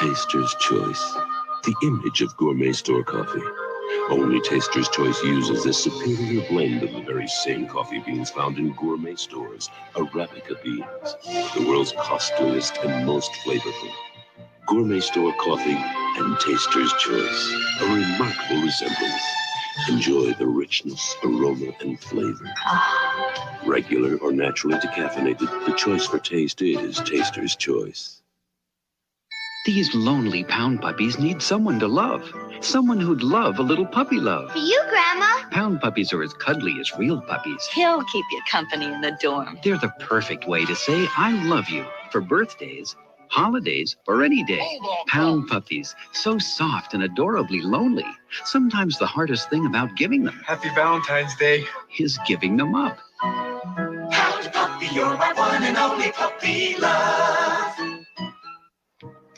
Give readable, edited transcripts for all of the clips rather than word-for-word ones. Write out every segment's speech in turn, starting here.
Taster's Choice, the image of gourmet store coffee. Only Taster's Choice uses a superior blend of the very same coffee beans found in gourmet stores, Arabica beans, the world's costliest and most flavorful. Gourmet store coffee and Taster's Choice, a remarkable resemblance. Enjoy the richness, aroma, and flavor. Regular or naturally decaffeinated, the choice for taste is Taster's Choice. These lonely pound puppies need someone to love. Someone who'd love a little puppy love. For you, Grandma. Pound puppies are as cuddly as real puppies. He'll keep you company in the dorm. They're the perfect way to say I love you for birthdays, holidays, or any day. Pound puppies, so soft and adorably lonely. Sometimes the hardest thing about giving them. Happy Valentine's Day. Is giving them up. Pound puppy, you're my one and only puppy love.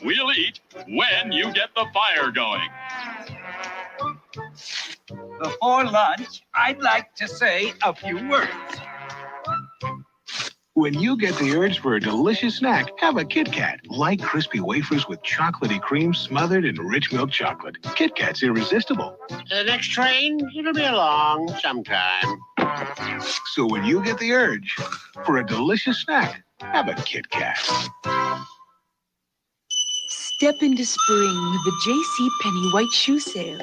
We'll eat when you get the fire going. Before lunch, I'd like to say a few words. When you get the urge for a delicious snack, have a Kit Kat. Light, crispy wafers with chocolatey cream smothered in rich milk chocolate. Kit Kat's irresistible. The next train, it'll be along sometime. So when you get the urge for a delicious snack, have a Kit Kat. Step into spring with the J.C. Penney white shoe sale.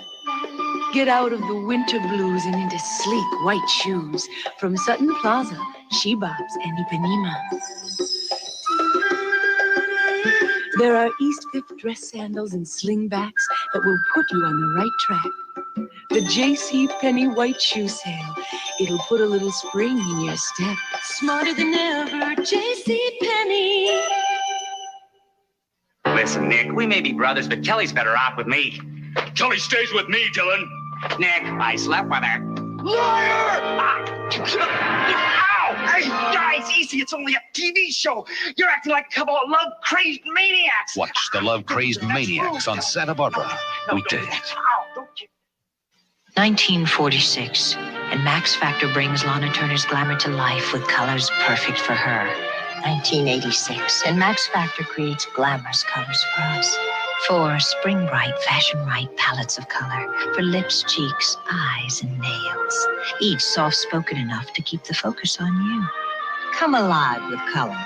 Get out of the winter blues and into sleek white shoes from Sutton Plaza, Shebob's, and Ipanema. There are East Fifth dress sandals and slingbacks that will put you on the right track. The J.C. Penney white shoe sale. It'll put a little spring in your step. Smarter than ever, J.C. Penney. Listen, Nick, we may be brothers, but Kelly's better off with me. Kelly stays with me, Dylan. Nick, I slept with her. Liar! Ow! Hey, guys, easy. It's only a TV show. You're acting like a couple of love-crazed maniacs. Watch the Love-Crazed Maniacs on Santa Barbara. Weekdays. 1946, and Max Factor brings Lana Turner's glamour to life with colors perfect for her. 1986, and Max Factor creates glamorous colors for us. 4 spring bright, fashion right palettes of color for lips, cheeks, eyes, and nails. Each soft-spoken enough to keep the focus on you. Come alive with color.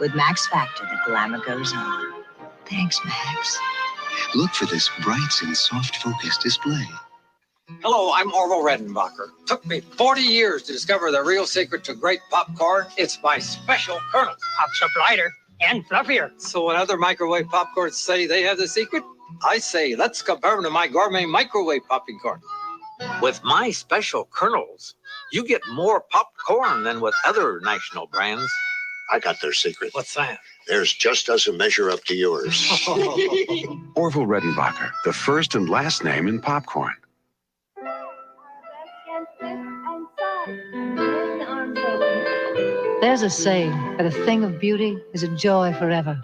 With Max Factor, the glamour goes on. Thanks, Max. Look for this bright and soft focus display. Hello, I'm Orville Redenbacher. Took me 40 years to discover the real secret to great popcorn. It's my special kernels. Pops up lighter and fluffier. So when other microwave popcorns say they have the secret, I say, let's compare them to my gourmet microwave popping corn. With my special kernels, you get more popcorn than with other national brands. I got their secret. What's that? Theirs just doesn't measure up to yours. Orville Redenbacher, the first and last name in popcorn. There's a saying that a thing of beauty is a joy forever.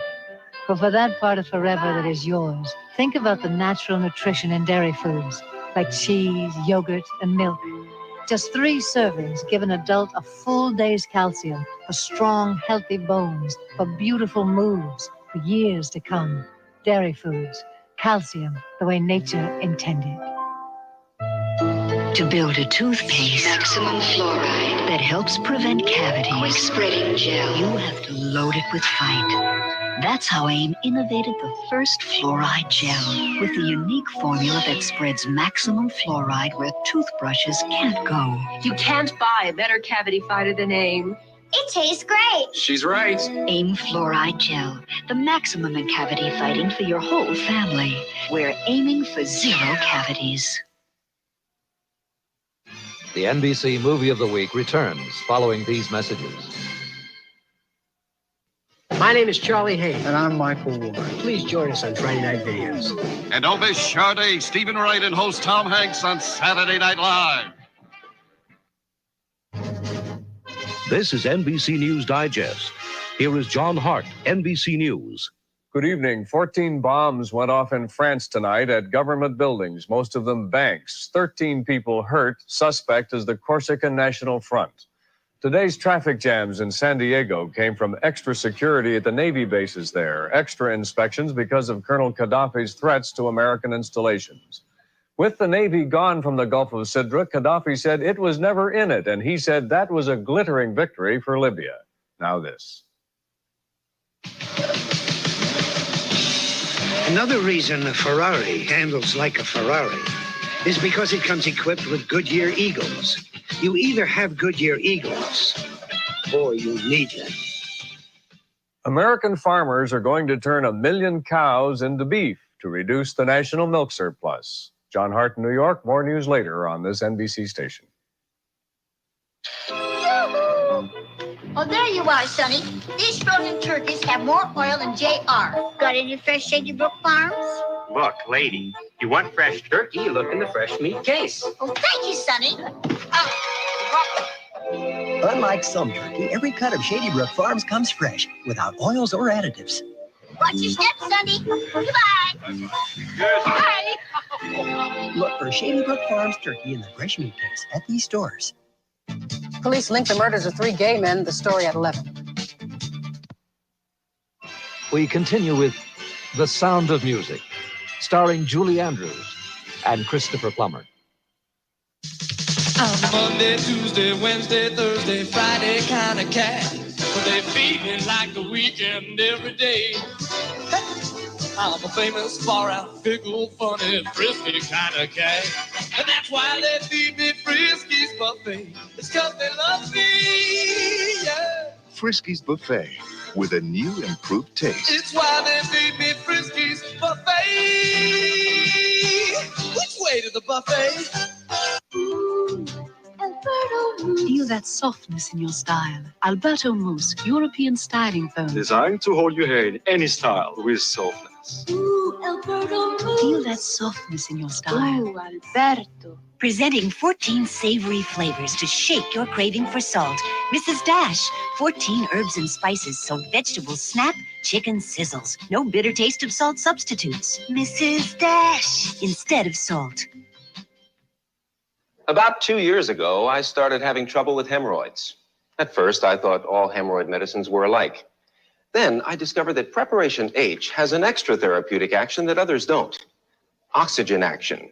But for that part of forever that is yours, think about the natural nutrition in dairy foods, like cheese, yogurt, and milk. Just 3 servings give an adult a full day's calcium for strong, healthy bones, for beautiful moves, for years to come. Dairy foods, calcium the way nature intended. To build a toothpaste, maximum fluoride, that helps prevent cavities, quick spreading gel, you have to load it with fight. That's how AIM innovated the first fluoride gel, with a unique formula that spreads maximum fluoride where toothbrushes can't go. You can't buy a better cavity fighter than AIM. It tastes great. She's right. AIM Fluoride Gel, the maximum in cavity fighting for your whole family. We're aiming for 0 cavities. The NBC Movie of the Week returns following these messages. My name is Charlie Hayes. And I'm Michael Ward. Please join us on Friday Night Videos. And don't miss Sade, Stephen Wright, and host Tom Hanks on Saturday Night Live. This is NBC News Digest. Here is John Hart, NBC News. Good evening. 14 bombs went off in France tonight at government buildings, most of them banks. 13 people hurt. Suspect is the Corsican National Front. Today's traffic jams in San Diego came from extra security at the Navy bases there, extra inspections because of Colonel Gaddafi's threats to American installations. With the Navy gone from the Gulf of Sidra, Gaddafi said it was never in it, and he said that was a glittering victory for Libya. Now this. Another reason a Ferrari handles like a Ferrari is because it comes equipped with Goodyear Eagles. You either have Goodyear Eagles or you need them. American farmers are going to turn 1 million cows into beef to reduce the national milk surplus. John Hart in New York. More news later on this NBC station. Oh, there you are, Sonny. These frozen turkeys have more oil than JR. Got any fresh Shady Brook Farms? Look, lady, you want fresh turkey, you look in the fresh meat case. Oh, thank you, Sonny. Unlike some turkey, every cut of Shady Brook Farms comes fresh, without oils or additives. Watch your steps, Sonny. Goodbye. Goodbye. Look for Shady Brook Farms turkey in the fresh meat case at these stores. Police linked the murders of 3 gay men. The story at 11. We continue with The Sound of Music, starring Julie Andrews and Christopher Plummer. I'm Monday, Tuesday, Wednesday, Thursday, Friday kind of cat. But they feed me like the weekend every day. I'm a famous, far-out, fickle, funny, frisky kind of cat. And that's why they feed me Frisky's Buffet. It's 'cause they love me, yeah. Frisky's Buffet, with a new improved taste. It's why they feed me Frisky's Buffet. Which way to the buffet? Feel that softness in your style. Alberto Mousse, European styling foam. Designed to hold your hair in any style with softness. Feel that softness in your style. Ooh, Alberto. Presenting 14 savory flavors to shake your craving for salt. Mrs. Dash, 14 herbs and spices so vegetables snap, chicken sizzles. No bitter taste of salt substitutes. Mrs. Dash, instead of salt. About 2 years ago, I started having trouble with hemorrhoids. At first, I thought all hemorrhoid medicines were alike. Then I discovered that Preparation H has an extra therapeutic action that others don't. Oxygen action.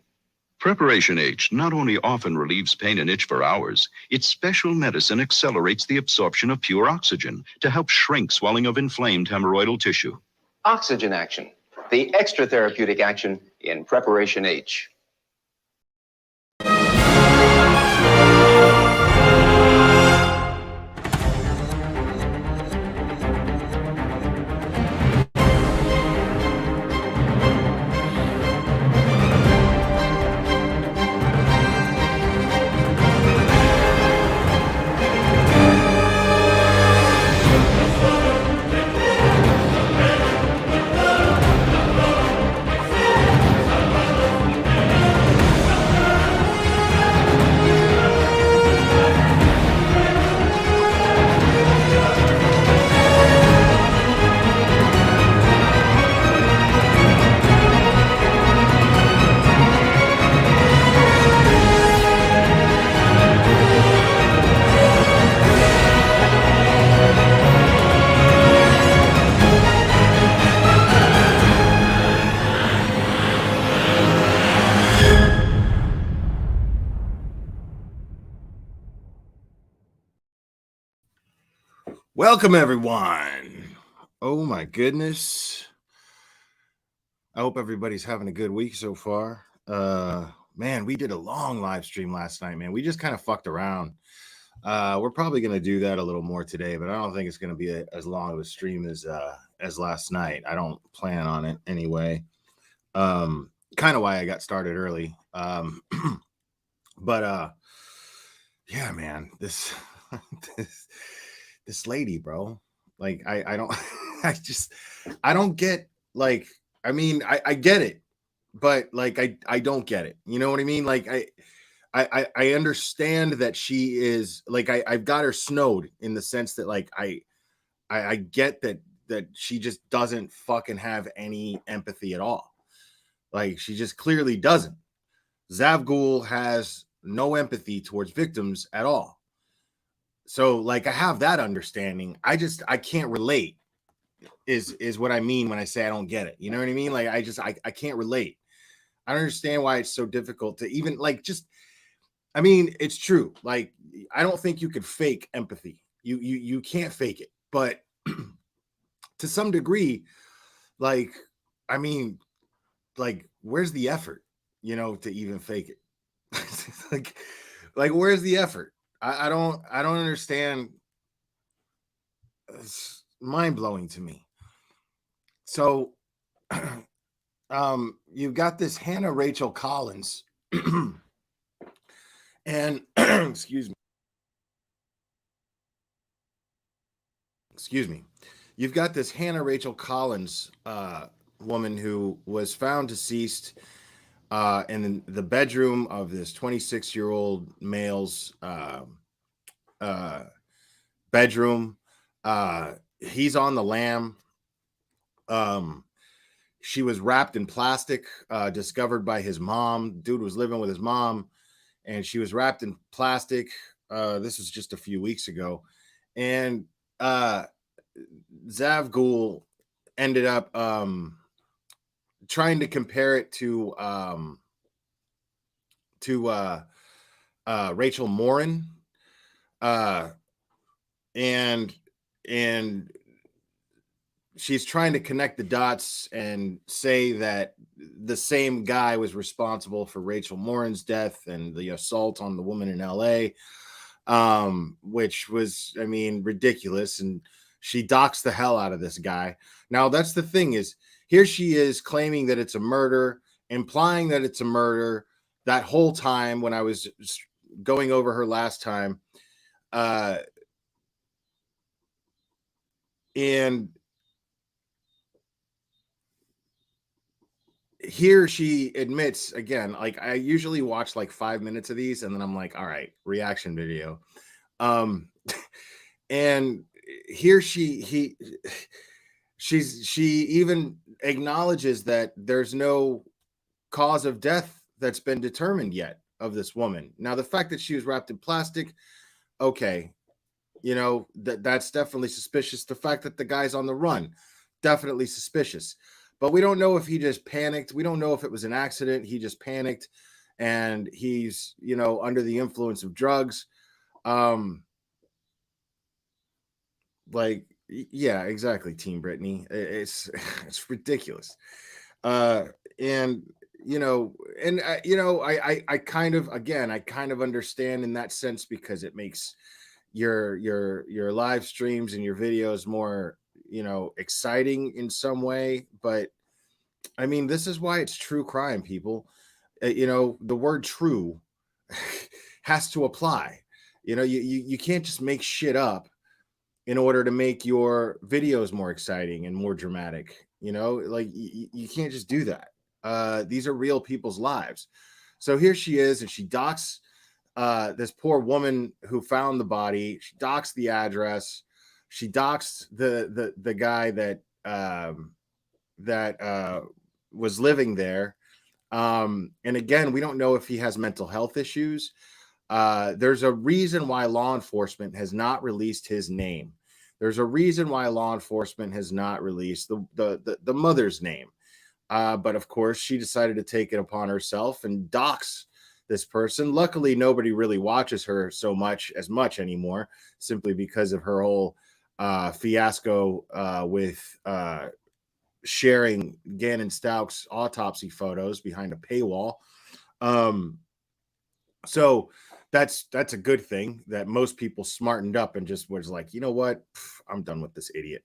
Preparation H not only often relieves pain and itch for hours, its special medicine accelerates the absorption of pure oxygen to help shrink swelling of inflamed hemorrhoidal tissue. Oxygen action. The extra therapeutic action in Preparation H. Welcome, everyone. Oh, my goodness. I hope everybody's having a good week so far. Man, we did a long live stream last night, man. We just kind of fucked around. We're probably going to do that a little more today, but I don't think it's going to be as long of a stream as last night. I don't plan on it anyway. Kind of why I got started early. But yeah, man, this lady, bro, like I don't I don't get, like, I mean, I get it, but like I don't get it, you know what I mean? Like I understand that she is, like, I've got her snowed in the sense that, like, I get that she just doesn't fucking have any empathy at all. Like, she just clearly doesn't. Ghoul has no empathy towards victims at all. So like I have that understanding. I can't relate is what I mean when I say I don't get it. You know what I mean? Like I can't relate. I don't understand why it's so difficult to even like just I mean, it's true. Like I don't think you could fake empathy. You can't fake it. But to some degree, like I mean, like where's the effort, you know, to even fake it? like where's the effort? I don't understand. It's mind-blowing to me. So you've got this Hannah Rachel Collins and excuse me, you've got this Hannah Rachel Collins woman who was found deceased in the bedroom of this 26-year-old male's bedroom. He's on the lam. She was wrapped in plastic, discovered by his mom. Dude was living with his mom, and she was wrapped in plastic. This was just a few weeks ago, and Zav Ghoul ended up trying to compare it to Rachel Morin, and she's trying to connect the dots and say that the same guy was responsible for Rachel Morin's death and the assault on the woman in LA, which was, I mean, ridiculous. And she docks the hell out of this guy. Now, that's the thing is, here she is claiming that it's a murder, implying that it's a murder that whole time when I was going over her last time. And here she admits again, like I usually watch like 5 minutes of these and then I'm like, all right, reaction video. And here she even acknowledges that there's no cause of death that's been determined yet of this woman. Now, the fact that she was wrapped in plastic, okay, you know, that's definitely suspicious. The fact that the guy's on the run, definitely suspicious. But we don't know if he just panicked. We don't know if it was an accident. He just panicked and he's, you know, under the influence of drugs. Like, yeah, exactly, Team Brittany. It's it's ridiculous. And you know, and you know, I kind of, again, I kind of understand in that sense because it makes your live streams and your videos more, you know, exciting in some way. But I mean, this is why it's true crime, people. You know, the word true has to apply. You know, you can't just make shit up in order to make your videos more exciting and more dramatic. You know, like you can't just do that. These are real people's lives. So here she is, and she docks this poor woman who found the body. She docks the address. She docks the guy that was living there. And again, we don't know if he has mental health issues. There's a reason why law enforcement has not released his name. There's a reason why law enforcement has not released the mother's name. But of course, she decided to take it upon herself and dox this person. Luckily, nobody really watches her as much anymore, simply because of her whole fiasco with sharing Gannon Stouck's autopsy photos behind a paywall. So that's a good thing that most people smartened up and just was like, you know what, I'm done with this idiot.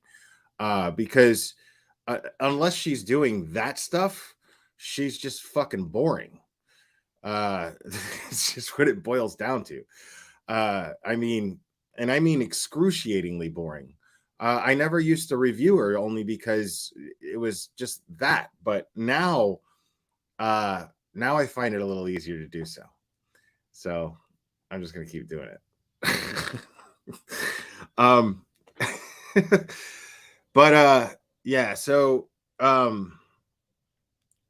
Because unless she's doing that stuff, she's just fucking boring. It's just what it boils down to. I mean excruciatingly boring. I never used to review her only because it was just that, but now I find it a little easier to do so. So I'm just gonna keep doing it. But yeah, so I'm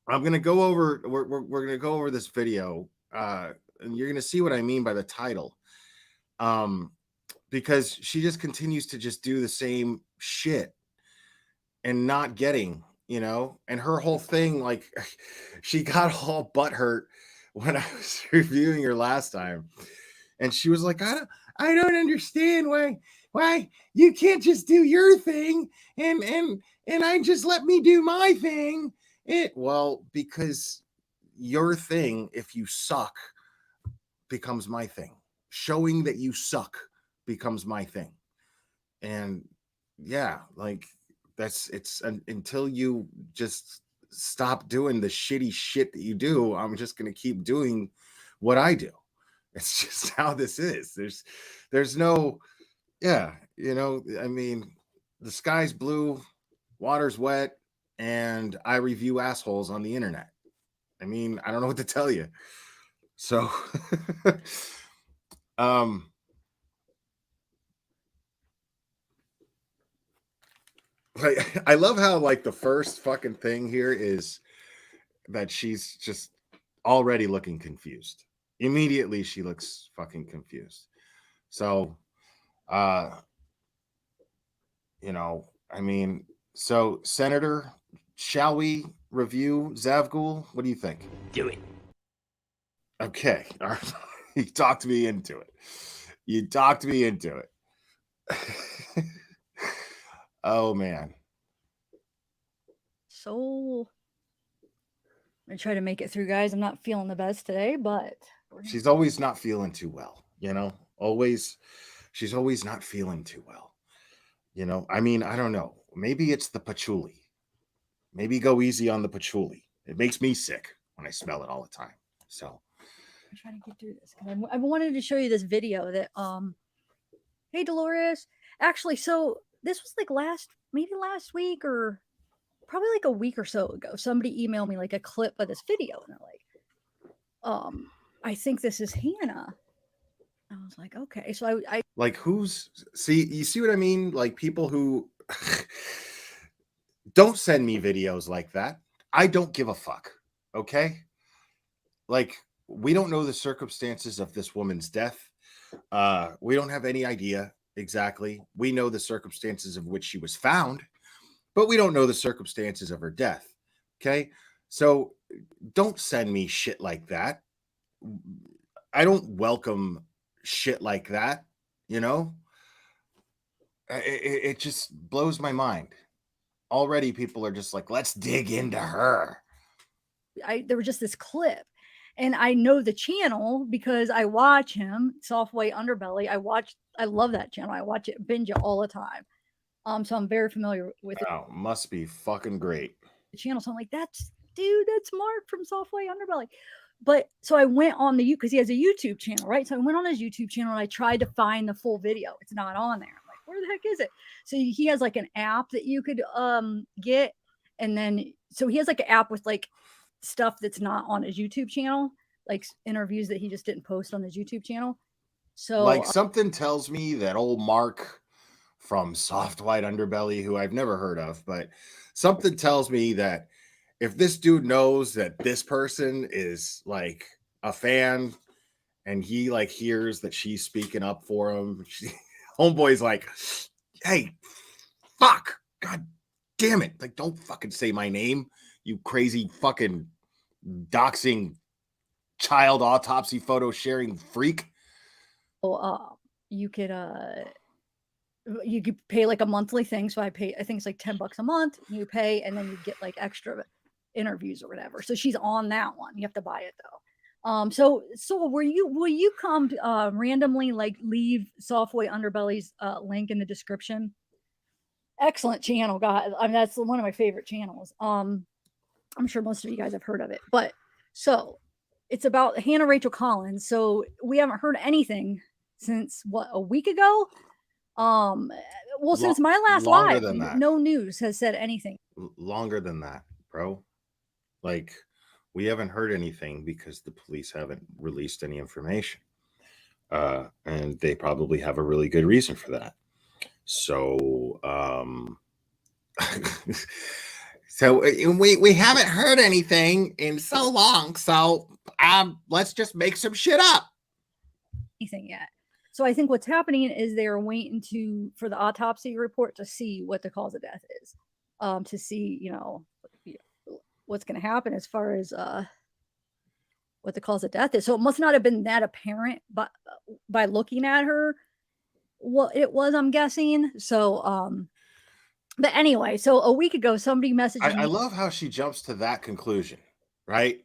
gonna go over we're gonna go over this video and you're gonna see what I mean by the title. because she just continues to just do the same shit and not getting, and her whole thing, like, she got all butthurt when I was reviewing her last time, and she was like, I don't understand why you can't just do your thing and I just let me do my thing. Because your thing, if you suck, becomes my thing. Showing that you suck becomes my thing. And yeah, like until you just stop doing the shitty shit that you do, I'm just going to keep doing what I do. It's just how this is. There's no, yeah, I mean, the sky's blue, water's wet, and I review assholes on the internet. I mean, I don't know what to tell you. So, I love how, like, the first fucking thing here is that she's just already looking confused. Immediately she looks fucking confused. So, I mean, so Senator, shall we review Zavgul? What do you think? Do it. Okay. All right. You talked me into it. Oh man. So I'm gonna try to make it through, guys. I'm not feeling the best today, but she's always not feeling too well, she's always not feeling too well. I mean, I don't know. Maybe it's the patchouli. Maybe go easy on the patchouli. It makes me sick when I smell it all the time. So I'm trying to get through this because I wanted to show you this video that hey Dolores, actually, so this was like last week or probably like a week or so ago. Somebody emailed me like a clip of this video and they're like, I think this is Hannah. I was like, okay. So I like, you see what I mean? Like, people who don't send me videos like that. I don't give a fuck. Okay. Like, we don't know the circumstances of this woman's death. We don't have any idea exactly. We know the circumstances of which she was found, but we don't know the circumstances of her death. Okay. So don't send me shit like that. I don't welcome shit like that. It just blows my mind. Already people are just like, let's dig into her. there was just this clip and I know the channel because I watch him, Soft White Underbelly. I love that channel. I watch it, binge it all the time. So I'm very familiar with it. Oh, must be fucking great. The channel. So I'm like, that's Mark from Soft White Underbelly. But so I went on because he has a YouTube channel, right? So I went on his YouTube channel and I tried to find the full video. It's not on there. I'm like, where the heck is it? So he has like an app that you could get, and then so he has like an app with like stuff that's not on his YouTube channel, like interviews that he just didn't post on his YouTube channel. So like something tells me that old Mark from Soft White Underbelly, who I've never heard of, but something tells me that if this dude knows that this person is like a fan and he like hears that she's speaking up for him, homeboy's like, hey, fuck, god damn it, like, don't fucking say my name, you crazy fucking doxing child autopsy photo sharing freak. You could pay like a monthly thing. So I think it's like $10 a month. You pay and then you get like extra interviews or whatever. So she's on that one. You have to buy it though. So will you come randomly like leave Soft White Underbelly's link in the description? Excellent channel, guys. I mean, that's one of my favorite channels. I'm sure most of you guys have heard of it, but so it's about Hannah Rachel Collins. So we haven't heard anything since a week ago. Since my last live, no news has said anything. Longer than that, bro. Like, we haven't heard anything because the police haven't released any information. And they probably have a really good reason for that. So, so we haven't heard anything in so long. So, let's just make some shit up. Anything yet. So I think what's happening is they are waiting for the autopsy report to see what the cause of death is, to see, what's going to happen as far as what the cause of death is. So it must not have been that apparent by looking at her what it was, I'm guessing. So, but anyway, so a week ago, somebody messaged me. I love how she jumps to that conclusion, right?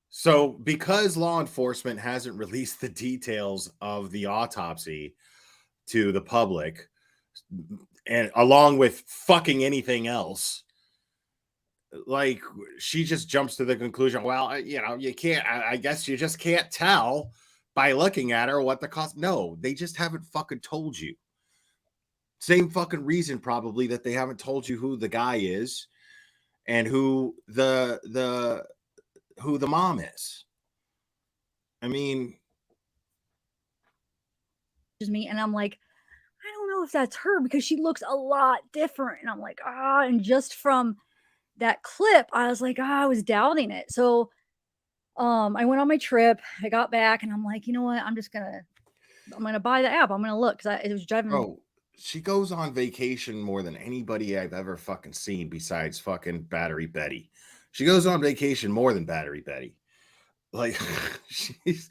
So, because law enforcement hasn't released the details of the autopsy to the public, and along with fucking anything else, like, she just jumps to the conclusion, well, you can't, I guess you just can't tell by looking at her what the cost. No, they just haven't fucking told you. Same fucking reason probably that they haven't told you who the guy is and who the mom is. I mean, me, and I'm like, I don't know if that's her because she looks a lot different. And I'm like, and just from that clip, I was like, I was doubting it. So I went on my trip, I got back, and I'm like, you know what? I'm gonna buy the app. I'm gonna look because it was driving me. Bro, she goes on vacation more than anybody I've ever fucking seen besides fucking Battery Betty. She goes on vacation more than Battery Betty. Like, she's,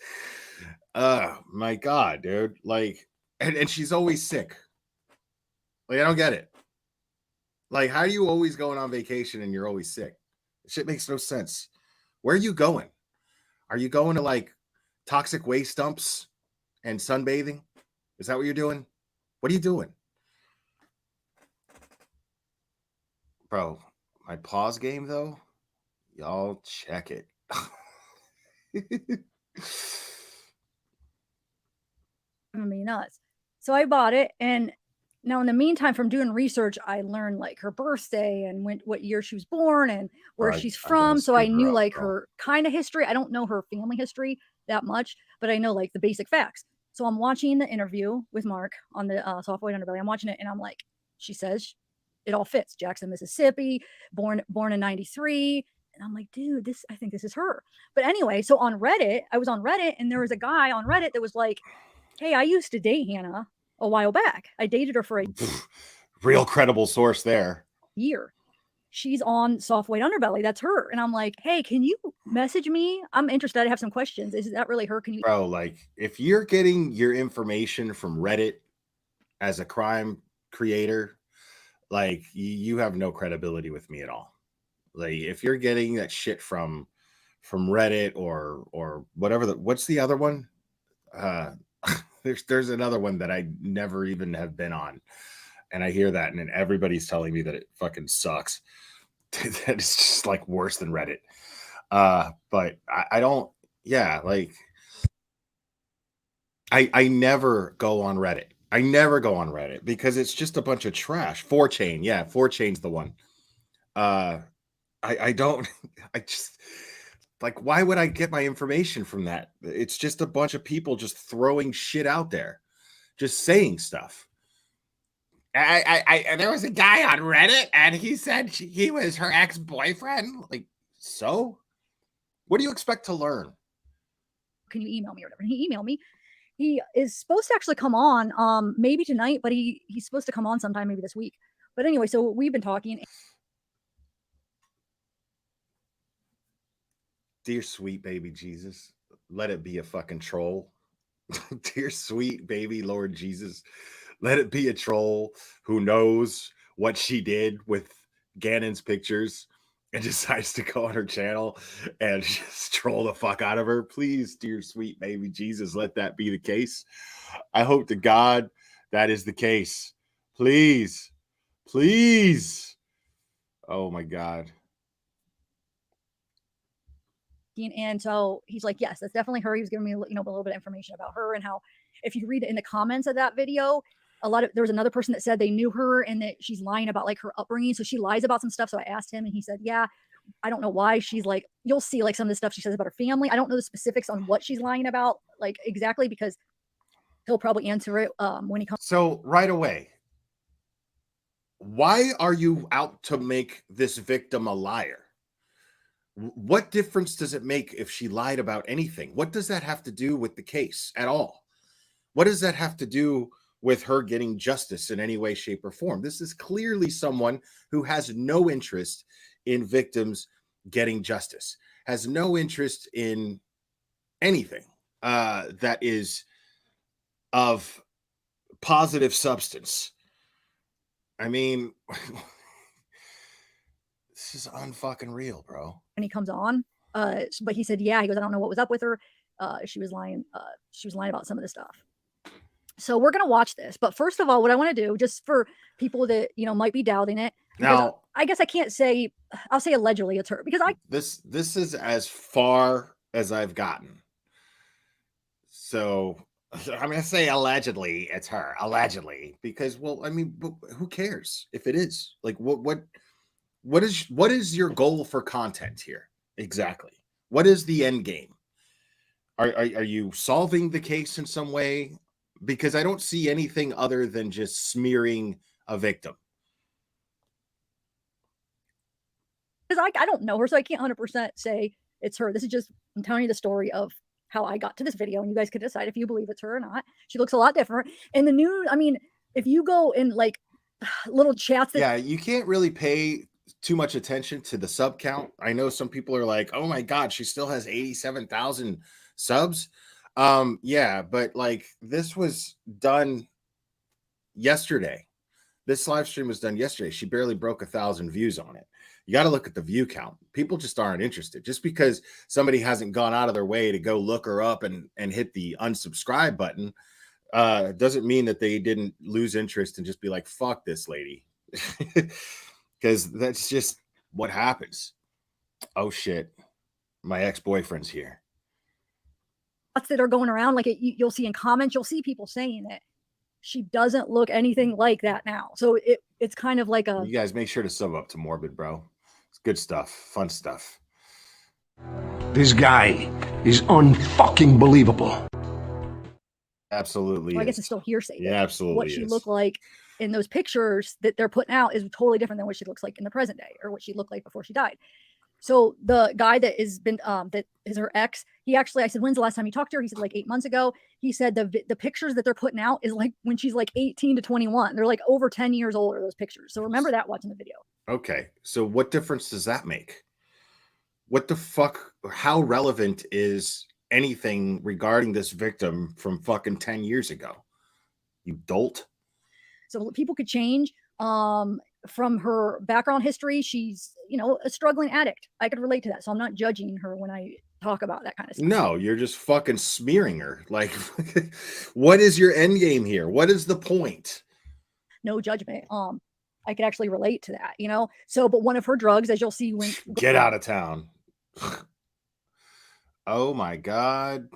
my God, dude. Like, and she's always sick. Like, I don't get it. Like, how are you always going on vacation and you're always sick? Shit makes no sense. Where are you going? Are you going to like toxic waste dumps and sunbathing? Is that what you're doing? What are you doing? Bro, my pause game though, y'all check it. Me nuts. So I bought it, and now in the meantime, from doing research, I learned like her birthday and what year she was born and where she's from. So I knew like her kind of history. I don't know her family history that much, but I know like the basic facts. So I'm watching the interview with Mark on the Soft White Underbelly. I'm watching it, and I'm like, she says it all fits. Jackson, Mississippi, born in '93. And I'm like, dude, I think this is her. But anyway, so on Reddit, I was on Reddit, and there was a guy on Reddit that was like, hey, I used to date Hannah a while back. I dated her for a real credible source there. Year. She's on Soft White Underbelly. That's her. And I'm like, hey, can you message me? I'm interested. I have some questions. Is that really her? Can you? Bro, like, if you're getting your information from Reddit as a crime creator, like, you have no credibility with me at all. Like, if you're getting that shit from Reddit or whatever, what's the other one? There's another one that I never even have been on, and I hear that, and then everybody's telling me that it fucking sucks. That is just like worse than Reddit. But I don't. Yeah, like I never go on Reddit. I never go on Reddit because it's just a bunch of trash. 4chan, yeah, 4chan's the one. I don't. I just. Like, why would I get my information from that? It's just a bunch of people just throwing shit out there, just saying stuff. There was a guy on Reddit, and he said he was her ex-boyfriend. Like, so? What do you expect to learn? Can you email me or whatever? And he emailed me. He is supposed to actually come on, maybe tonight, but he's supposed to come on sometime maybe this week. But anyway, so we've been talking. Dear sweet baby Jesus, let it be a fucking troll. Dear sweet baby Lord Jesus, let it be a troll who knows what she did with Gannon's pictures and decides to go on her channel and just troll the fuck out of her. Please, dear sweet baby Jesus, let that be the case. I hope to God that is the case. Please, please. Oh my God. And so he's like, yes, that's definitely her. He was giving me, a little bit of information about her and how, if you read it in the comments of that video, there was another person that said they knew her and that she's lying about like her upbringing. So she lies about some stuff. So I asked him, and he said, yeah, I don't know why. She's like, you'll see like some of the stuff she says about her family. I don't know the specifics on what she's lying about, like exactly, because he'll probably answer it when he comes. So right away, why are you out to make this victim a liar? What difference does it make if she lied about anything? What does that have to do with the case at all? What does that have to do with her getting justice in any way, shape, or form? This is clearly someone who has no interest in victims getting justice, has no interest in anything that is of positive substance. I mean, this is unfucking real, bro. And he comes on, but he said, yeah, he goes, I don't know what was up with her. She was lying about some of the stuff. So we're gonna watch this, but first of all, what I want to do, just for people that might be doubting it, now I guess I can't say, I'll say allegedly it's her, because this is as far as I've gotten. So I'm gonna say allegedly it's her, allegedly, because I mean, who cares if it is? Like, what is your goal for content here exactly? What is the end game? Are you solving the case in some way? Because I don't see anything other than just smearing a victim. Because I don't know her, so I can't 100% say it's her. This is just, I'm telling you the story of how I got to this video, and you guys can decide if you believe it's her or not. She looks a lot different. And the new, I mean, if you go in like little chats yeah, you can't really pay too much attention to the sub count. I know some people are like, oh my God, she still has 87,000 subs. Yeah, but like this was done yesterday. This live stream was done yesterday. She barely broke 1,000 views on it. You got to look at the view count. People just aren't interested. Just because somebody hasn't gone out of their way to go look her up and hit the unsubscribe button doesn't mean that they didn't lose interest and just be like, fuck this lady. Because that's just what happens. Oh shit, my ex-boyfriend's here. That are going around, like you'll see in comments, you'll see people saying that she doesn't look anything like that now. So it's kind of like you guys make sure to sub up to Morbid, bro. It's good stuff, fun stuff. This guy is unfucking believable. Absolutely. Well, I guess it's still hearsay. Yeah, absolutely. What she looked like in those pictures that they're putting out is totally different than what she looks like in the present day, or what she looked like before she died. So the guy that has been that is her ex, he actually, I said, when's the last time you talked to her? He said like 8 months ago. He said the pictures that they're putting out is like when she's like 18 to 21. They're like over 10 years older, those pictures. So remember that watching the video. Okay, so what difference does that make? What the fuck? How relevant is anything regarding this victim from fucking 10 years ago? You dolt. So people could change. From her background history, she's a struggling addict. I could relate to that, so I'm not judging her when I talk about that kind of stuff. No, you're just fucking smearing her. Like, what is your end game here? What is the point? No judgment. I could actually relate to that, So, but one of her drugs, as you'll see when get out of town. Oh my God.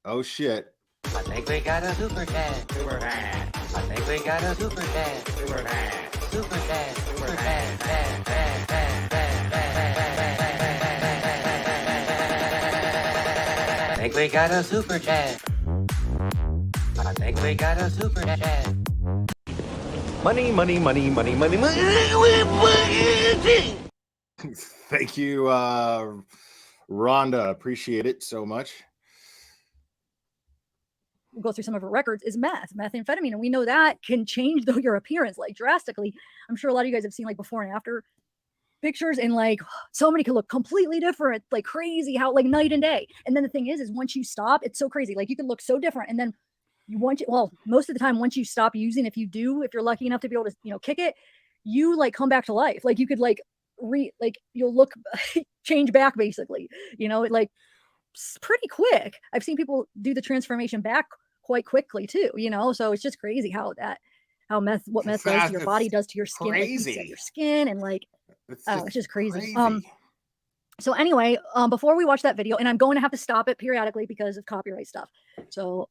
Oh shit. I think we got a super cat. Super cat. I think we got a super cat. Super cat. Super cat. Super cat. I think we got a super cat. I think we got a super cat. Money, money, money, money, money, money. Thank you, Rhonda. Appreciate it so much. We'll go through some of her records, is methamphetamine. And we know that can change your appearance like drastically. I'm sure a lot of you guys have seen like before and after pictures, and like somebody could look completely different, like crazy, how like night and day. And then the thing is once you stop, it's so crazy. Like you can look so different. And then most of the time, once you stop using, if you're lucky enough to be able to, kick it, you like come back to life. Like you could you'll look change back basically, like pretty quick. I've seen people do the transformation back quite quickly too, so it's just crazy what meth does to your body, does to your skin, crazy. Like, your skin, and like it's just crazy. So anyway, before we watch that video, and I'm going to have to stop it periodically because of copyright stuff, so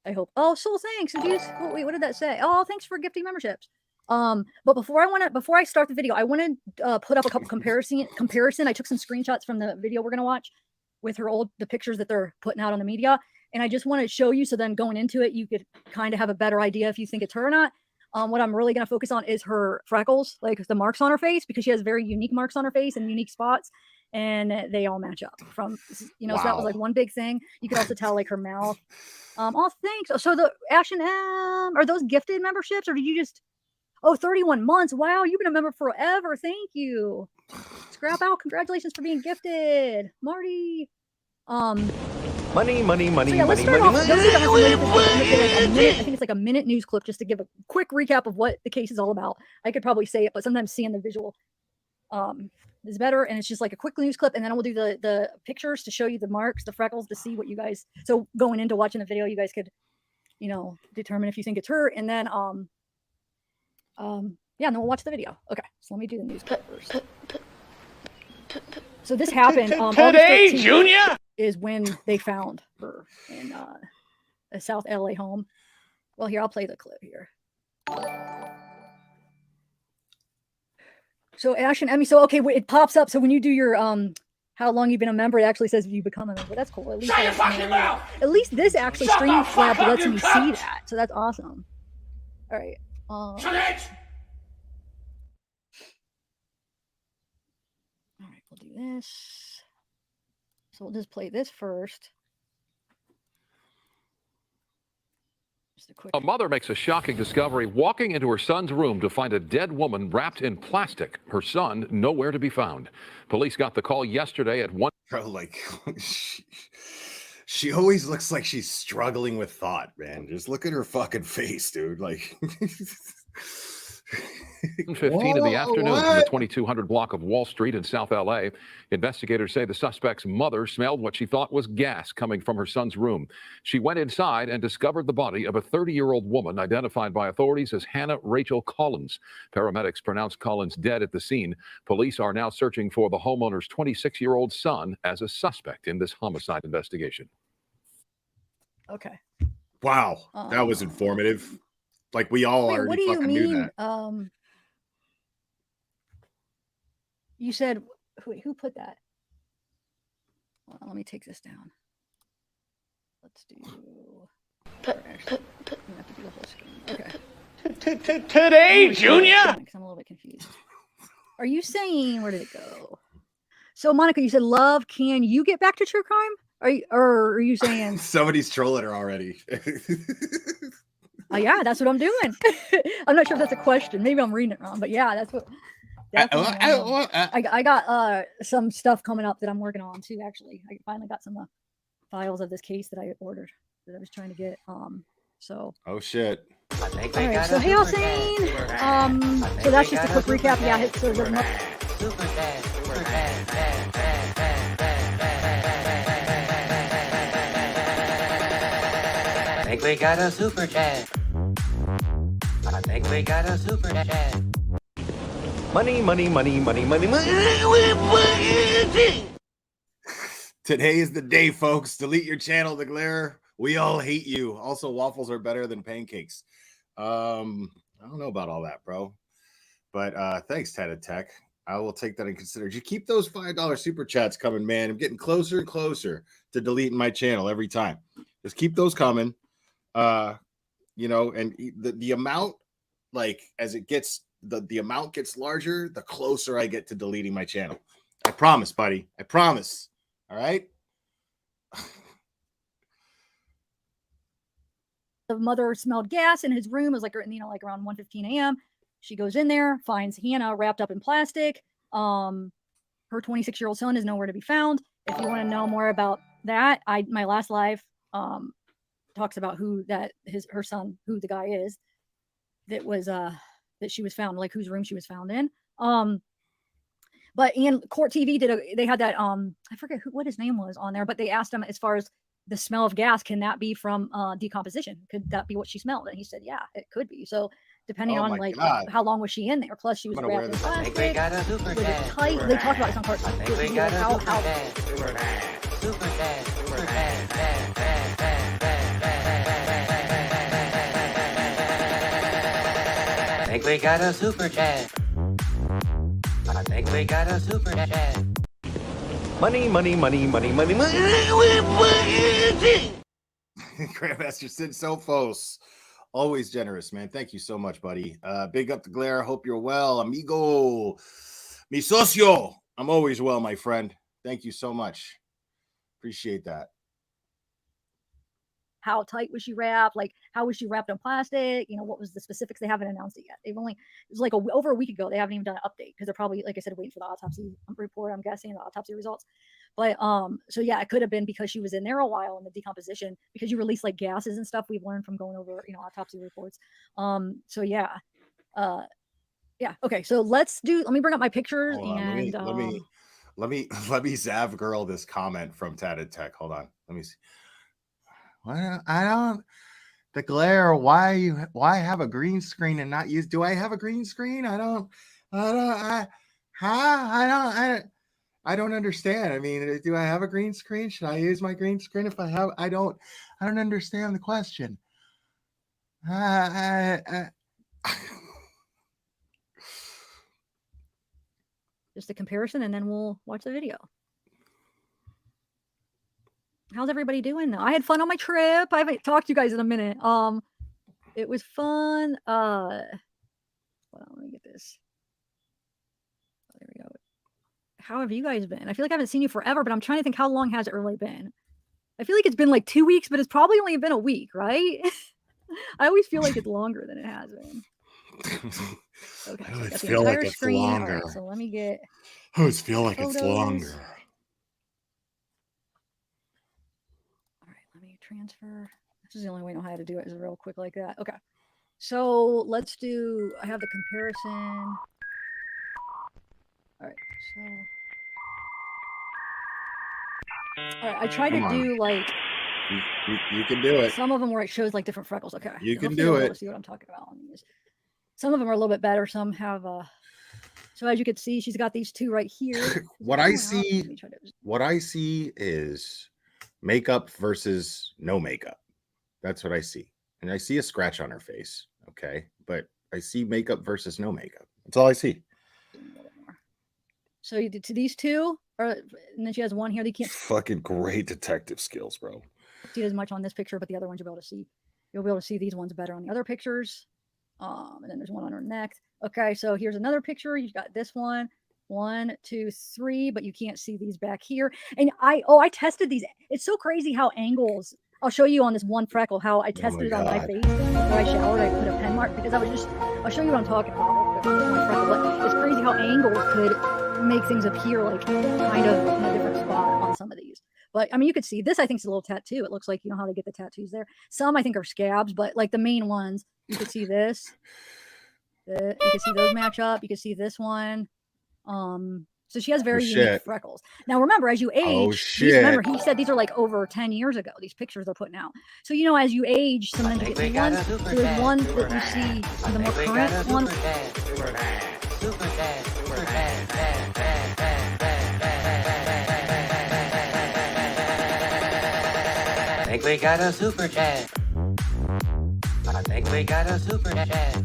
I hope. Oh, Soul, thanks. Oh, wait, what did that say? Oh, thanks for gifting memberships. But before I start the video, I want to put up a couple comparison. I took some screenshots from the video we're gonna watch with the pictures that they're putting out on the media, and I just want to show you, so then going into it, you could kind of have a better idea if you think it's her or not. What I'm really gonna focus on is her freckles, like the marks on her face, because she has very unique marks on her face and unique spots. and they all match up from, you know, so that was Wow. like one big thing. You could also tell like her mouth. Oh, thanks. So the Action M, are those gifted memberships or did you just, 31 months. Wow, you've been a member forever. Thank you. Scrap Out, congratulations for being gifted. Marty. Money, money, money, So yeah, let's money, start money, off. Those who don't know, I'm gonna give like a minute. I think it's like a minute news clip just to give a quick recap of what the case is all about. I could probably say it, but sometimes seeing the visual is better. And it's just like a quick news clip, and then we'll do the pictures to show you the marks, the freckles, to see what you guys. So going into watching the video, you guys could, you know, determine if you think it's her, and then yeah, and then we'll watch the video. Okay, so let me do the news clip first. So this happened today, Junior, is when they found her in a South LA home. Well, here, I'll play the clip here. So Ash and Emmy, so okay, it pops up. So when you do your how long you've been a member, it actually says you become a member. That's cool. At least at least this actually Streamlabs lets me see that. So that's awesome. All right. All right, we'll do this. So we'll just play this first. A mother makes a shocking discovery walking into her son's room to find a dead woman wrapped in plastic. Her son nowhere to be found. Police got the call yesterday at 1. Bro, like she always looks like she's struggling with thought, man. Just look at her fucking face, dude. Like 15 in the afternoon in the 2200 block of Wall Street in South LA. Investigators say the suspect's mother smelled what she thought was gas coming from her son's room. She went inside and discovered the body of a 30-year-old woman identified by authorities as Hannah Rachel Collins. Paramedics pronounced Collins dead at the scene. Police are now searching for the homeowner's 26-year-old son as a suspect in this homicide investigation. Okay. Wow, that was informative. Like we all Wait, already what do you fucking knew mean? that. You said, wait, who put that? Well, let me take this down. Let's do. Okay. Today, Junior. I'm a little bit confused. Are you saying, where did it go? So Monica, you said, love, can you get back to true crime? Or are you saying Somebody's trolling her already? Oh yeah, that's what I'm doing. I'm not sure if that's a question. Maybe I'm reading it wrong, but yeah, that's what. I got some stuff coming up that I'm working on too. Actually, I finally got some files of this case that I ordered that I was trying to get. So. Oh shit. All right. So hey, Hossein. So that's just a quick recap. Yeah. So there's I think we got a super chat. I think we got a super chat. Money, money, money, money, money, money. Today is the day, folks. Delete your channel, the glare. We all hate you. Also, waffles are better than pancakes. I don't know about all that, bro. But thanks, Ted Tech. I will take that in consideration. Keep those $5 super chats coming, man. I'm getting closer and closer to deleting my channel every time. Just keep those coming. You know, and the amount, like as it gets, the amount gets larger, the closer I get to deleting my channel. I promise, buddy. I promise. All right. The mother smelled gas in his room. It was like, you know, like around 1:15 a.m. She goes in there, finds Hannah wrapped up in plastic. Her 26-year-old son is nowhere to be found. If you want to know more about that, my last live talks about who her son, who the guy is that was that she was found, like whose room she was found in. But and Court TV they had that I forget what his name was on there, but they asked him as far as the smell of gas, can that be from decomposition? Could that be what she smelled? And he said, yeah, it could be. So depending on like how long was she in there, plus she was wrapped in plastic. We got a super chat. Tight. They talked about this on Court TV. I think we got a super chat. Super chat. Super chat. I think we got a super chat. I think we got a super chat. Money, money, money, money, money, money. Grandmaster Sid Sophos, always generous, man. Thank you so much, buddy. Big up the glare. Hope you're well, amigo, mi socio. I'm always well, my friend. Thank you so much. Appreciate that. How tight was she wrapped? Like, how was she wrapped in plastic? You know, what was the specifics? They haven't announced it yet. They've only, it was like over a week ago. They haven't even done an update because they're probably, like I said, waiting for the autopsy report, I'm guessing, the autopsy results. But so yeah, it could have been because she was in there a while in the decomposition, because you release like gases and stuff. We've learned from going over, you know, autopsy reports. So yeah. Yeah. Okay. So let me bring up my pictures. Hold on, and let me Zav girl this comment from Tatted Tech. Hold on. Let me see. I don't the glare. Why have a green screen and not use? Do I have a green screen? I don't understand. I mean, do I have a green screen? Should I use my green screen if I have? I don't understand the question. just a comparison, and then we'll watch the video. How's everybody doing now? I had fun on my trip. I haven't talked to you guys in a minute. It was fun. Hold on, let me get this. Oh, there we go. How have you guys been? I feel like I haven't seen you forever, but I'm trying to think, how long has it really been? I feel like it's been like 2 weeks, but it's probably only been a week, right? I always feel like it's longer than it has been. Okay, I so always I got the feel entire like it's screen. longer. All right, so let me get. I always feel like photos. it's longer. All right, let me transfer. This is the only way I know how to do it, is real quick like that. Okay, so let's do. I have the comparison. All right, so. All right, I try to do like. You can do it. Some of them where it shows like different freckles. Okay, You can hopefully do you'll be able it. to see what I'm talking about on these. Some of them are a little bit better. Some have. So as you can see, she's got these two right here. What I see is makeup versus no makeup. That's what I see. And I see a scratch on her face. Okay. But I see makeup versus no makeup. That's all I see. So you did to these two, and then she has one here that you can't Fucking great detective skills, bro. see it as much on this picture, but the other ones you'll be able to see. You'll be able to see these ones better on the other pictures. And then there's one on her neck. Okay, so here's another picture. You've got this one, 1, 2, 3, but you can't see these back here. And I tested these. It's so crazy how angles. I'll show you on this one freckle how I tested it on my face before I showered. I put a pen mark because I'll show you what I'm talking about. But it's crazy how angles could make things appear like kind of in a different spot on some of these. But I mean, you could see this. I think is a little tattoo. It looks like, you know how they get the tattoos there. Some I think are scabs, but like the main ones, you could see this. You can see those match up. You can see this one. So she has very unique freckles. Now remember, as you age, remember he said these are like over 10 years ago. These pictures they're putting out. So you know, as you age, sometimes you get new ones. So there's one that you see, the more current one. I think we got a super chat. I think we got a super chat.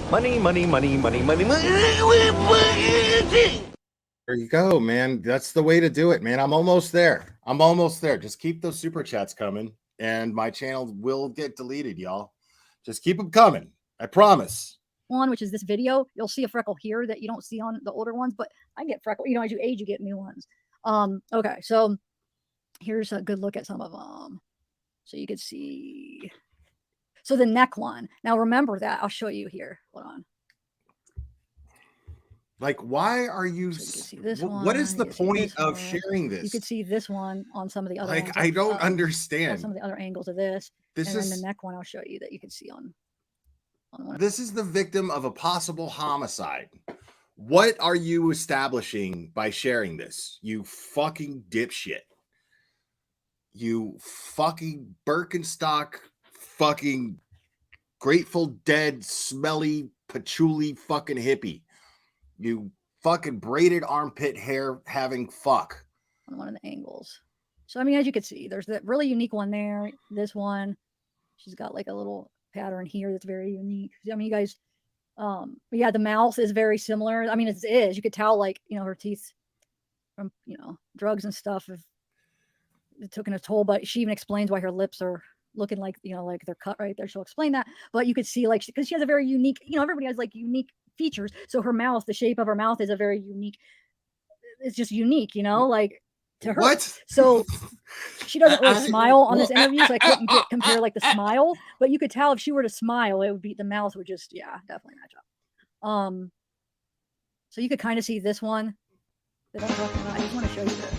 Money, money, money, money, money, money. There you go, man. That's the way to do it, man. I'm almost there. Just keep those super chats coming, and my channel will get deleted, y'all. Just keep them coming. I promise. One, which is this video, you'll see a freckle here that you don't see on the older ones, but I get freckle. You know, as you age, you get new ones. Okay, so here's a good look at some of them. So you can see. So the neck one. Now remember that. I'll show you here. Hold on. Like, why are you? So you this what is the point of sharing this? You could see this one on some of the other. Like, ones. I don't understand some of the other angles of this. This and is then the neck one. I'll show you that you can see on one. This is the victim of a possible homicide. What are you establishing by sharing this? You fucking dipshit. You fucking Birkenstock. Fucking Grateful Dead, smelly, patchouli fucking hippie. You fucking braided armpit hair having fuck. On one of the angles. So, I mean, as you can see, there's that really unique one there. This one, she's got like a little pattern here that's very unique. I mean, you guys, yeah, the mouth is very similar. I mean, it is. You could tell, like, you know, her teeth from, you know, drugs and stuff have taken a toll, but she even explains why her lips are looking like, you know, like they're cut right there. She'll explain that, but you could see, like, because she has a very unique, you know, everybody has like unique features. So her mouth, the shape of her mouth is a very unique it's just unique, you know, like to her. What? So she doesn't really smile on this interview, so I couldn't compare like the smile, but you could tell if she were to smile, it would be the mouth would just definitely match up. So you could kind of see this one that I'm talking about. I just want to show you this.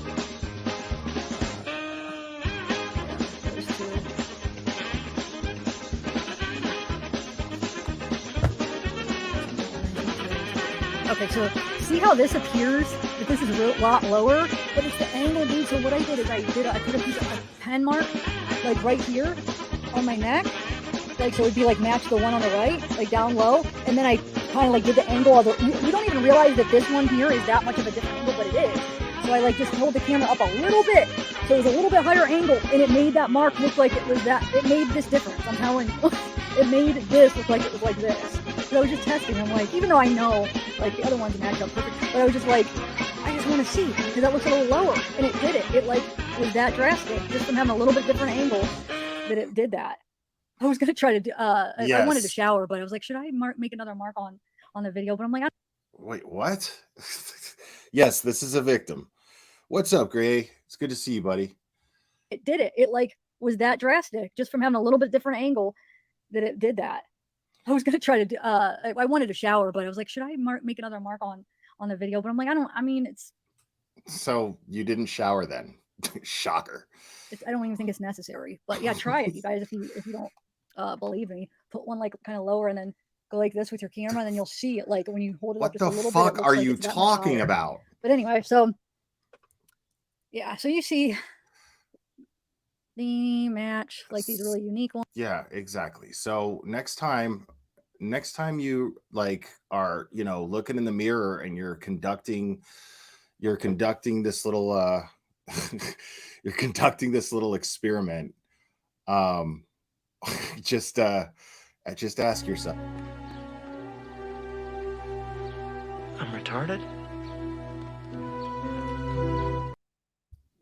Okay, so see how this appears that this is a lot lower, but it's the angle, dude. So what I did is I put a piece of a pen mark like right here on my neck, like so it'd be like match the one on the right, like down low, and then I kind of like did the angle of the. You don't even realize that this one here is that much of a different angle, but it is. So I like just hold the camera up a little bit, so it was a little bit higher angle, and it made that mark look like it was that. It made this difference. I'm telling you, it made this look like it was like this. So I was just testing. I'm like, even though I know like the other ones match up perfect, but I was just like, I just want to see because that looks a little lower, and it did it. It like was that drastic just from having a little bit different angle that it did that. I was gonna try to do. I wanted to shower, but I was like, should I make another mark on the video? But I'm like, wait, what? Yes, this is a victim. What's up, Gray? It's good to see you, buddy. It did it. It like was that drastic just from having a little bit different angle that it did that. I was gonna try to do. I wanted to shower, but I was like, should I make another mark on the video? But I'm like, I mean, it's. So you didn't shower then? Shocker. I don't even think it's necessary. But yeah, try it, you guys. If you don't believe me, put one like kind of lower and then go like this with your camera, and then you'll see it like when you hold it up just a little bit. What the fuck are you talking about? But anyway, so yeah, so you see the match like these really unique ones. Yeah, exactly. So next time you like are looking in the mirror and you're conducting this little you're conducting this little experiment, just ask yourself, I'm retarded?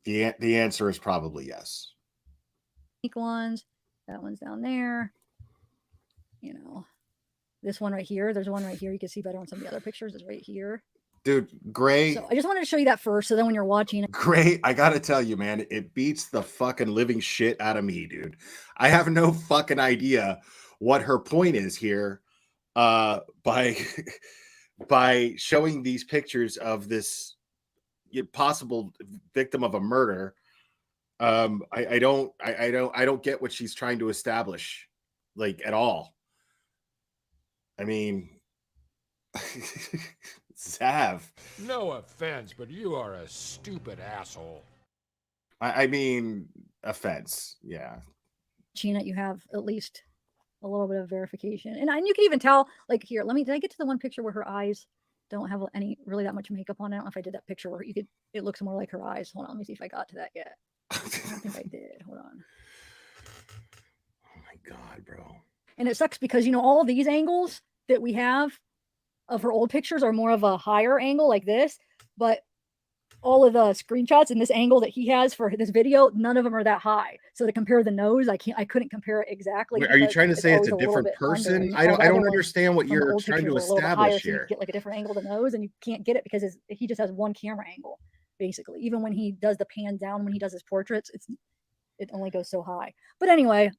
The answer is probably yes. Unique ones. That one's down there. This one right here. There's one right here. You can see better on some of the other pictures. It's right here. Dude, Gray. So I just wanted to show you that first. So then when you're watching it. Gray, I got to tell you, man, it beats the fucking living shit out of me, dude. I have no fucking idea what her point is here by showing these pictures of this possible victim of a murder. I don't get what she's trying to establish, like, at all. I mean, Zav. No offense, but you are a stupid asshole. I mean, offense, yeah. Gina, you have at least a little bit of verification, and you can even tell. Like here, did I get to the one picture where her eyes don't have any really that much makeup on? I don't know if I did that picture where it looks more like her eyes. Hold on, let me see if I got to that yet. I don't think I did. Hold on. Oh my god, bro. And it sucks because all these angles that we have of her old pictures are more of a higher angle like this, but all of the screenshots in this angle that he has for this video, none of them are that high. So to compare the nose, I couldn't compare it exactly. Wait, are you trying to say it's a different person? I don't understand what you're trying to establish here. So you get like a different angle of the nose, and you can't get it because he just has one camera angle, basically. Even when he does the pan down, when he does his portraits, it only goes so high. But anyway,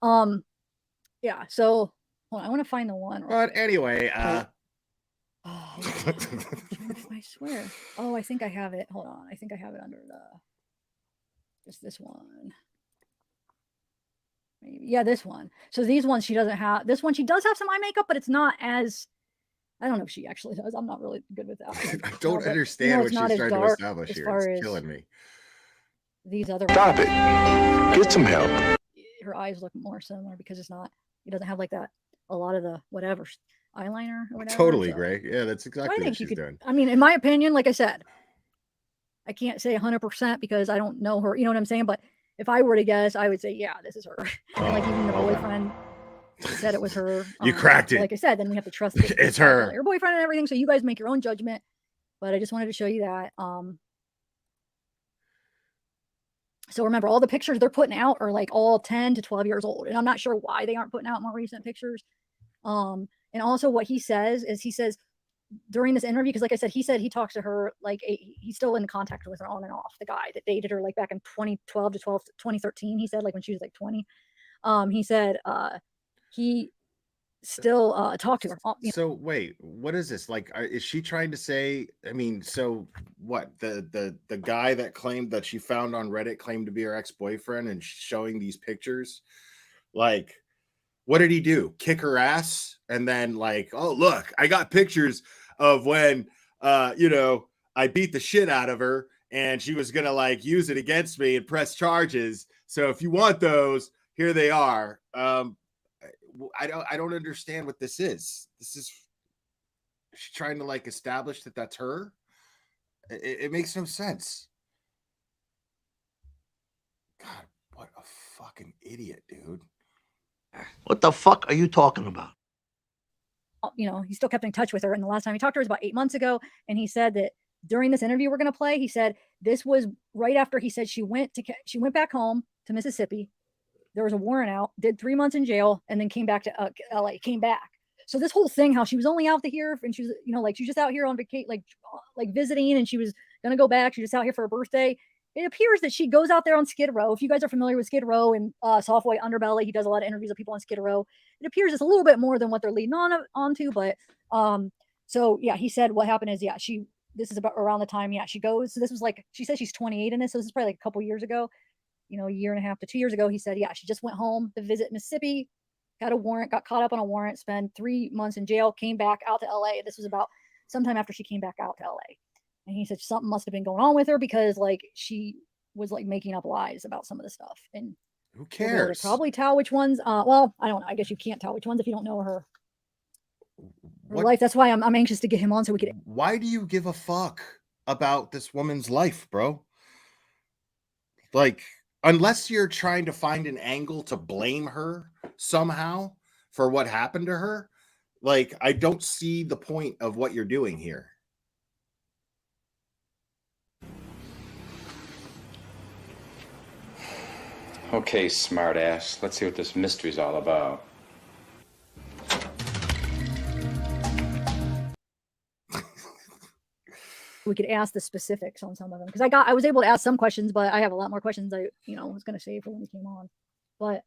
yeah. So hold on, I want to find the one. But anyway, Oh, I swear. Oh, I think I have it. Hold on. I think I have it under just this one. Maybe. Yeah, this one. So these ones she doesn't have. This one she does have some eye makeup, but it's not as. I don't know if she actually does. I'm not really good with that. I don't understand what she's trying to establish here. It's killing me. These other. Stop it. Get some help. Her eyes look more similar because it doesn't have like that. A lot of the whatever eyeliner or whatever. Totally, Gray. Yeah, that's exactly what she's doing. I mean, in my opinion, like I said, I can't say 100% because I don't know her. You know what I'm saying? But if I were to guess, I would say, yeah, this is her. And like even the boyfriend said it was her. You cracked it. Like I said, then we have to trust it's her. Your boyfriend and everything. So you guys make your own judgment. But I just wanted to show you that. So remember, all the pictures they're putting out are like all 10 to 12 years old. And I'm not sure why they aren't putting out more recent pictures. And also what he says is during this interview, because like I said he talks to her like he's still in contact with her on and off. The guy that dated her like back in 2012 to 2013. He said like when she was like 20. He said he still talked to her. So wait, what is this? Like, is she trying to say? I mean, so what? The guy that claimed that she found on Reddit claimed to be her ex-boyfriend and showing these pictures. Like, what did he do? Kick her ass? And then like, oh look, I got pictures of when I beat the shit out of her and she was gonna like use it against me and press charges. So if you want those, here they are. I don't understand what this is. She's trying to like establish that that's her. It makes no sense. God, what a fucking idiot, dude. What the fuck are you talking about? He still kept in touch with her. And the last time he talked to her was about 8 months ago. And he said that during this interview we're going to play, he said this was right after he said she went back home to Mississippi. There was a warrant out, did 3 months in jail, and then came back to LA, came back. So this whole thing, how she was only out here and she was, like she was just out here on vacation, like visiting, and she was going to go back. She was just out here for her birthday. It appears that she goes out there on Skid Row. If you guys are familiar with Skid Row and Soft White Underbelly, he does a lot of interviews of people on Skid Row. It appears it's a little bit more than what they're leading onto, but so yeah, he said what happened is this is about around the time she goes. So this was like, she says she's 28 in this, so this is probably like a couple years ago. A year and a half to 2 years ago, he said, she just went home to visit Mississippi, got a warrant, got caught up on a warrant, spent 3 months in jail, came back out to LA. This was about sometime after she came back out to LA. And he said something must have been going on with her because like she was like making up lies about some of the stuff. And who cares? Probably tell which ones. Well, I don't know. I guess you can't tell which ones if you don't know her life. That's why I'm anxious to get him on so we could. Why do you give a fuck about this woman's life, bro? Like, unless you're trying to find an angle to blame her somehow for what happened to her, like, I don't see the point of what you're doing here. Okay, smartass. Let's see what this mystery's all about. We could ask the specifics on some of them because I was able to ask some questions, but I have a lot more questions I was going to save for when he came on. But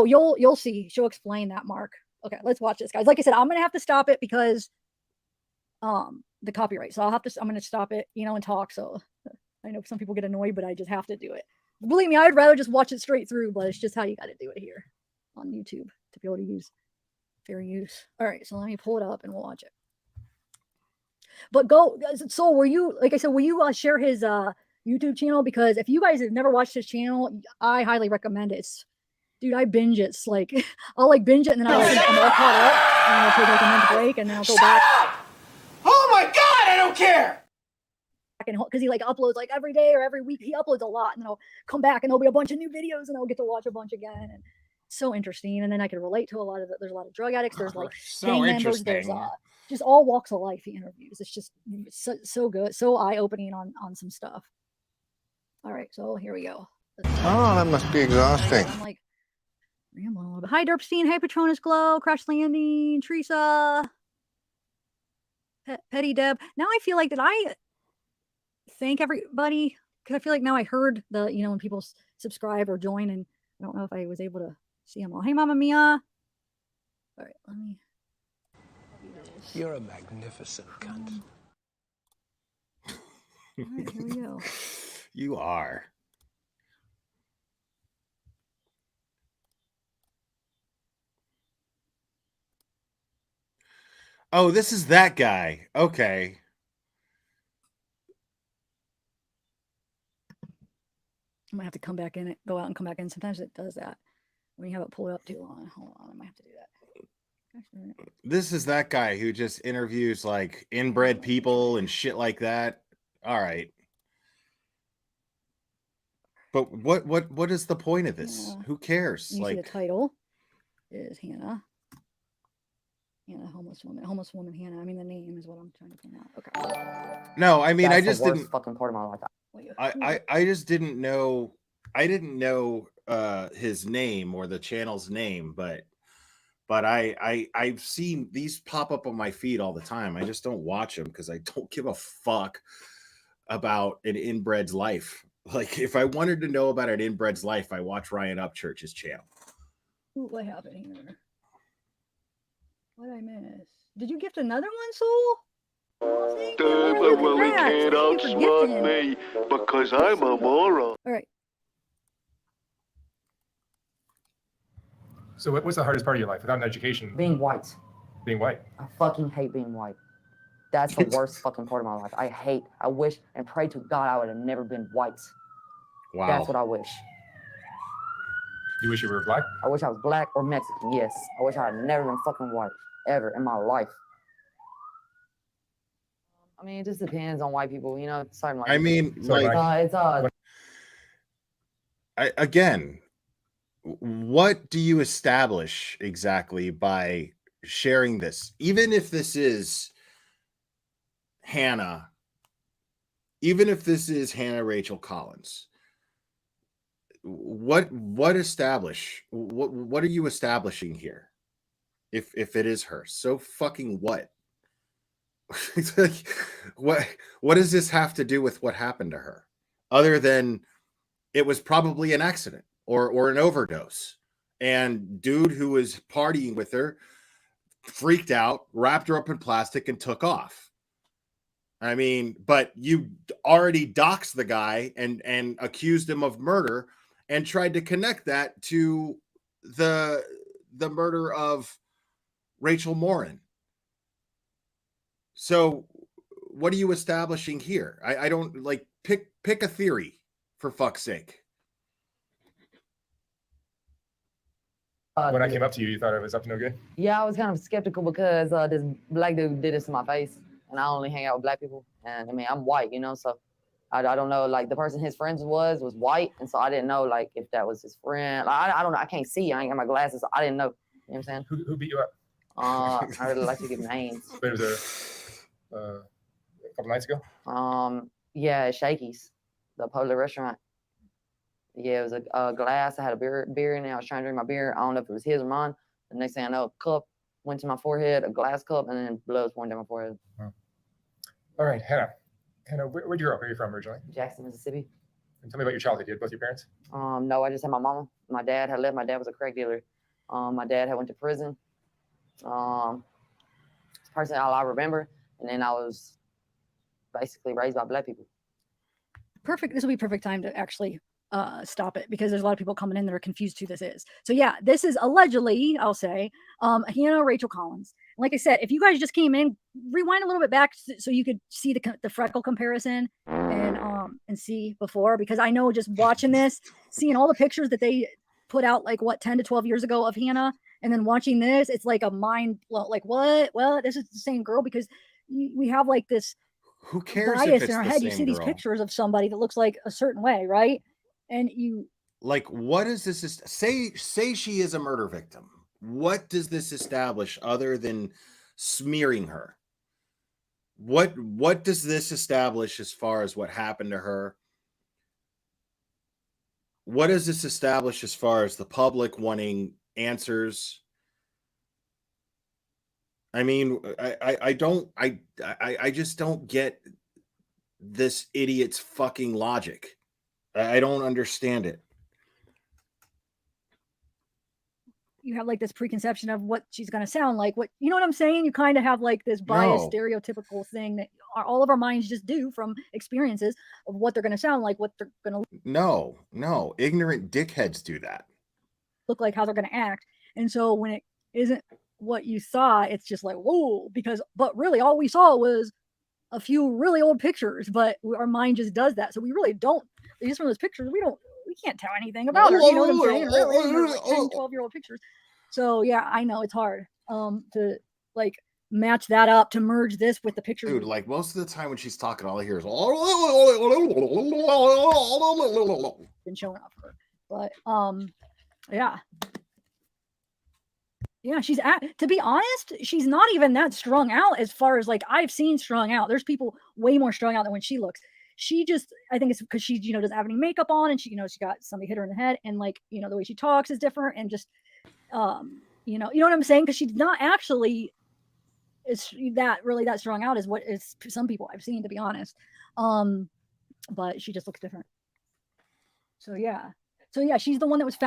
you'll see. She'll explain that, Mark. Okay, let's watch this, guys. Like I said, I'm going to have to stop it because the copyright. So I'm going to stop it, and talk. So I know some people get annoyed, but I just have to do it. Believe me, I'd rather just watch it straight through, but it's just how you got to do it here on YouTube to be able to use fair use. All right, so let me pull it up and we'll watch it. But Soul, will you share his YouTube channel? Because if you guys have never watched his channel, I highly recommend it. Dude, I binge it. It's like I'll like binge it and then I'm all caught up and I'll take like a month break and then I'll go back. Oh my God, I don't care. Because he like uploads like every day or every week. He uploads a lot and then I'll come back and there'll be a bunch of new videos and I'll get to watch a bunch again. And it's so interesting. And then I can relate to there's a lot of drug addicts. There's like gang members. There's just all walks of life he interviews. It's just so good, so eye-opening on some stuff. All right, so here we go. Oh, that must be exhausting. I'm like rambling a little bit. Hi, Derpstein. Hey, Patronus Glow. Crash Landing. Teresa. Petty Deb. Now I feel like that I thank everybody because I feel like now I heard the when people subscribe or join, and I don't know if I was able to see them all. Hey, Mama Mia. All right, let me. You're a magnificent cunt. All right, here we go. You are. Oh, this is that guy. Okay. I might have to come back in it, go out and come back in. Sometimes it does that when you have it pulled up too long. Hold on, I might have to do that. This is that guy who just interviews like inbred people and shit like that. All right. But what is the point of this? Who cares? You see the title is Hannah. Hannah, homeless woman Hannah. I mean the name is what I'm trying to point out. Okay. No, I mean That's I just didn't fucking part of my life. I just didn't know his name or the channel's name, but but I've seen these pop up on my feed all the time. I just don't watch them because I don't give a fuck about an inbred's life. Like, if I wanted to know about an inbred's life, I watch Ryan Upchurch's channel. Ooh, what happened here? What did I miss? Did you gift another one, Soul? Oh, thank you, man. Well, he Congrats. can't Thank you for outsmart gifting. me because I'm a moron. All right. So what's the hardest part of your life without an education? Being white. Being white. I fucking hate being white. That's the worst fucking part of my life. I wish and pray to God I would have never been white. Wow. That's what I wish. You wish you were black? I wish I was black or Mexican, yes. I wish I had never been fucking white, ever in my life. I mean, it just depends on white people, you know. Sorry, like, I mean, like, again, what do you establish exactly by sharing this? Even if this is Hannah, even if this is Hannah Rachel Collins, what are you establishing here? If it is her, so fucking what? It's like, what does this have to do with what happened to her, other than it was probably an accident or an overdose, and dude who was partying with her freaked out, wrapped her up in plastic, and took off. I mean, but you already doxed the guy and accused him of murder and tried to connect that to the murder of Rachel Morin. So what are you establishing here? I don't like pick a theory, for fuck's sake. When I came up to you, you thought I was up to no good? Yeah, I was kind of skeptical because this black dude did this to my face, and I only hang out with black people. And I mean, I'm white, you know, so I don't know. Like, the person his friends was white, and so I didn't know, like, if that was his friend. Like, I don't know. I can't see. I ain't got my glasses. So I didn't know. You know what I'm saying? Who beat you up? I really like to give names. But it was a couple nights ago? Yeah, at Shakey's, the Polar restaurant. Yeah, it was a glass. I had a beer in it. I was trying to drink my beer. I don't know if it was his or mine. The next thing I know, a cup went to my forehead, a glass cup, and then blood was pouring down my forehead. All right, Hannah. Hannah, where'd you grow up? Where are you from originally? Jackson, Mississippi. And tell me about your childhood. You had both your parents? No, I just had my mama. My dad had left. My dad was a crack dealer. My dad had went to prison. Personally, all I remember. And then I was basically raised by black people. Perfect. This will be perfect time to actually stop it, because there's a lot of people coming in that are confused who this is. So yeah, this is allegedly, I'll say, Hannah Rachel Collins. Like I said, if you guys just came in, rewind a little bit back so you could see the freckle comparison and see before, because I know just watching this, seeing all the pictures that they put out like 10 to 12 years ago of Hannah, and then watching this, it's like a mind blow. Like, what? Well, this is the same girl, because we have like this who cares bias in our head. You see these pictures of somebody that looks like a certain way, right? And you like, what is this? Say she is a murder victim. What does this establish other than smearing her? What does this establish as far as what happened to her? What does this establish as far as the public wanting answers? I mean, I just don't get this idiot's fucking logic. I don't understand it. You have like this preconception of what she's going to sound like. What, you know what I'm saying? You kind of have like this biased, stereotypical thing that all of our minds just do from experiences of what they're going to sound like, what they're going to no, ignorant dickheads do that. Look like, how they're going to act. And so when it isn't what you thought, it's just like, whoa, but really all we saw was a few really old pictures, but our mind just does that. So we really don't, just from those pictures, we can't tell anything about her. You know what I'm saying? Really, like 10, 12-year-old pictures. So yeah, I know it's hard to like match that up, to merge this with the pictures. Dude, like most of the time when she's talking, all I hear is been showing up for her. But yeah. Yeah, to be honest, she's not even that strung out as far as like I've seen strung out. There's people way more strung out than when she looks. She just, I think it's because she, doesn't have any makeup on, and she, she got somebody hit her in the head, and like, the way she talks is different, and just, You know what I'm saying? Because she's not actually is that strung out as what is some people I've seen, to be honest. But she just looks different. So yeah. She's the one that was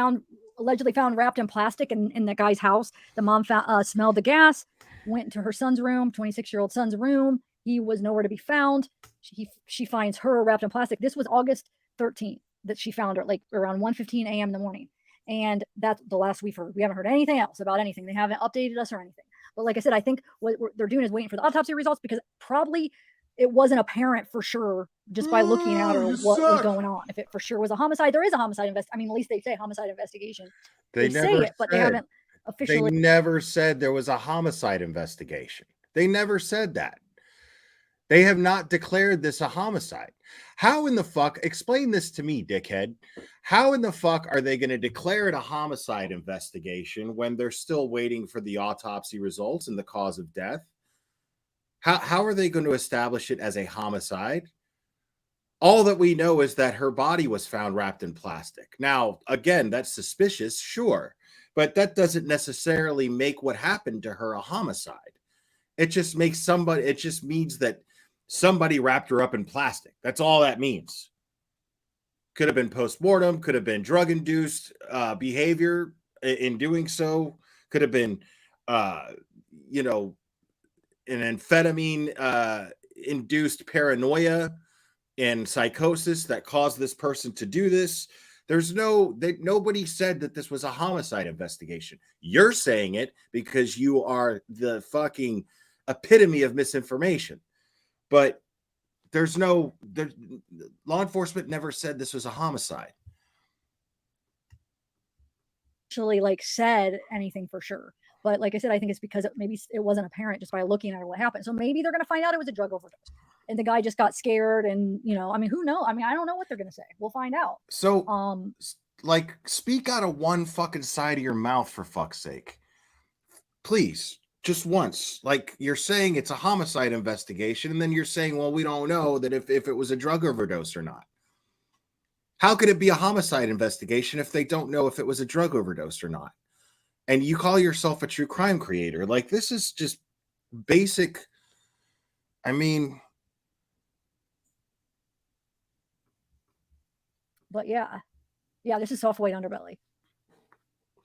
allegedly found wrapped in plastic in that guy's house. The mom smelled the gas, went to her son's room, 26-year-old son's room. He was nowhere to be found. She finds her wrapped in plastic. This was August 13th that she found her, like around 1:15 a.m. in the morning. And that's the last we've heard. We haven't heard anything else about anything. They haven't updated us or anything. But like I said, I think what they're doing is waiting for the autopsy results, because probably it wasn't apparent for sure just by looking at her what was going on. If it for sure was a homicide, there is a homicide I mean, at least they say homicide investigation. They say never it, but they haven't officially. They never said there was a homicide investigation. They never said that. They have not declared this a homicide. How in the fuck, explain this to me, dickhead. How in the fuck are they going to declare it a homicide investigation when they're still waiting for the autopsy results and the cause of death? How are they going to establish it as a homicide? All that we know is that her body was found wrapped in plastic. Now, again, that's suspicious, sure, but that doesn't necessarily make what happened to her a homicide. It just means that somebody wrapped her up in plastic. That's all that means. Could have been post-mortem, could have been drug-induced behavior in doing so, could have been, an amphetamine induced paranoia and psychosis that caused this person to do this. Nobody said that this was a homicide investigation. You're saying it because you are the fucking epitome of misinformation. But law enforcement never said this was a homicide. Actually said anything for sure. But like I said, I think it's because maybe it wasn't apparent just by looking at what happened. So maybe they're going to find out it was a drug overdose and the guy just got scared. And, who knows? I mean, I don't know what they're going to say. We'll find out. So, speak out of one fucking side of your mouth, for fuck's sake. Please, just once. You're saying it's a homicide investigation, and then you're saying, well, we don't know that if it was a drug overdose or not. How could it be a homicide investigation if they don't know if it was a drug overdose or not? And you call yourself a true crime creator. This is just basic. I mean. But yeah, this is soft white underbelly.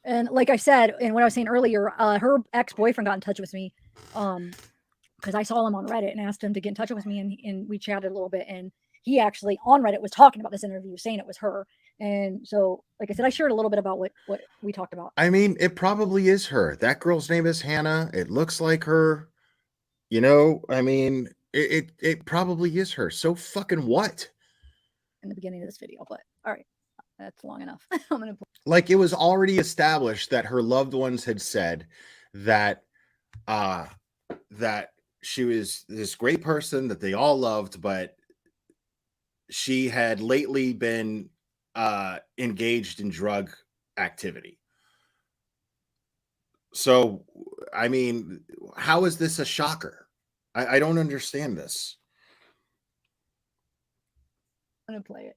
And like I said, and what I was saying earlier, her ex-boyfriend got in touch with me because I saw him on Reddit and asked him to get in touch with me, and we chatted a little bit. And he actually on Reddit was talking about this interview, saying it was her. And so, like I said, I shared a little bit about what we talked about. I mean, it probably is her. That girl's name is Hannah. It looks like her. I mean, it probably is her. So fucking what? In the beginning of this video, but all right, that's long enough. It was already established that her loved ones had said that she was this great person that they all loved, but she had lately been engaged in drug activity. So, I mean, how is this a shocker? I don't understand this. I'm gonna play it.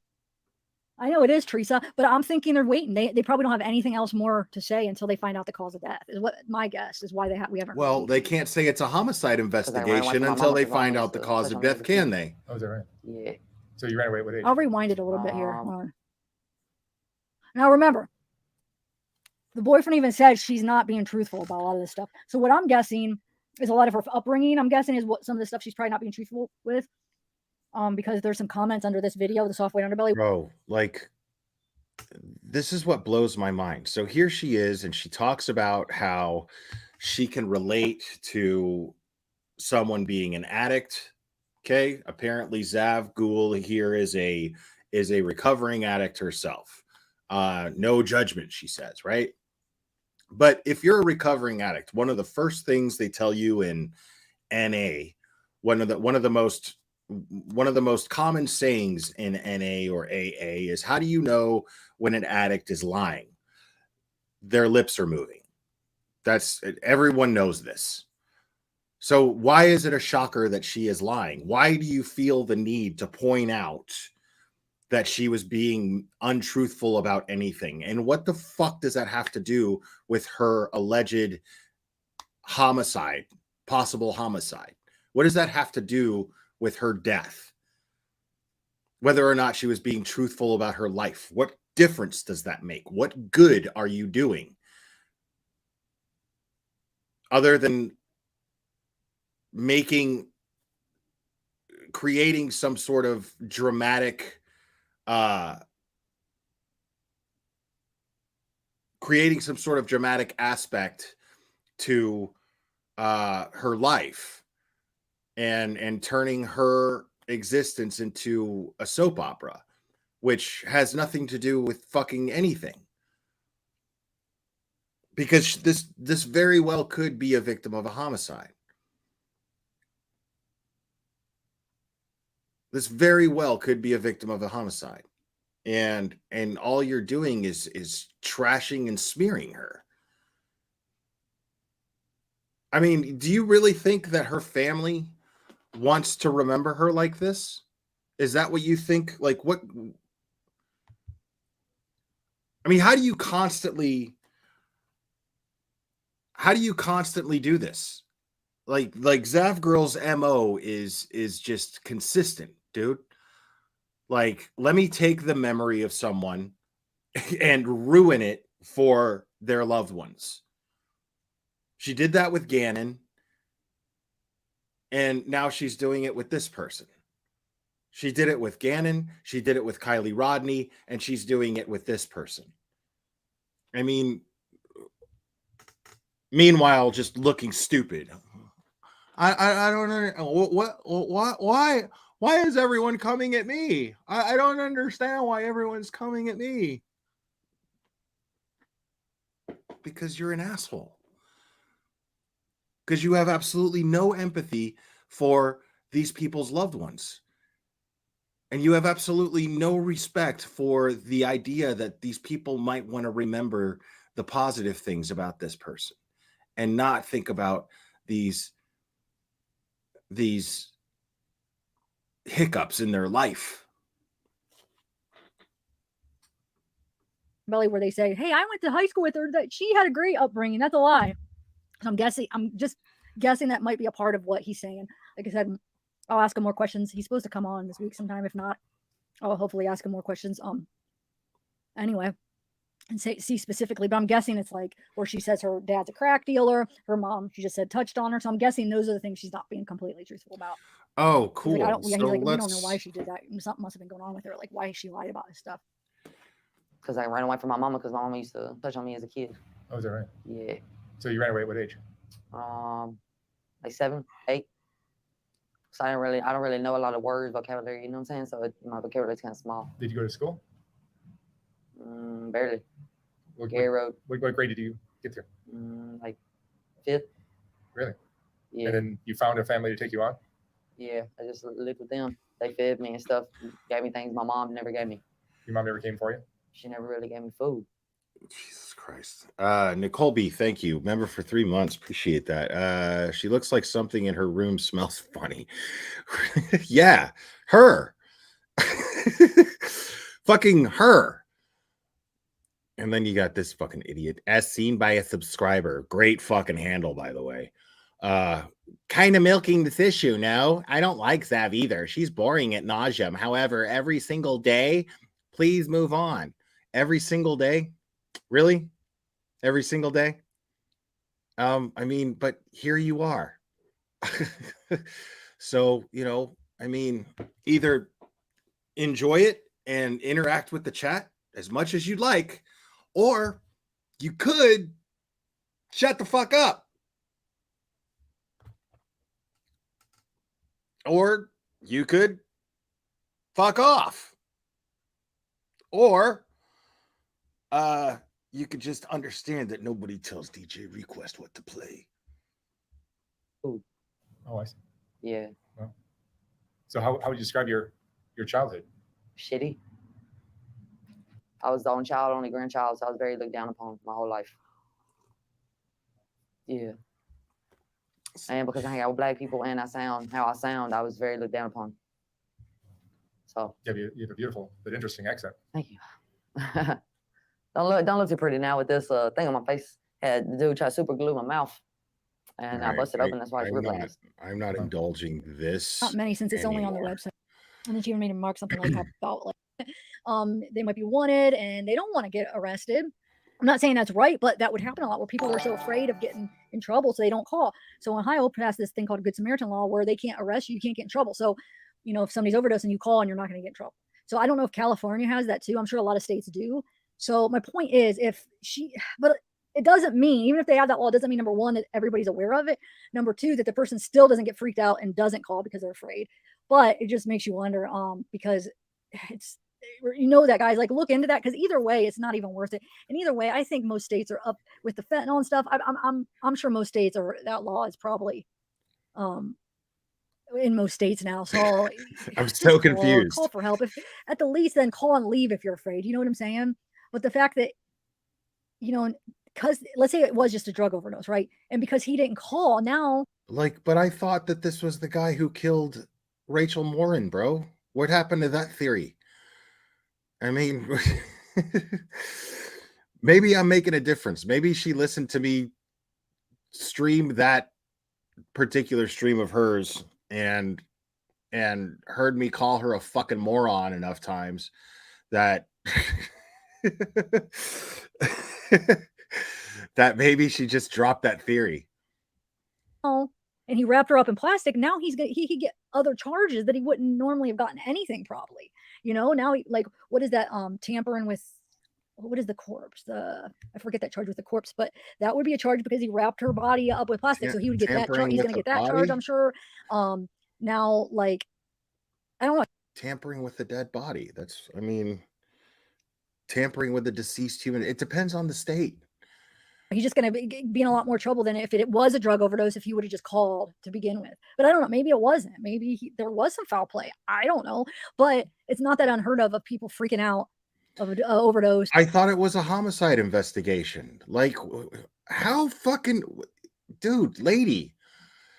I know it is, Teresa, but I'm thinking they're waiting. They probably don't have anything else more to say until they find out the cause of death. Is what my guess is. Why we haven't. Well, they can't say it's a homicide investigation until they find out the cause of death, can they? Oh, is that right? Yeah. So you ran away with age? I'll rewind it a little bit here. Now remember, the boyfriend even said she's not being truthful about a lot of this stuff. So what I'm guessing is a lot of her upbringing. I'm guessing is what some of the stuff she's probably not being truthful with. Because there's some comments under this video, the soft white underbelly. Bro, this is what blows my mind. So here she is, and she talks about how she can relate to someone being an addict. Okay, apparently Zav Ghoul here is a recovering addict herself. No judgment, she says, right? But if you're a recovering addict, one of the first things they tell you in NA, one of the most common sayings in NA or AA is, how do you know when an addict is lying? Their lips are moving. Everyone knows this. So why is it a shocker that she is lying? Why do you feel the need to point out that she was being untruthful about anything. And what the fuck does that have to do with her alleged homicide, possible homicide? What does that have to do with her death? Whether or not she was being truthful about her life, what difference does that make? What good are you doing? Other than creating some sort of dramatic aspect to her life and turning her existence into a soap opera, which has nothing to do with fucking anything. Because this very well could be a victim of a homicide. This very well could be a victim of a homicide. And all you're doing is trashing and smearing her. I mean, do you really think that her family wants to remember her like this? Is that what you think? Like, what? I mean, how do you constantly do this? Like Zav Girl's MO is just consistent, dude. Like, let me take the memory of someone and ruin it for their loved ones. She did that with Gannon, and now she's doing it with this person. She did it with Gannon, she did it with Kylie Rodney, and she's doing it with this person. I mean, meanwhile, just looking stupid. I don't know why is everyone coming at me? I don't understand why everyone's coming at me. Because you're an asshole. Because you have absolutely no empathy for these people's loved ones. And you have absolutely no respect for the idea that these people might want to remember the positive things about this person and not think about these hiccups in their life. Belly, where they say, "Hey, I went to high school with her. That she had a great upbringing." That's a lie. So I'm just guessing that might be a part of what he's saying. Like I said, I'll ask him more questions. He's supposed to come on this week sometime. If not, I'll hopefully ask him more questions. Anyway, and see specifically, but I'm guessing it's like where she says her dad's a crack dealer. Her mom, she just said, touched on her. So I'm guessing those are the things she's not being completely truthful about. Oh, cool. He's like, we don't know why she did that. Something must have been going on with her. Like, why she lied about this stuff. Because I ran away from my mama because my mama used to touch on me as a kid. Oh, is that right? Yeah. So you ran away at what age? Like 7, 8. So I don't really know a lot of words, vocabulary, you know what I'm saying? So my vocabulary's kind of small. Did you go to school? Barely. What grade did you get through? Like 5th. Really? Yeah. And then you found a family to take you on? Yeah, I just lived with them. They fed me and stuff, gave me things my mom never gave me. Your mom never came for you? She never really gave me food. Jesus Christ. Nicole B, thank you. Member for 3 months. Appreciate that. She looks like something in her room smells funny. Yeah, her. Fucking her. And then you got this fucking idiot. As seen by a subscriber. Great fucking handle, by the way. Kind of milking this issue, no? I don't like Zav either. She's boring at nauseum. However, every single day, please move on. Every single day? Really? Every single day? I mean, but here you are. So, I mean, either enjoy it and interact with the chat as much as you'd like, or you could shut the fuck up. Or you could fuck off. Or you could just understand that nobody tells DJ Request what to play. Ooh. Oh, I see. Yeah. Well, so how would you describe your childhood? Shitty. I was the only child, only grandchild, so I was very looked down upon my whole life. Yeah. And because I hang out with black people and I sound how I sound, I was very looked down upon. So Yeah, you have a beautiful but interesting accent. thank you. don't look too pretty now with this thing on my face. Had the dude try to super glue my mouth, and I busted open. That's why it's real glass. I'm not indulging this. Not many, since it's only on the website. And then she even made a mark something like about like they might be wanted and they don't want to get arrested. I'm not saying that's right, but that would happen a lot where people were so afraid of getting in trouble, so they don't call. So Ohio passed this thing called Good Samaritan law where they can't arrest you, you can't get in trouble. So, you know, if somebody's overdosing, you call and you're not going to get in trouble. So I don't know if California has that too. I'm sure a lot of states do. So my point is, but it doesn't mean, even if they have that law, it doesn't mean, number one, that everybody's aware of it. Number two, that the person still doesn't get freaked out and doesn't call because they're afraid. But it just makes you wonder, because it's, you know, that guys like look into that, because either way, it's not even worth it. And either way, I think most states are up with the fentanyl and stuff. I'm sure most states are, that law is probably in most states now. So I'm so confused. Call for help. If at the least, then call and leave if you're afraid. You know what I'm saying? But the fact that, you know, because let's say it was just a drug overdose, right? And because he didn't call, now but I thought that this was the guy who killed Rachel Morin, bro. What happened to that theory? I mean, maybe I'm making a difference. Maybe she listened to me stream that particular stream of hers and heard me call her a fucking moron enough times that that maybe she just dropped that theory. Oh, and he wrapped her up in plastic. Now he could get other charges that he wouldn't normally have gotten anything, probably. You know, now like, what is that? Tampering with, what is the corpse? I forget that charge with the corpse, but that would be a charge because he wrapped her body up with plastic. So he would get that charge. He's going to get that charge, I'm sure. Now, like, I don't know. Tampering with the dead body. That's, I mean, tampering with a deceased human. It depends on the state. He's just going to be in a lot more trouble than if it was a drug overdose, if he would have just called to begin with. But I don't know. Maybe it wasn't. Maybe there was some foul play. I don't know. But it's not that unheard of people freaking out of an overdose. I thought it was a homicide investigation. Like, how fucking, dude, lady.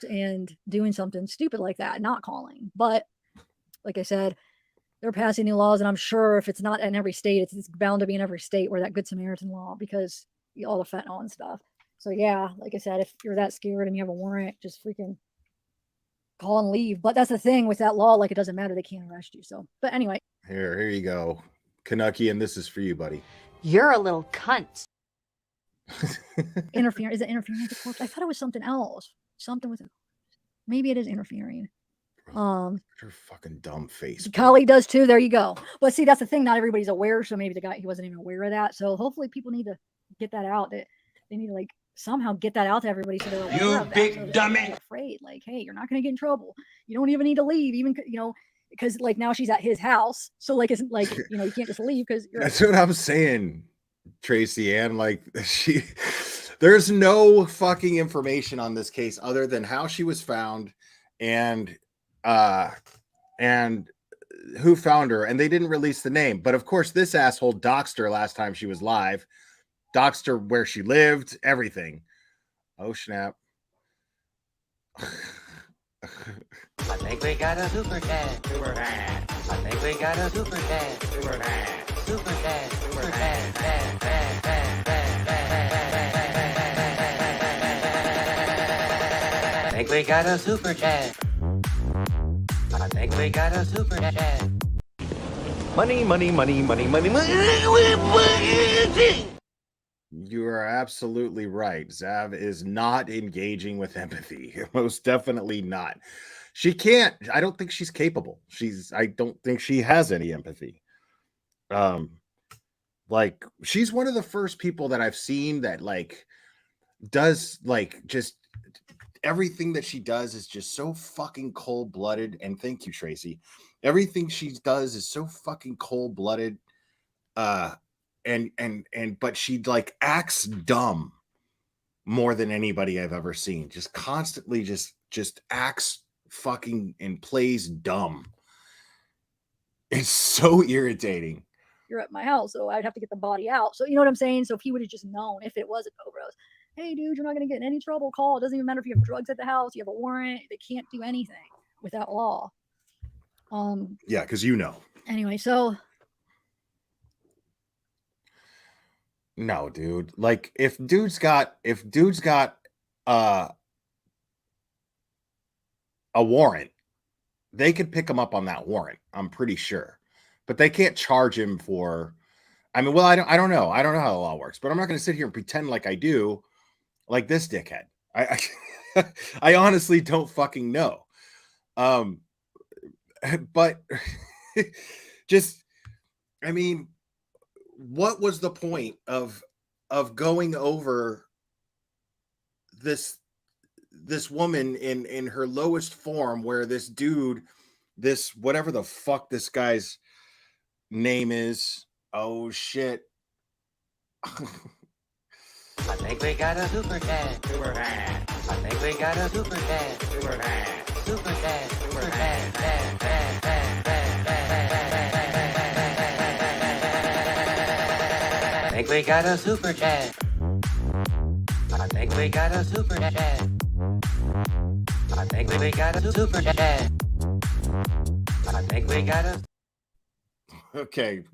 And doing something stupid like that, not calling. But like I said, they're passing new laws. And I'm sure if it's not in every state, it's bound to be in every state where that Good Samaritan law, because all the fentanyl and stuff. So yeah, like I said, if you're that scared and you have a warrant, just freaking call and leave. But that's the thing with that law, like it doesn't matter, they can't arrest you. So, but anyway, here you go, Canucky, and this is for you, buddy. You're a little cunt. Interfering? Is it interfering with the corpse? I thought it was something else. Something with it. Maybe it is interfering. Your fucking dumb face. Collie does too. There you go. But see, that's the thing. Not everybody's aware. So maybe the guy, he wasn't even aware of that. So hopefully people need to get that out. That they need to like somehow get that out to everybody. So they're aware you of that, big so dummy. Afraid, like, hey, you're not going to get in trouble. You don't even need to leave, even, you know, because like now she's at his house. So like, it's like, you know, you can't just leave because that's what I'm saying, Tracy Ann. Like there's no fucking information on this case other than how she was found and who found her, and they didn't release the name. But of course, this asshole doxed her last time she was live, doxed her where she lived, everything. Oh snap. I think we got a super cat. Super cat. I think we got a super cat. Super cat. Super cat. Super cat. I think we got a super cat. I think we got a super cat. Money, money, money, money, money, money. You are absolutely right. Zav is not engaging with empathy. Most definitely not. She can't. I don't think she's capable. I don't think she has any empathy. Like she's one of the first people that I've seen that like does like just everything that she does is just so fucking cold-blooded. And thank you, Tracy. Everything she does is so fucking cold-blooded. But she like acts dumb more than anybody I've ever seen. Just constantly just acts fucking and plays dumb. It's so irritating. You're at my house, so I'd have to get the body out. So you know what I'm saying? So if he would have just known, if it was an overdose, hey dude, you're not going to get in any trouble, call. It doesn't even matter if you have drugs at the house, you have a warrant. They can't do anything with that law. Yeah, because you know. Anyway, so no, dude. Like if dude's got uh a warrant, they could pick him up on that warrant. I'm pretty sure, but they can't charge him for. I mean, well, I don't know. I don't know how the law works, but I'm not going to sit here and pretend like I do, like this dickhead. I honestly don't fucking know. But just, I mean, what was the point of going over this woman in her lowest form, where this dude, this whatever the fuck this guy's name is, oh shit. I think we got a super dad. Super dad. I think we got a super dad. Super dad. Super dad. Super dad. Dad, dad, dad, dad, dad. I think we got a super dad. I think we got a super dad. I think we got a super dad. I think we got a. Okay,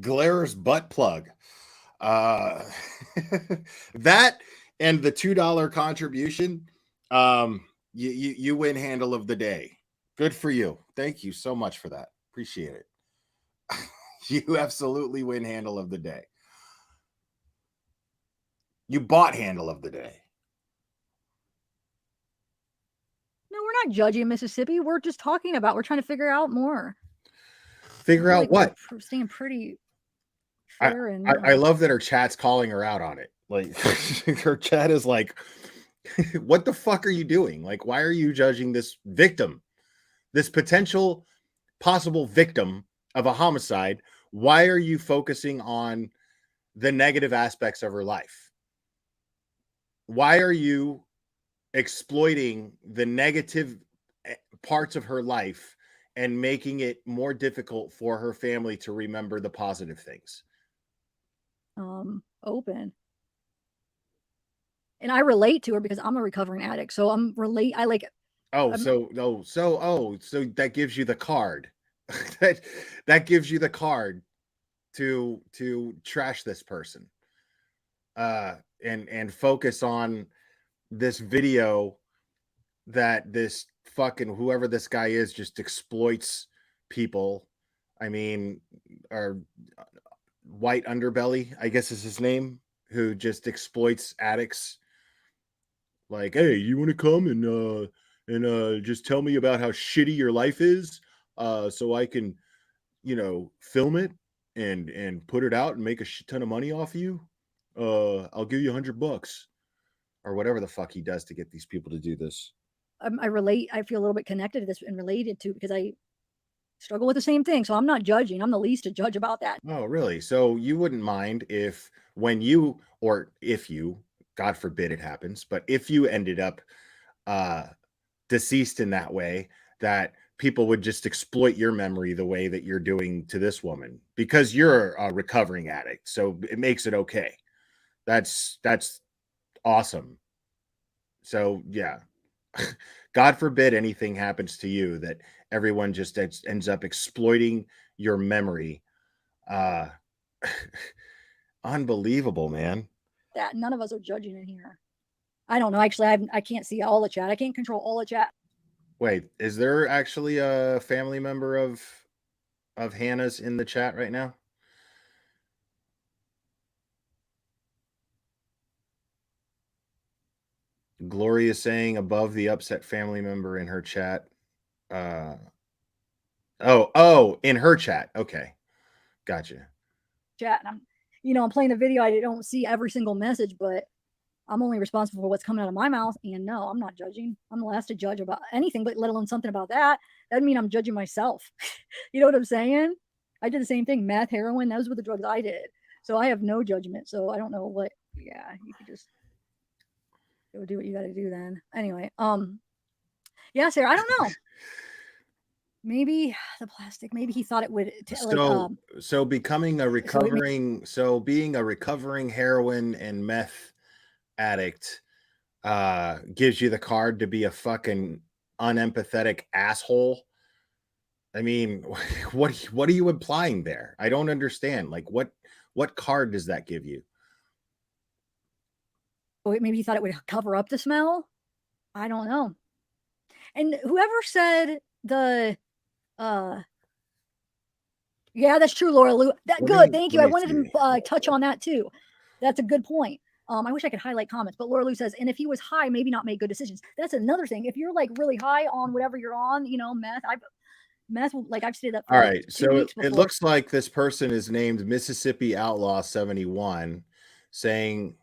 Glaire's butt plug. That and the $2 contribution, you win handle of the day. Good for you. Thank you so much for that. Appreciate it. You absolutely win handle of the day. You bought handle of the day. no, we're not judging Mississippi. We're just talking about. We're trying to figure out more. Figure out what? We're staying pretty fair and. I love that her chat's calling her out on it. Like her chat is like, "What the fuck are you doing? Like, why are you judging this victim, this potential possible victim of a homicide? Why are you focusing on the negative aspects of her life? Why are you exploiting the negative parts of her life and making it more difficult for her family to remember the positive things?" Open. And I relate to her because I'm a recovering addict. So I like. So that gives you the card. that gives you the card to trash this person. And focus on this video that this fucking whoever this guy is just exploits people. I mean, our white underbelly, I guess is his name, who just exploits addicts. Like, hey, you want to come and just tell me about how shitty your life is, so I can, film it and put it out and make a shit ton of money off you. I'll give you $100 or whatever the fuck he does to get these people to do this. I relate. I feel a little bit connected to this and related to because I struggle with the same thing. So I'm not judging. I'm the least to judge about that. Oh, really? So you wouldn't mind if if you, God forbid it happens, but if you ended up deceased in that way, that people would just exploit your memory the way that you're doing to this woman because you're a recovering addict. So it makes it okay. That's awesome. So yeah, God forbid anything happens to you, that everyone just ends up exploiting your memory. Unbelievable, man. That none of us are judging in here. I don't know. Actually, I can't see all the chat. I can't control all the chat. Wait, is there actually a family member of Hannah's in the chat right now? Gloria is saying above the upset family member in her chat. In her chat. Okay. Gotcha. Chat. And I'm playing the video. I don't see every single message, but I'm only responsible for what's coming out of my mouth. And no, I'm not judging. I'm the last to judge about anything, but let alone something about that. That doesn't mean I'm judging myself. You know what I'm saying? I did the same thing. Meth, heroin, those were the drugs I did. So I have no judgment. So I don't know what, yeah, you could just go do what you got to do then. Anyway, yeah, Sarah, I don't know. Maybe the plastic, maybe he thought it would. So becoming a recovering, being a recovering heroin and meth addict gives you the card to be a fucking unempathetic asshole I mean, what are you implying there? I don't understand. Like, what card does that give you? Maybe he thought it would cover up the smell. I don't know. And whoever said yeah, that's true, Laura Lou. Good, thank you. I wanted to touch on that too. That's a good point. I wish I could highlight comments, but Laura Lou says, and if he was high, maybe not make good decisions. That's another thing. If you're like really high on whatever you're on, meth, like I've stayed up for All like right, 2 so weeks it before. looks like this person is named Mississippi Outlaw 71, saying,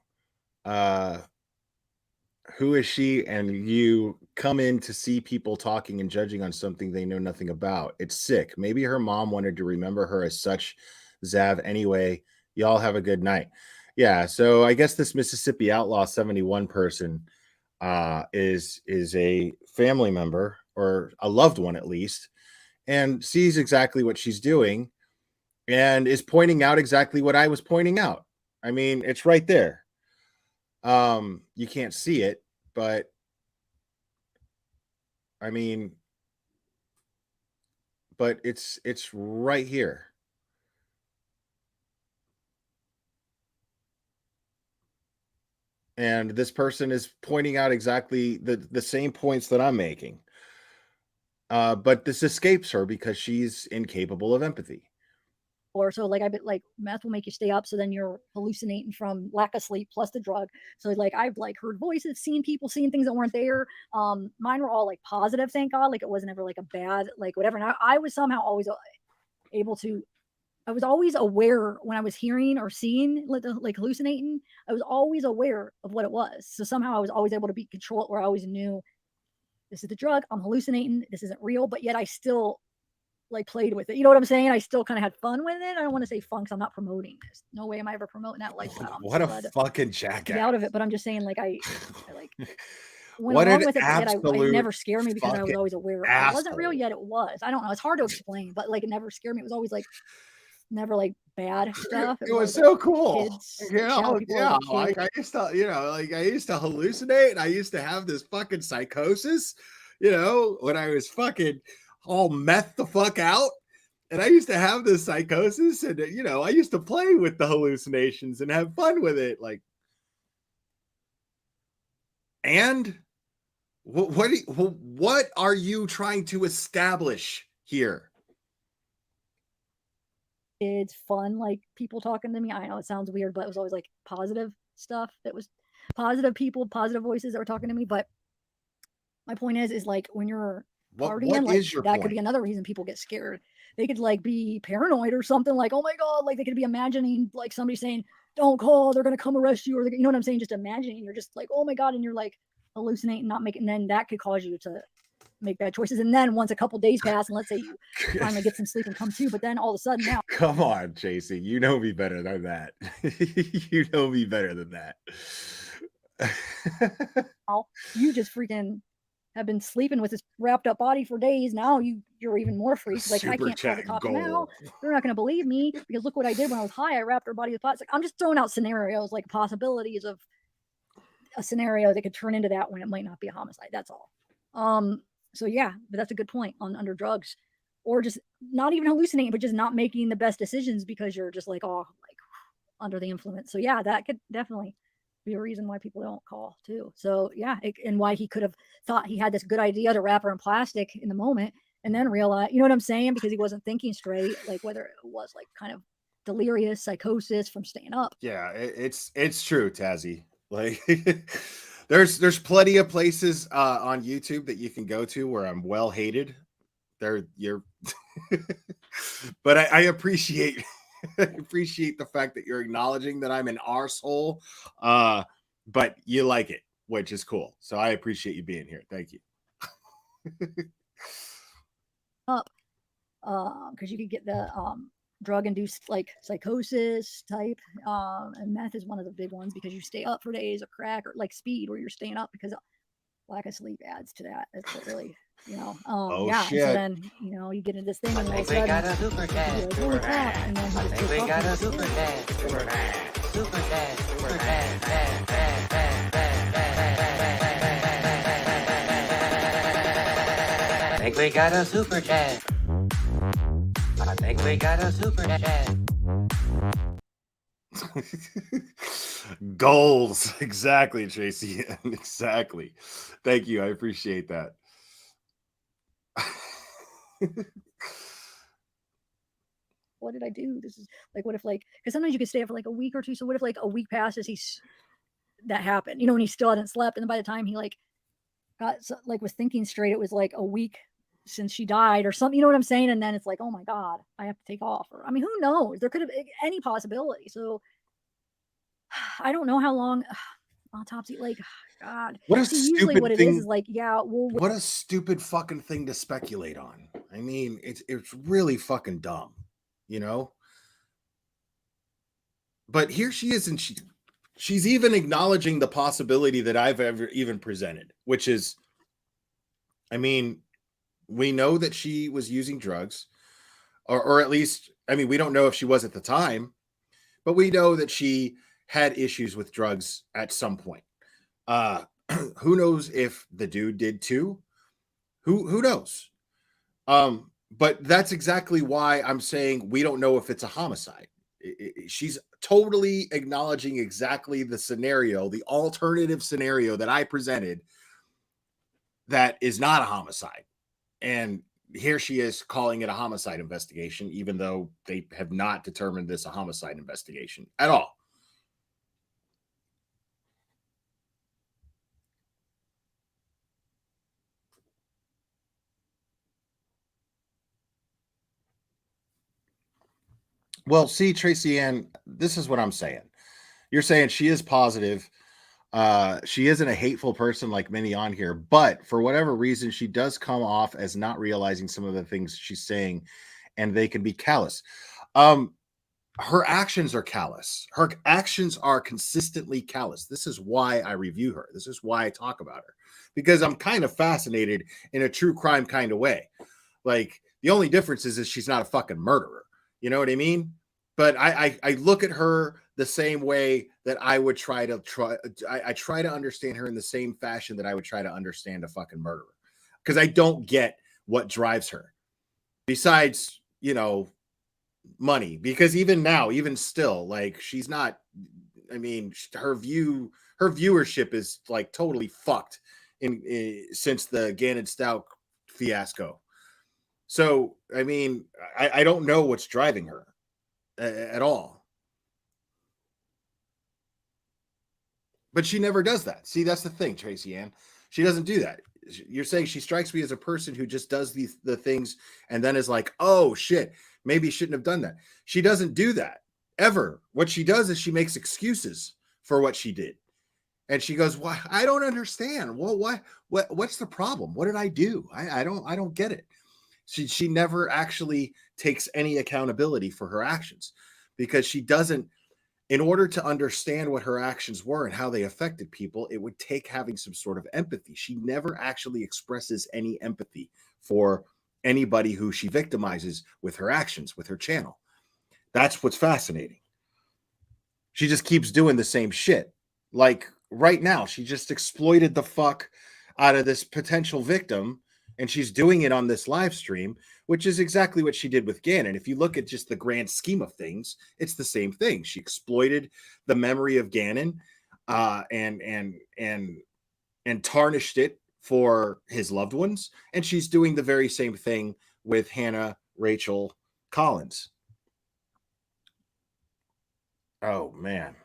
who is she? And you come in to see people talking and judging on something they know nothing about. It's sick. Maybe her mom wanted to remember her as such. Zav, anyway, y'all have a good night. Yeah, so I guess this Mississippi Outlaw 71 person is a family member or a loved one at least, and sees exactly what she's doing and is pointing out exactly what I was pointing out. I mean, it's right there. You can't see it, but I mean, but it's right here. And this person is pointing out exactly the same points that I'm making. But this escapes her because she's incapable of empathy. Or so like meth will make you stay up, so then you're hallucinating from lack of sleep plus the drug. So like I've like heard voices, seen people, seeing things that weren't there. Mine were all like positive, thank God. Like it wasn't ever like a bad like whatever. And I was somehow always able to. I was always aware when I was hearing or seeing like hallucinating. I was always aware of what it was. So somehow I was always able to be controlled, where I always knew this is the drug. I'm hallucinating. This isn't real, but yet I still like played with it. You know what I'm saying? I still kind of had fun with it. I don't want to say fun because I'm not promoting this. No way am I ever promoting that lifestyle. What a fucking jackass. Get out of it. But I'm just saying, like I went what along with it, yet it absolute never scared me because I was always aware. It wasn't real, asshole. yet it was. I don't know. It's hard to explain, but like it never scared me. It was always like never like bad stuff. It was like, so cool. Kids, Yeah, like I used to, like I used to hallucinate. And I used to have this fucking psychosis, when I was fucking all meth the fuck out. And I used to have this psychosis, and I used to play with the hallucinations and have fun with it. Like, and what are you trying to establish here? It's fun, like people talking to me. I know it sounds weird, but it was always like positive stuff. That was positive people, positive voices that were talking to me. But my point is like when you're partying, like that could be another reason people get scared. They could like be paranoid or something, like, oh my God, like they could be imagining like somebody saying, don't call, they're going to come arrest you. Or you know what I'm saying? Just imagining, you're just like, oh my God. And you're like hallucinating, not making, and then that could cause you to make bad choices. And then once a couple days pass and let's say you finally get some sleep and come to, but then all of a sudden now. Come on, JC, you know me better than that. You know me better than that. You just freaking have been sleeping with this wrapped up body for days. Now you're even more freaked. Like I can't tell the cops now. They're not going to believe me because look what I did when I was high. I wrapped her body with pots. Like I'm just throwing out scenarios, like possibilities of a scenario that could turn into that when it might not be a homicide. That's all. So yeah, but that's a good point on under drugs, or just not even hallucinating, but just not making the best decisions because you're just like, oh, like under the influence. So yeah, that could definitely be a reason why people don't call too. So yeah, and why he could have thought he had this good idea to wrap her in plastic in the moment and then realize, you know what I'm saying? Because he wasn't thinking straight, like whether it was like kind of delirious psychosis from staying up. Yeah, it's true, Tazzy. Like there's plenty of places on YouTube that you can go to where I'm well hated. You're but I appreciate the fact that you're acknowledging that I'm an arsehole, but you like it, which is cool. So I appreciate you being here. Thank you. Up, because you could get the drug-induced like psychosis type, and meth is one of the big ones because you stay up for days, or crack, or like speed, where you're staying up because lack of sleep adds to that. It's what really. Oh, yeah. shit. And so then, you get into this thing and all of a sudden, got a super dad. holy crap, and then I think we got a super dad. Super dad. Super dad. Super dad. I think we got a super dad. I think we got a super chat. Goals. Exactly, Tracy. Exactly. Thank you. I appreciate that. What did I do? This is like, what if like, because sometimes you can stay up for like a week or two. So what if like a week passes, that happened, when he still hadn't slept. And then by the time he like was thinking straight, it was like a week since she died or something, you know what I'm saying? And then it's like, oh my God, I have to take off. Or, I mean, who knows? There could have any possibility. So I don't know how long autopsy, like, God. What a See, usually stupid what it thing. is like, yeah, well, what a stupid fucking thing to speculate on. I mean, it's really fucking dumb, But here she is, and she's even acknowledging the possibility that I've ever even presented, which is, I mean, we know that she was using drugs, or at least, I mean, we don't know if she was at the time, but we know that she had issues with drugs at some point. Who knows if the dude did too? Who knows? But that's exactly why I'm saying we don't know if it's a homicide. She's totally acknowledging exactly the scenario, the alternative scenario that I presented, that is not a homicide. And here she is calling it a homicide investigation, even though they have not determined this a homicide investigation at all. Well, see, Tracy Ann, this is what I'm saying. You're saying she is positive. She isn't a hateful person like many on here, but for whatever reason, she does come off as not realizing some of the things she's saying, and they can be callous. Her actions are callous. Her actions are consistently callous. This is why I review her. This is why I talk about her, because I'm kind of fascinated in a true crime kind of way. Like, the only difference is she's not a fucking murderer. You know what I mean? But I look at her the same way that I would try to understand her in the same fashion that I would try to understand a fucking murderer, because I don't get what drives her besides, money. Because even now, even still, like, she's not, I mean, her viewership is like totally fucked since the Gannon Stout fiasco. So, I mean, I don't know what's driving her at all. But she never does that. See, that's the thing, Tracy Ann. She doesn't do that. You're saying she strikes me as a person who just does the things and then is like, oh, shit, maybe shouldn't have done that. She doesn't do that, ever. What she does is she makes excuses for what she did. And she goes, why? I don't understand. Well, why? What's the problem? What did I do? I don't get it. She never actually takes any accountability for her actions, because she doesn't. In order to understand what her actions were and how they affected people, it would take having some sort of empathy. She never actually expresses any empathy for anybody who she victimizes with her actions, with her channel. That's what's fascinating. She just keeps doing the same shit. Like right now, she just exploited the fuck out of this potential victim, and she's doing it on this live stream, which is exactly what she did with Gannon. If you look at just the grand scheme of things, it's the same thing. She exploited the memory of Gannon and tarnished it for his loved ones. And she's doing the very same thing with Hannah Rachel Collins. Oh, man.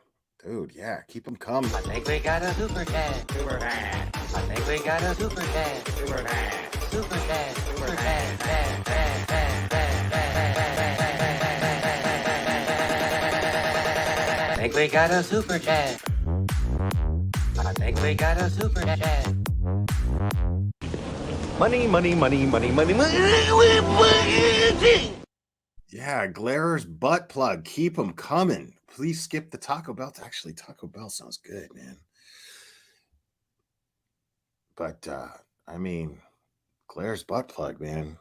Dude, yeah, keep them coming. I think we got a super chat. Super chat. I think we got a super chat. Super chat. Super chat. Super chat. I think we got a super chat. I think we got a super chat. Money, money, money, money, money, money. Yeah, Glara's butt plug. Keep them coming. Please skip the Taco Bell. Actually, Taco Bell sounds good, man. But, I mean, Glara's butt plug, man.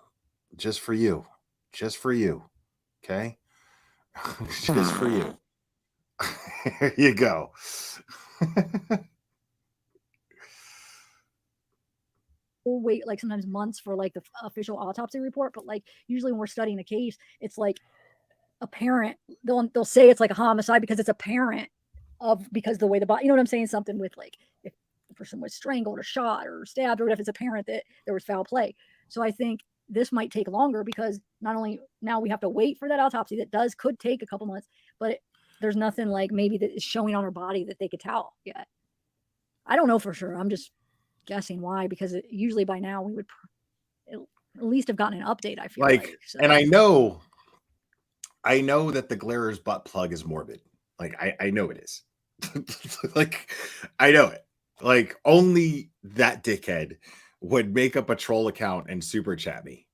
Just for you. Just for you. Okay? Just for you. Here you go. we'll wait like sometimes months for like the official autopsy report, but like usually when we're studying a case, it's like apparent. They'll say it's like a homicide because it's apparent because the way the body, you know what I'm saying? Something with like if the person was strangled or shot or stabbed or whatever, it's apparent that there was foul play. So I think this might take longer because not only now we have to wait for that autopsy that could take a couple months, but there's nothing like maybe that is showing on her body that they could tell yet. I don't know for sure. I'm just guessing why, because usually by now we would at least have gotten an update. I feel like so. And I know that the Glare butt plug is morbid. Like I know it is. Like I know it. Like only that dickhead would make up a troll account and super chat me.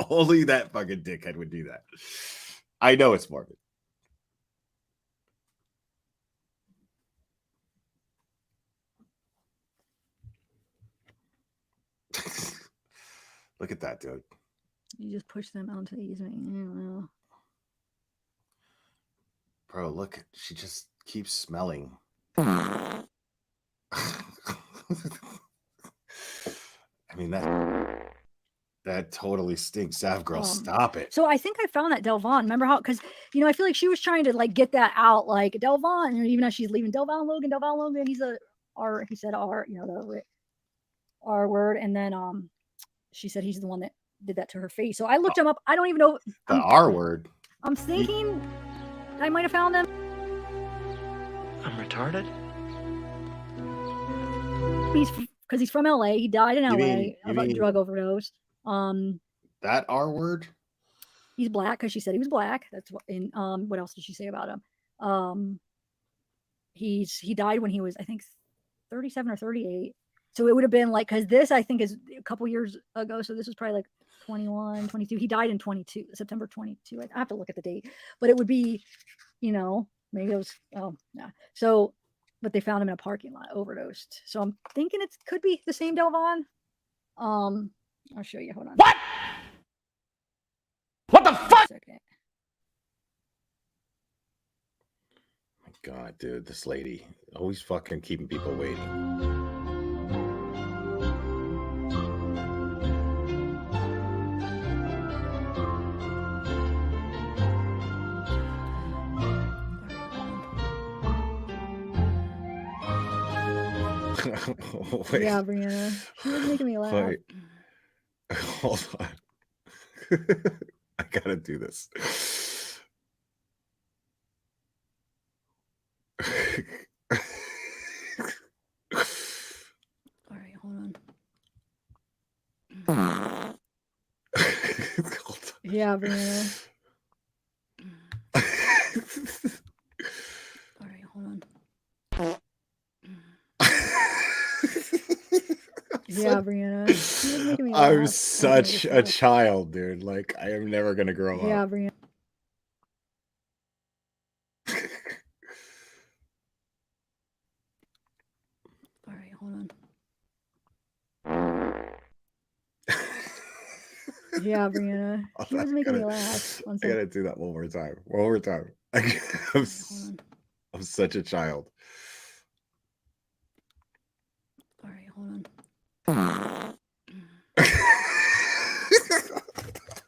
Only that fucking dickhead would do that. I know it's morbid. Look at that, dude. You just push them onto the easement. I don't know. Bro, look, she just keeps smelling. I mean, that totally stinks. Sav girl, stop it. So I think I found that Delvon. Remember how, because I feel like she was trying to like get that out, like Delvon, and even as she's leaving Delvon Logan, he's he said R, the R word, and then she said he's the one that did that to her face. So I looked him up. I don't even know the R word. I'm thinking I might have found him. I'm retarded? Because he's from LA. He died in LA of a drug overdose. That R word? He's black because she said he was black. That's what. And what else did she say about him? He died when he was, I think, 37 or 38. So it would have been like, because this I think is a couple years ago. So this was probably like 21, 22. He died in 22, September 22. I have to look at the date, but it would be, maybe it was. Oh, yeah. So, but they found him in a parking lot, overdosed. So I'm thinking it could be the same Delvon. I'll show you. Hold on. What? What the fuck? My God, dude, this lady always fucking keeping people waiting. Yeah, Brianna. She was making me laugh. Wait. Hold on. I gotta do this. All right, hold on. Yeah, Brianna. All right, hold on. Yeah, Brianna. She was making me laugh. I'm such a child, dude. Like, I am never gonna grow up. Yeah, Brianna. All right, hold on. Yeah, Brianna. She was making me laugh. I gotta do that one more time. One more time. I'm such a child. All right, hold on.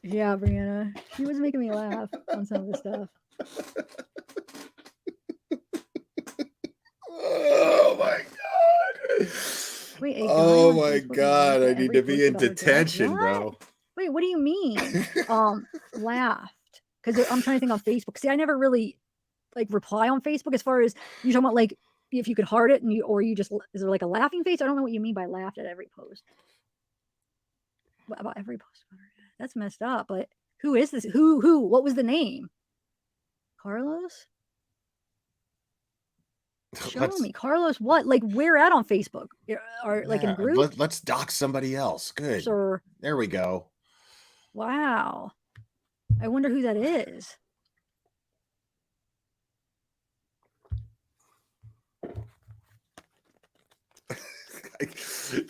Yeah, Brianna. She was making me laugh on some of the stuff. Oh my God. Wait, oh my God. I need to be in detention, bro. Wait, what do you mean? Laughed. Because I'm trying to think on Facebook. See, I never really like reply on Facebook as far as you're talking about like if you could heart it or you just, is there like a laughing face? I don't know what you mean by laughed at every post. What about every post? That's messed up. But who is this? Who? What was the name? Carlos? Show me. Carlos what? Like where at on Facebook? Or like in a group? Let's dox somebody else. Good. Sure. There we go. Wow. I wonder who that is.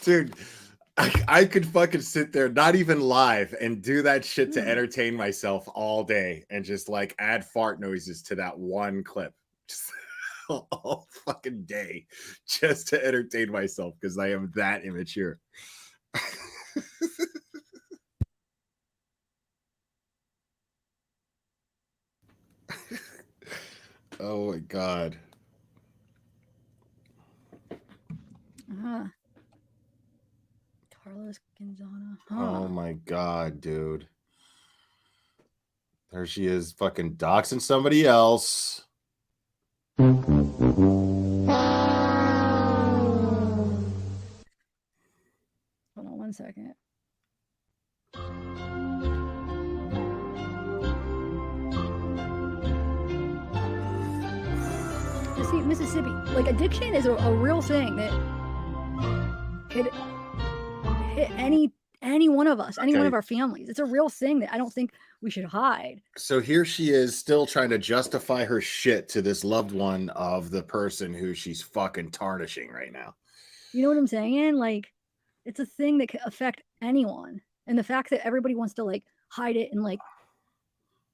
Dude, I could fucking sit there, not even live, and do that shit to entertain myself all day and just like add fart noises to that one clip. Just all fucking day just to entertain myself because I am that immature. Oh my God. Carlos Gonzana. Oh my God, dude. There she is, fucking doxing somebody else. Hold on one second. You see, Mississippi, like addiction is a real thing that could hit any one of us, any one of our families. It's a real thing that I don't think we should hide. So here she is still trying to justify her shit to this loved one of the person who she's fucking tarnishing right now. You know what I'm saying? Like, it's a thing that could affect anyone. And the fact that everybody wants to like hide it, and like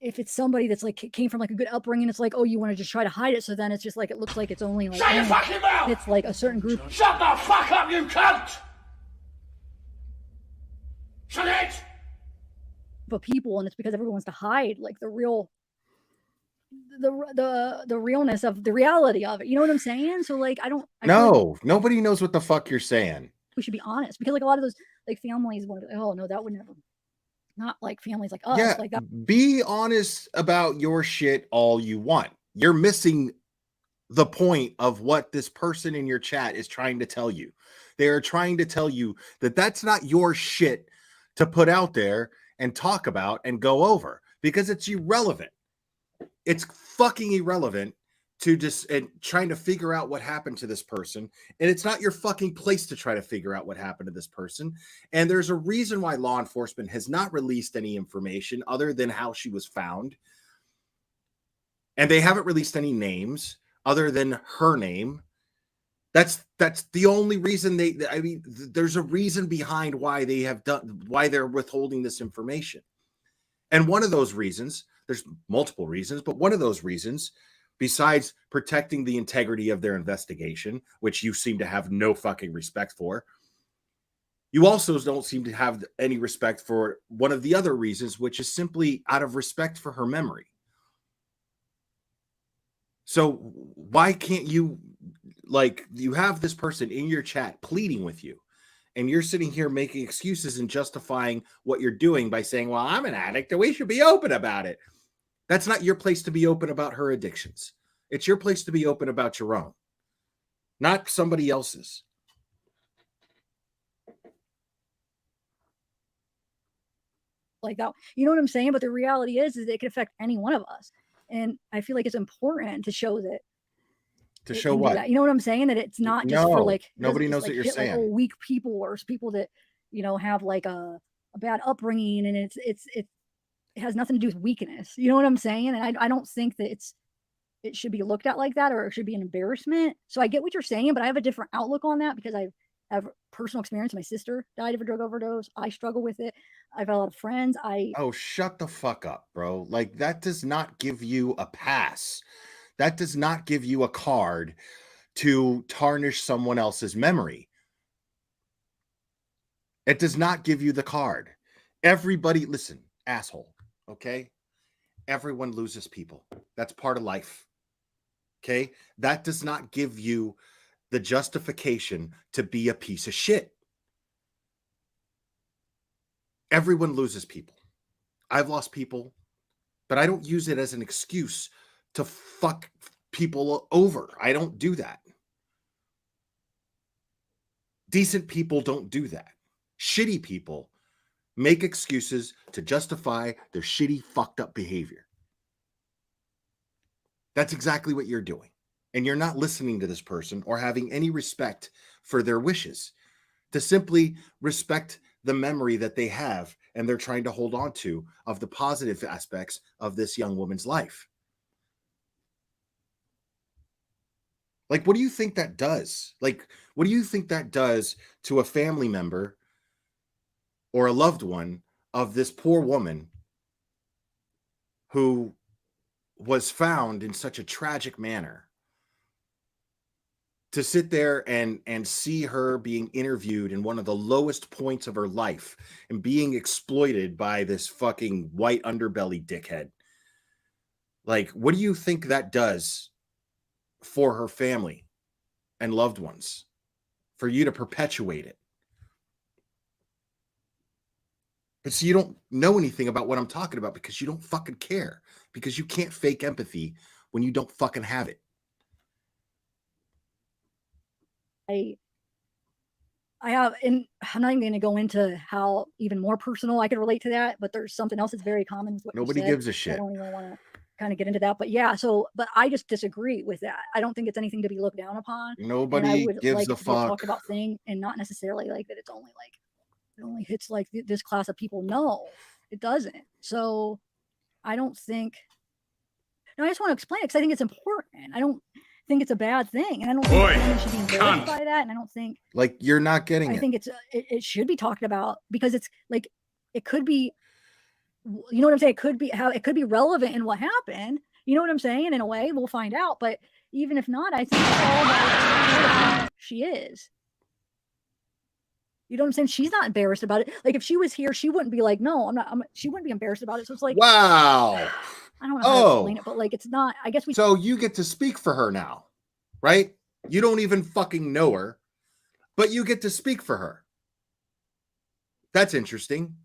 if it's somebody that's like came from like a good upbringing, it's like, oh, you want to just try to hide it. So then it's just like, it looks like it's only like, Shut your fucking mouth! It's like a certain group. Shut the fuck up, you cunt! Shut it! Of people, and it's because everyone wants to hide like the real the realness of the reality of it. You know what I'm saying? So like I No, nobody knows what the fuck you're saying. We should be honest, because like a lot of those like families want to be like, oh no, that would never, not like families like us. Yeah, like that. Be honest about your shit all you want. You're missing the point of what this person in your chat is trying to tell you. They are trying to tell you that that's not your shit to put out there and talk about and go over, because it's irrelevant. It's fucking irrelevant to just and trying to figure out what happened to this person. And it's not your fucking place to try to figure out what happened to this person. And there's a reason why law enforcement has not released any information other than how she was found. And they haven't released any names other than her name. That's the only reason there's a reason behind why they're withholding this information. And one of those reasons, there's multiple reasons, but one of those reasons, besides protecting the integrity of their investigation, which you seem to have no fucking respect for, you also don't seem to have any respect for one of the other reasons, which is simply out of respect for her memory. So why can't you, like, you have this person in your chat pleading with you, and you're sitting here making excuses and justifying what you're doing by saying, well, I'm an addict and we should be open about it. That's not your place to be open about her addictions. It's your place to be open about your own, not somebody else's. Like that, you know what I'm saying? But the reality is it could affect any one of us. And I feel like it's important to show that. To show what? You know what I'm saying? That it's not just for like, nobody knows what you're saying. Like, weak people or people that, you know, have like a bad upbringing, and it has nothing to do with weakness. You know what I'm saying? And I don't think that it should be looked at like that, or it should be an embarrassment. So I get what you're saying, but I have a different outlook on that because I have personal experience. My sister died of a drug overdose. I struggle with it. I've had a lot of friends. Oh, shut the fuck up, bro. Like, that does not give you a pass. That does not give you a card to tarnish someone else's memory. It does not give you the card. Everybody, listen, asshole, okay? Everyone loses people. That's part of life, okay? That does not give you the justification to be a piece of shit. Everyone loses people. I've lost people, but I don't use it as an excuse to fuck people over. I don't do that. Decent people don't do that. Shitty people make excuses to justify their shitty, fucked up behavior. That's exactly what you're doing. And you're not listening to this person or having any respect for their wishes, to simply respect the memory that they have and they're trying to hold on to of the positive aspects of this young woman's life. Like, what do you think that does? Like, what do you think that does to a family member or a loved one of this poor woman who was found in such a tragic manner? to sit there and see her being interviewed in one of the lowest points of her life and being exploited by this fucking white underbelly dickhead. Like, what do you think that does for her family and loved ones for you to perpetuate it? But so you don't know anything about what I'm talking about because you don't fucking care, because you can't fake empathy when you don't fucking have it. I have, and I'm not even going to go into how even more personal I could relate to that, but there's something else that's very common with what Nobody you said. gives a shit. I don't even want to kind of get into that, but yeah. So, but I just disagree with that. I don't think it's anything to be looked down upon. Nobody and I would gives like a it to be a fuck. talked about thing, and not necessarily like that. It's only like it only hits like this class of people. No, it doesn't. So, I don't think. No, I just want to explain it because I think it's important. I don't think it's a bad thing, and I don't think anyone should be embarrassed by that. And I don't think like you're not getting I it. think it should be talked about because it's like it could be, you know what I'm saying? It could be how it could be relevant in what happened. You know what I'm saying? In a way, we'll find out. But even if not, I think it's all about who she is. You know what I'm saying? She's not embarrassed about it. Like if she was here, she wouldn't be like, no, I'm not. She wouldn't be embarrassed about it. So it's like, wow. I don't know how to explain it, but like it's not. I guess we. So you get to speak for her now, right? You don't even fucking know her, but you get to speak for her. That's interesting.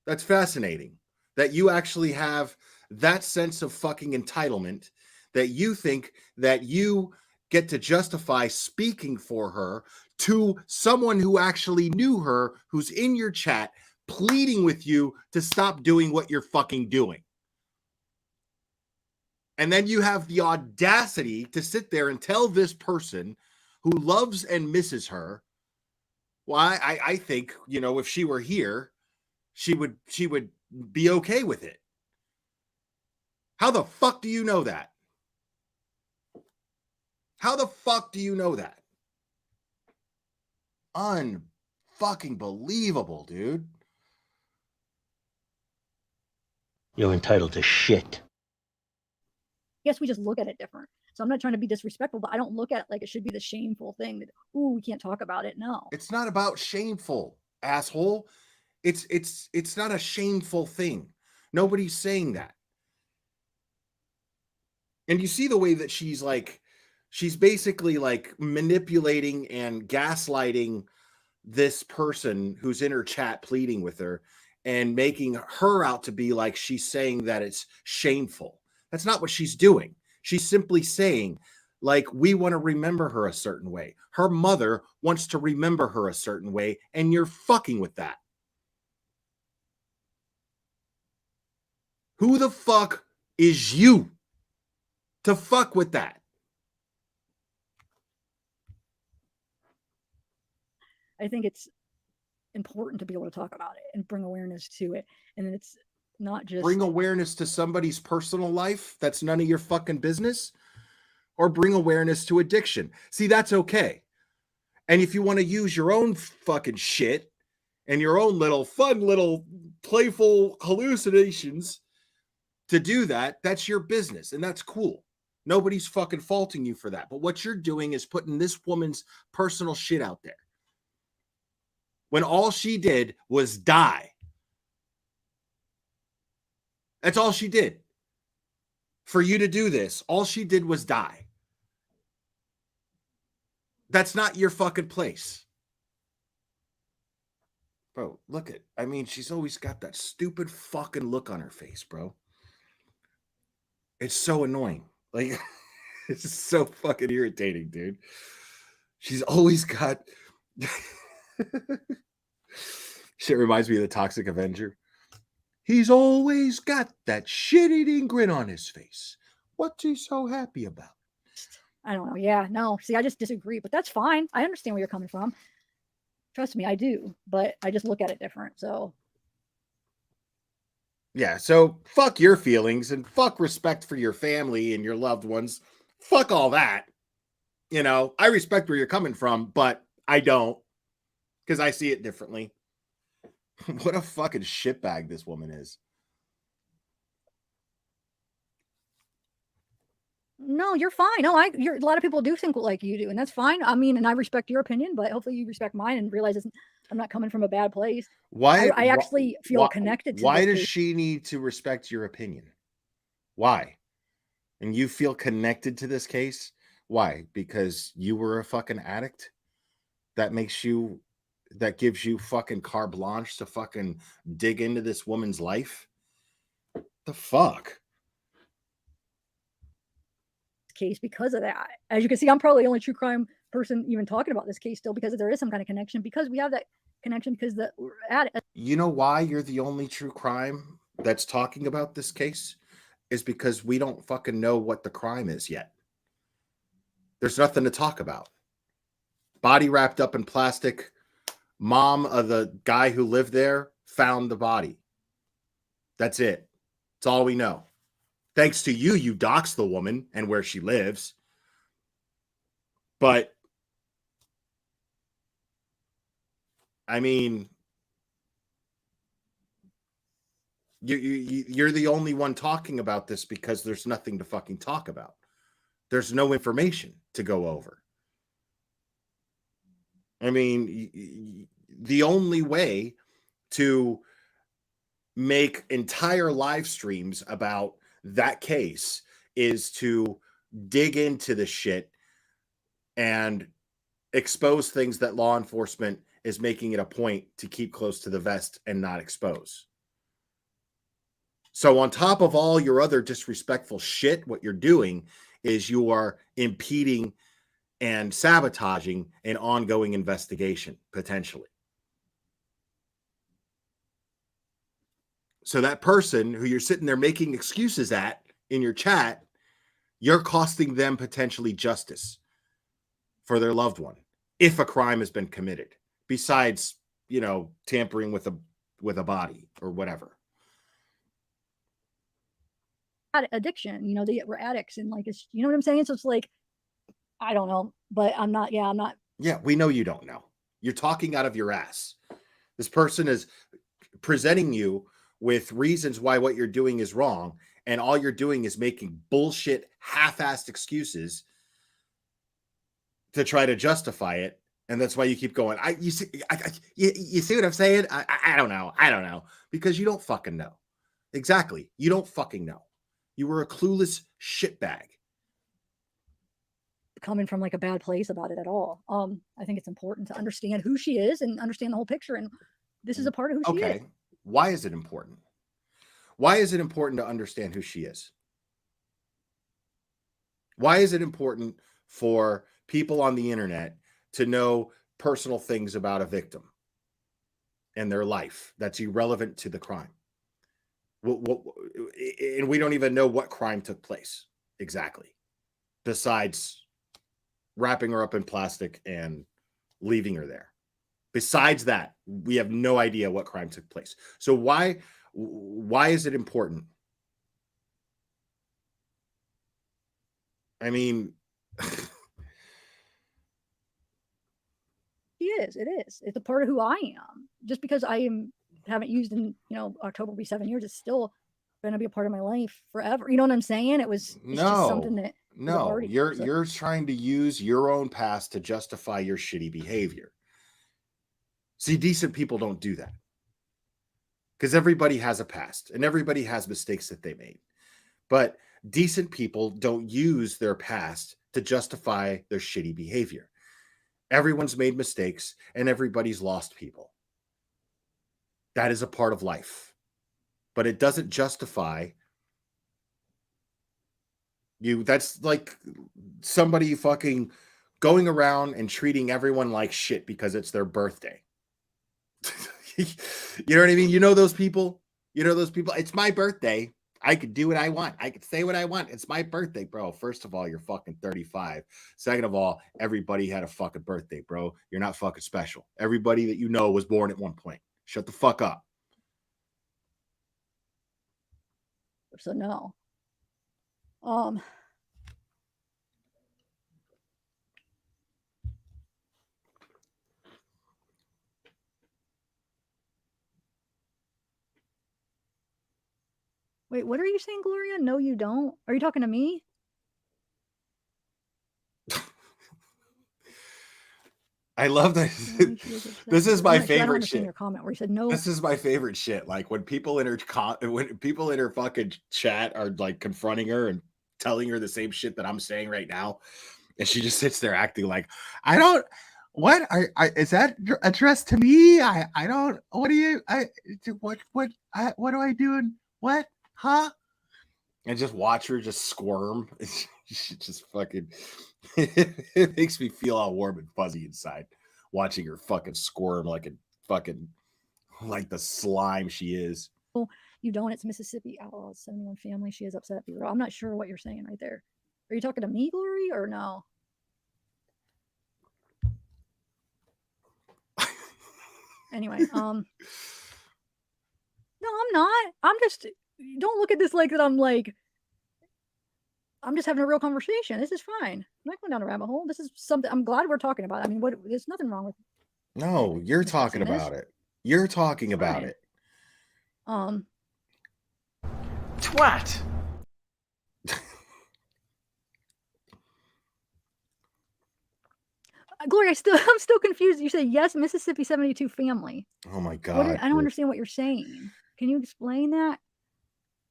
That's fascinating that you actually have that sense of fucking entitlement that you think that you get to justify speaking for her to someone who actually knew her, who's in your chat, pleading with you to stop doing what you're fucking doing. And then you have the audacity to sit there and tell this person who loves and misses her. Well, I think, you know, if she were here, she would be okay with it. How the fuck do you know that? How the fuck do you know that? Unfucking believable, dude. You're entitled to shit. I guess we just look at it different. So I'm not trying to be disrespectful, but I don't look at it like it should be the shameful thing that, ooh, we can't talk about it. No. It's not about shameful, asshole. It's not a shameful thing. Nobody's saying that. And you see the way that she's basically like manipulating and gaslighting this person who's in her chat pleading with her and making her out to be like she's saying that it's shameful. That's not what she's doing. She's simply saying, like, we want to remember her a certain way. Her mother wants to remember her a certain way, and you're fucking with that. Who the fuck is you to fuck with that? I think it's important to be able to talk about it and bring awareness to it. And then it's not just bring awareness to somebody's personal life that's none of your fucking business, or bring awareness to addiction. See, that's okay. And if you want to use your own fucking shit and your own little fun little playful hallucinations to do that, that's your business, and that's cool. Nobody's fucking faulting you for that. But what you're doing is putting this woman's personal shit out there when all she did was die. That's all she did. For you to do this, all she did was die. That's not your fucking place. Bro, look at, I mean, she's always got that stupid fucking look on her face, bro. It's so annoying. Like, it's so fucking irritating, dude. She's always got... Shit reminds me of the Toxic Avenger. He's always got that shit-eating grin on his face. What's he so happy about? I don't know. Yeah, no. See, I just disagree, but that's fine. I understand where you're coming from. Trust me, I do, but I just look at it different. So yeah, so fuck your feelings and fuck respect for your family and your loved ones. Fuck all that. You know, I respect where you're coming from, but I don't, because I see it differently. What a fucking shitbag this woman is. No, you're fine. No, a lot of people do think like you do, and that's fine. I mean, and I respect your opinion, but hopefully you respect mine and realize I'm not coming from a bad place. Why? I actually feel connected to why this does case. she need to respect your opinion? Why? And you feel connected to this case? Why? Because you were a fucking addict? That gives you fucking carte blanche to fucking dig into this woman's life? The fuck? Case because of that. As you can see, I'm probably the only true crime person even talking about this case still, because there is some kind of connection, because we have that connection, because we're at it. You know why you're the only true crime that's talking about this case? Is because we don't fucking know what the crime is yet. There's nothing to talk about. Body wrapped up in plastic. Mom of the guy who lived there found the body. That's it. That's all we know. Thanks to you, you doxed the woman and where she lives. But, I mean, you're the only one talking about this because there's nothing to fucking talk about. There's no information to go over. I mean, the only way to make entire live streams about that case is to dig into the shit and expose things that law enforcement is making it a point to keep close to the vest and not expose. So on top of all your other disrespectful shit, what you're doing is you are impeding and sabotaging an ongoing investigation, potentially. So that person who you're sitting there making excuses at in your chat, you're costing them potentially justice for their loved one if a crime has been committed, besides, tampering with a body or whatever. Addiction, we're addicts, and like, it's, you know what I'm saying? So it's like, I don't know, but I'm not. Yeah, we know you don't know. You're talking out of your ass. This person is presenting you with reasons why what you're doing is wrong, and all you're doing is making bullshit, half-assed excuses to try to justify it, and that's why you keep going. You see what I'm saying? I don't know, because you don't fucking know. Exactly, you don't fucking know. You were a clueless shitbag. Coming from like a bad place about it at all. I think it's important to understand who she is and understand the whole picture, and this is a part of who she is. Okay, why is it important? Why is it important to understand who she is? Why is it important for people on the internet to know personal things about a victim and their life that's irrelevant to the crime? And we don't even know what crime took place exactly, besides wrapping her up in plastic and leaving her there. Besides that, we have no idea what crime took place. So why is it important? I mean, It is. It's a part of who I am. Just because haven't used in, October will be 7 years, it's still going to be a part of my life forever. You know what I'm saying? It's just something that you're trying to use your own past to justify your shitty behavior. See, decent people don't do that, because everybody has a past and everybody has mistakes that they made. But decent people don't use their past to justify their shitty behavior. Everyone's made mistakes and everybody's lost people. That is a part of life. But it doesn't justify you. That's like somebody fucking going around and treating everyone like shit because it's their birthday. You know what I mean? You know those people? It's my birthday. I could do what I want. I could say what I want. It's my birthday, bro. First of all, you're fucking 35. Second of all, everybody had a fucking birthday, bro. You're not fucking special. Everybody that you know was born at one point. Shut the fuck up. So no. Wait, what are you saying, Gloria? No, you don't. Are you talking to me? I love that. This is my favorite I don't understand shit. your comment where you said no. This is my favorite shit. Like when people in her fucking chat are like confronting her and telling her the same shit that I'm saying right now, and she just sits there acting like, I don't. What is that addressed to me? I don't. What do you? What do I do? And what? Huh? And just watch her just squirm. She just fucking. It makes me feel all warm and fuzzy inside, watching her fucking squirm like a fucking like the slime she is. You don't. It's Mississippi Outlaws 71 family. She is upset. I'm not sure what you're saying right there. Are you talking to me, Glory, or no? Anyway, no, I'm not. I'm just, don't look at this like that. I'm just having a real conversation. This is fine. I'm not going down a rabbit hole. This is something I'm glad we're talking about. I mean, there's nothing wrong with. No, you're talking about it. You're talking about it. Twat. Gloria, I'm still confused. You said yes, Mississippi 72 family. Oh my God. I don't understand what you're saying. Can you explain that?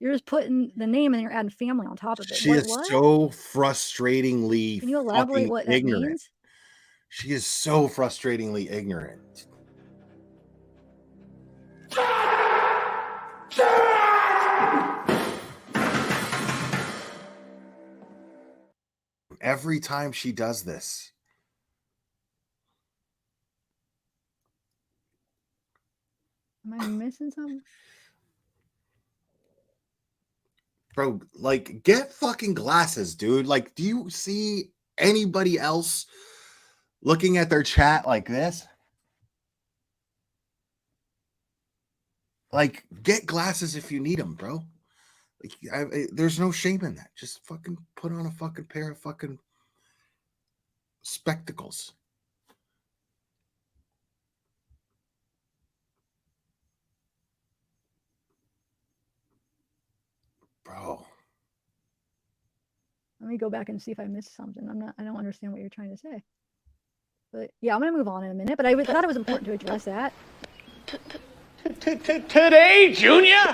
You're just putting the name and you're adding family on top of it. She is so frustratingly Can you elaborate what that ignorant. means? She is so frustratingly ignorant. Every time she does this. Am I missing something? Bro, like, get fucking glasses, dude. Like, do you see anybody else looking at their chat like this? Like, get glasses if you need them, bro. Like, there's no shame in that. Just fucking put on a fucking pair of fucking spectacles. Bro. Let me go back and see if I missed something. I don't understand what you're trying to say. But yeah, I'm going to move on in a minute, but I thought it was important to address that. Today, Junior?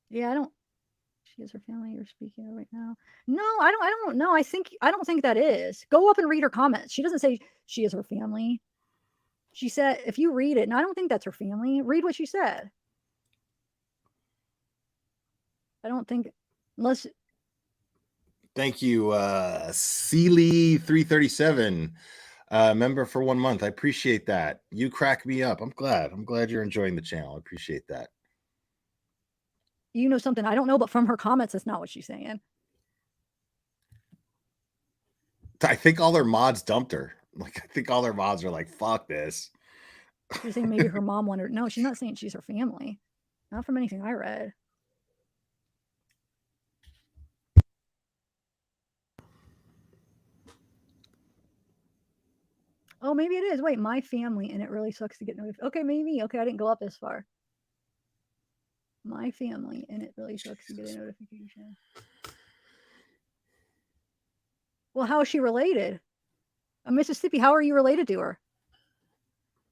Yeah, she is her family you're speaking of right now. No, I don't know. I don't think that is. Go up and read her comments. She doesn't say she is her family. She said, if you read it, and I don't think that's her family, read what she said. I don't think, unless. Thank you, Sealy 337, member for 1 month. I appreciate that. You crack me up. I'm glad you're enjoying the channel. I appreciate that. You know something I don't know, but from her comments, that's not what she's saying. I think all their mods dumped her. Like, I think all their mods are like, fuck this. She's saying maybe her mom wanted. No, she's not saying she's her family. Not from anything I read. Oh, maybe it is. Wait, my family, and it really sucks to get notified. Okay, maybe. Okay, I didn't go up this far. My family, and it really sucks to get a notification. Well, how is she related? Mississippi, how are you related to her?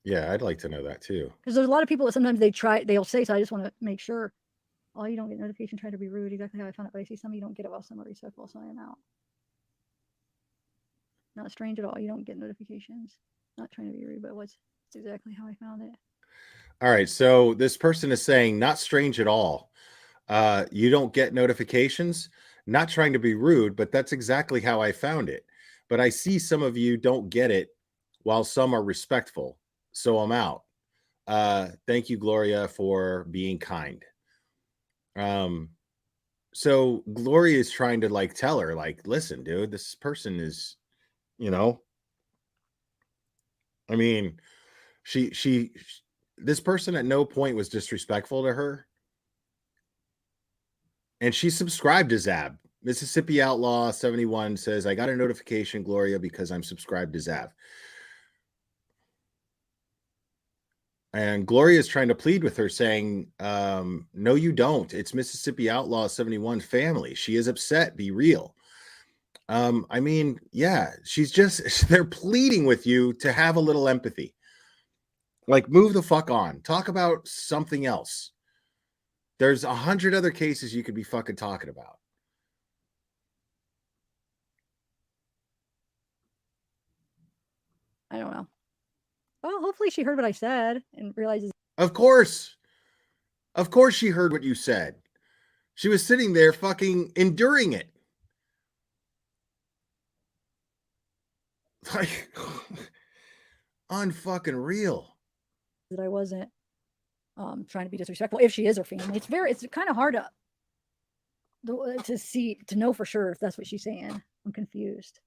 Yeah, I'd like to know that too. Because there's a lot of people that sometimes they'll say, so I just want to make sure. Oh, you don't get notification, try to be rude. Exactly how I found it, but I see some of you don't get it while some are respectful, so I am out. Not strange at all. You don't get notifications. Not trying to be rude, but it's exactly how I found it. All right, so this person is saying not strange at all. You don't get notifications. Not trying to be rude, but that's exactly how I found it. But I see some of you don't get it while some are respectful, so I'm out. Thank you, Gloria, for being kind. So Gloria is trying to like tell her, like, listen, dude, this person is, you know, I mean, this person at no point was disrespectful to her. And she subscribed to Zab. Mississippi Outlaw 71 says, I got a notification, Gloria, because I'm subscribed to Zab. And Gloria is trying to plead with her, saying, no, you don't. It's Mississippi Outlaw 71 family. She is upset. Be real. I mean, yeah, she's just, they're pleading with you to have a little empathy. Like, move the fuck on. Talk about something else. There's 100 other cases you could be fucking talking about. I don't know. Well, hopefully she heard what I said and realizes. Of course. Of course she heard what you said. She was sitting there fucking enduring it. Like, unfucking real. That I wasn't trying to be disrespectful. If she is her family, it's kind of hard to know for sure if that's what she's saying. I'm confused.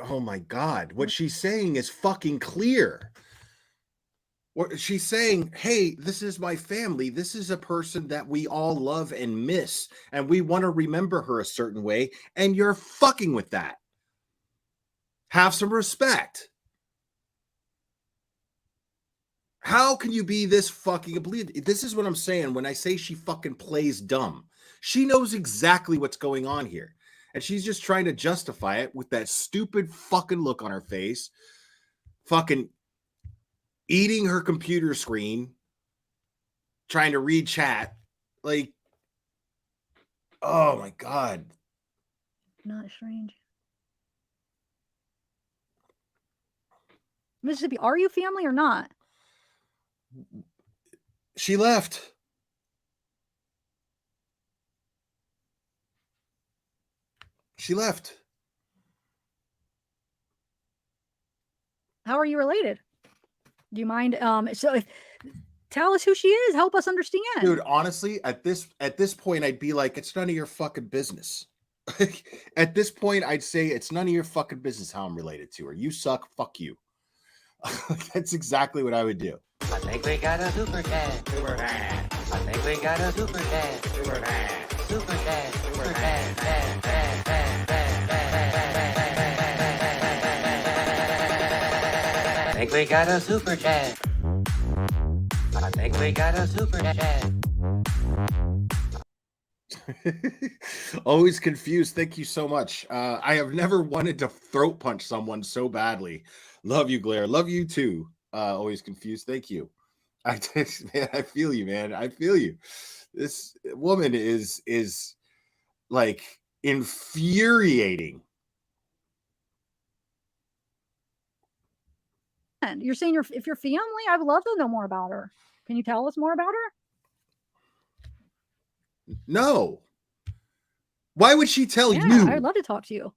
Oh my God. What she's saying is fucking clear. What she's saying, hey, this is my family. This is a person that we all love and miss, and we want to remember her a certain way, and you're fucking with that. Have some respect. How can you be this fucking oblivious? This is what I'm saying when I say she fucking plays dumb. She knows exactly what's going on here. And she's just trying to justify it with that stupid fucking look on her face. Fucking eating her computer screen. Trying to read chat. Like, oh my God. Not strange. Mississippi, are you family or not? She left. She left. How are you related? Do you mind? Tell us who she is. Help us understand. Dude, honestly, at this point, I'd be like, it's none of your fucking business. At this point, I'd say it's none of your fucking business how I'm related to her. You suck. Fuck you. That's exactly what I would do. I think we got a super dad. Super dad. I think we got a super dad. Super dad. Super dad. Super dad. Dad, dad, dad, dad, dad. I think we got a super dad. I think we got a super dad. Always confused. Thank you so much. I have never wanted to throat punch someone so badly. Love you, Blair. Love you too. Always confused. Thank you. I feel you, man. I feel you. This woman is like infuriating. You're saying if you're family, I would love to know more about her. Can you tell us more about her? No. Why would she tell you? I'd love to talk to you.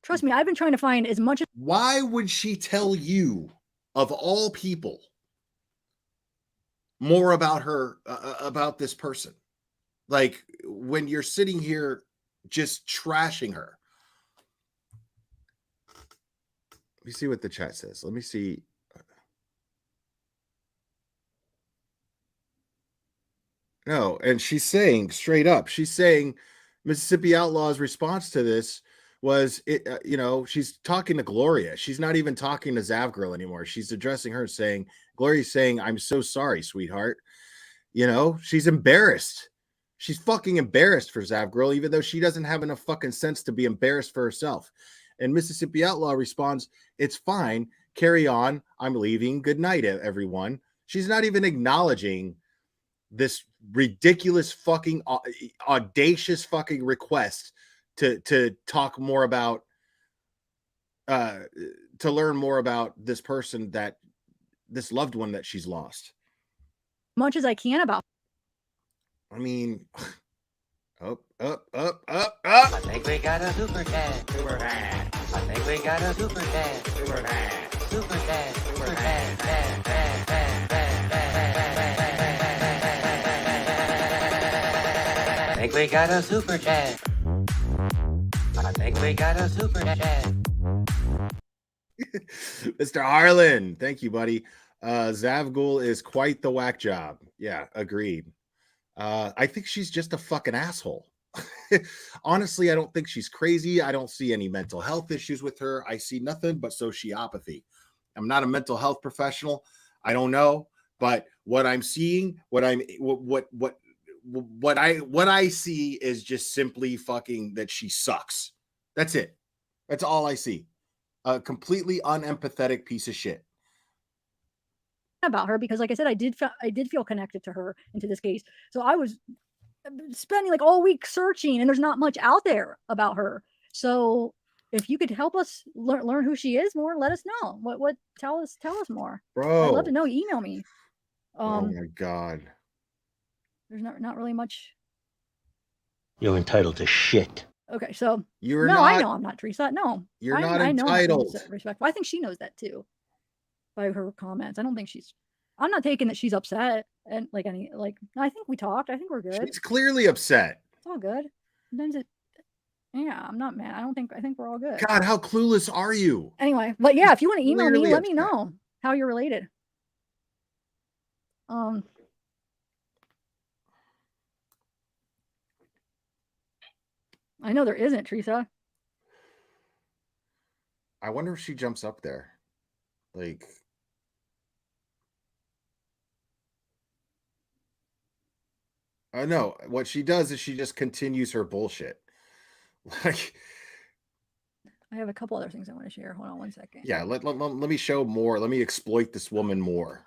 Trust me, I've been trying to find as much as. Why would she tell you, of all people, more about her, about this person? Like, when you're sitting here just trashing her. Let me see what the chat says. Let me see. No, and she's saying straight up, she's saying Mississippi Outlaw's response to this was, she's talking to Gloria. She's not even talking to Zavgirl anymore. She's addressing her, saying, Gloria's saying, I'm so sorry, sweetheart. She's embarrassed. She's fucking embarrassed for Zavgirl, even though she doesn't have enough fucking sense to be embarrassed for herself. And Mississippi Outlaw responds, it's fine. Carry on. I'm leaving. Good night, everyone. She's not even acknowledging this ridiculous fucking audacious fucking request to talk more about to learn more about this person, that this loved one that she's lost. Much as I can about. I mean, up. I think we got a super dad. Super dad. I think we got a super dad. Super dad. Super dad. Super dad. Dad, dad, dad, dad, dad. I think we got a super dad. I think we got a super dad. Mr. Harlan, thank you, buddy. Zavgul is quite the whack job. Yeah, agreed. I think she's just a fucking asshole. Honestly, I don't think she's crazy. I don't see any mental health issues with her. I see nothing but sociopathy. I'm not a mental health professional. I don't know, but what I'm seeing, what I see is just simply fucking that she sucks. That's it. That's all I see. A completely unempathetic piece of shit. About her, because like I said, I did feel connected to her into this case. So I was spending like all week searching, and there's not much out there about her. So if you could help us learn who she is more, let us know. What tell us more. Bro. I'd love to know. Email me. Oh my God. There's not really much. You're entitled to shit. Okay, so You're no, not, I know I'm not Teresa. No, you're I not know I'm not being entitled. respectful. I think she knows that too by her comments. I don't think I'm not taking that she's upset and I think we talked. I think we're good. She's clearly upset. It's all good. Sometimes yeah, I'm not mad. I think we're all good. God, how clueless are you? Anyway, but yeah, if you want to email me, Clearly let me upset. know how you're related. I know there isn't, Teresa. I wonder if she jumps up there. Like, I know what she does is she just continues her bullshit. Like, I have a couple other things I want to share. Hold on one second. yeah, let me show more. Let me exploit this woman more.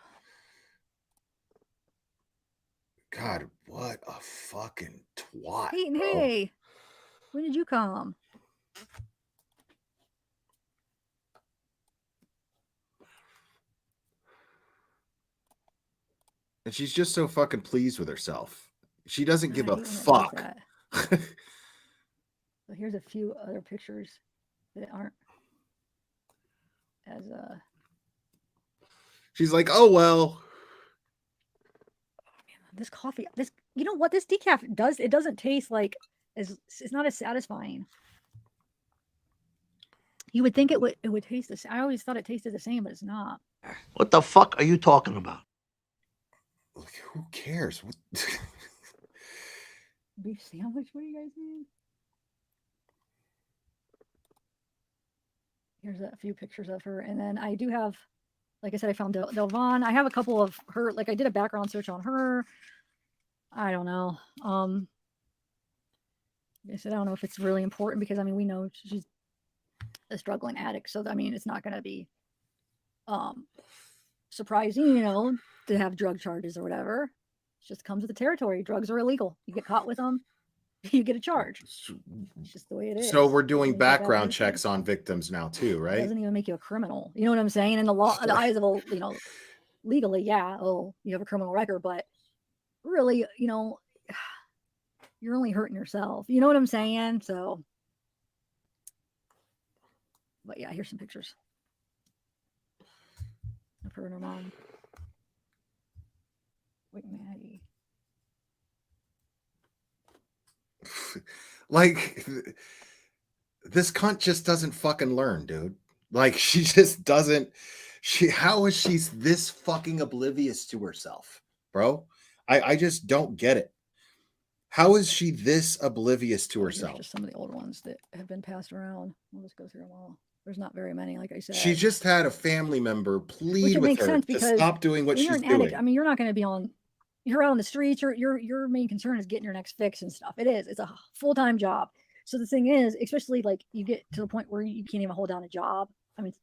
God, what a fucking twat. Peyton, bro. hey, when did you come? And she's just so fucking pleased with herself. She doesn't give a I hate when it does fuck. that. So here's a few other pictures that aren't as She's like, oh well. this coffee. This, you know what this decaf does? It doesn't taste like it's not as satisfying. You would think it would taste the same. I always thought it tasted the same, but it's not. What the fuck are you talking about? Who cares? What? Beef sandwich? What do you guys need? Here's a few pictures of her, and then I do have, like I said, I found Delvon. I have a couple of her. Like I did a background search on her. I don't know. I said I don't know if it's really important because I mean we know she's a struggling addict, so I mean it's not going to be surprising, you know, to have drug charges or whatever. It just comes with the territory. Drugs are illegal. You get caught with them, you get a charge. It's just the way it is. So we're doing background checks on victims now too, It right? doesn't even make you a criminal. You know what I'm saying? In the law, in the eyes of a, you know, legally, yeah, oh, you have a criminal record, but really, you know, you're only hurting yourself. You know what I'm saying? So, but yeah, here's some pictures of her and her mom. Wait, Maddie. Like, this cunt just doesn't fucking learn, dude. Like, she just doesn't. How is she this fucking oblivious to herself, bro? I just don't get it. How is she this oblivious to herself? Just some of the old ones that have been passed around. We'll just go through them all. There's not very many, like I said. She just had a family member plead Which it with makes her sense to because stop doing what when she's you're an doing. addict, I mean, you're not going to be on. You're out on the streets. Your main concern is getting your next fix and stuff. It is. It's a full-time job. So the thing is, especially like you get to the point where you can't even hold down a job. I mean,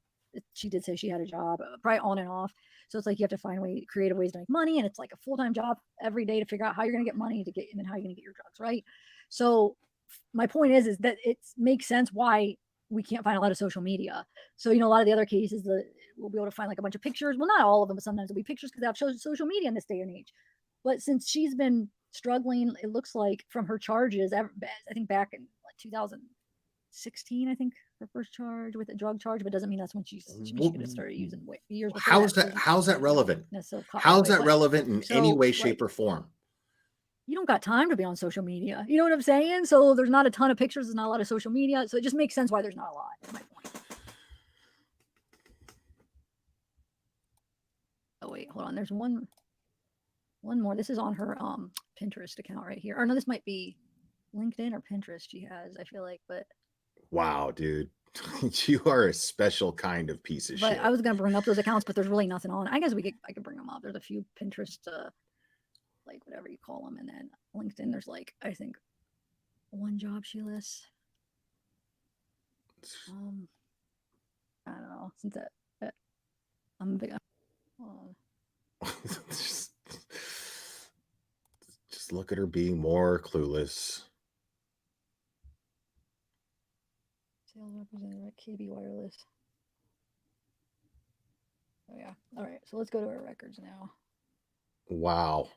she did say she had a job, probably on and off. So it's like you have to find creative ways to make money, and it's like a full-time job every day to figure out how you're going to get money to get, and then how you're going to get your drugs, right? So my point is that it makes sense why we can't find a lot of social media. So, you know, a lot of the other cases, we'll be able to find like a bunch of pictures. Well, not all of them, but sometimes it'll be pictures because they have social media in this day and age. But since she's been struggling, it looks like from her charges, I think back in 2016, I think her first charge with a drug charge, but doesn't mean that's when she could have started using years before. How's that relevant? How's that relevant in any way, shape, or form? You don't got time to be on social media. You know what I'm saying? So there's not a ton of pictures. There's not a lot of social media. So it just makes sense why there's not a lot. That's my point. Oh, wait, hold on. There's one more. This is on her Pinterest account right here. Or no, this might be LinkedIn or Pinterest she has, I feel like, but wow, dude. You are a special kind of piece of But shit. I was gonna bring up those accounts, but there's really nothing on. I guess I could bring them up. There's a few Pinterest, like whatever you call them, and then LinkedIn. There's like I think one job she lists. I don't know. Since that I'm big. Just look at her being more clueless. Sales representative at KB Wireless. Oh yeah. All right. So let's go to our records now. Wow.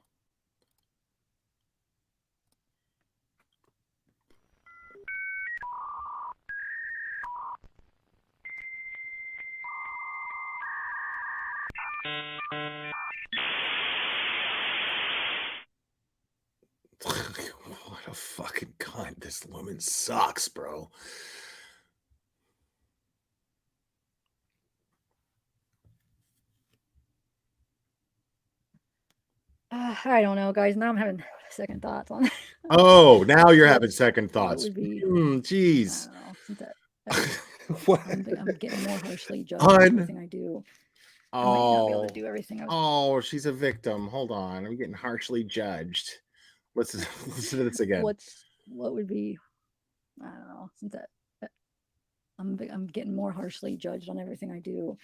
What a fucking cunt. This woman sucks, bro. I don't know, guys. Now I'm having second thoughts on. Oh, now you're having second What thoughts. would be? Jeez. I don't know. Since that What? I'm getting more harshly judged on everything I do. I might not be able to do everything. Oh, she's a victim. Hold on. I'm getting harshly judged. Listen to this again. What would be? I don't know. Since that I'm getting more harshly judged on everything I do.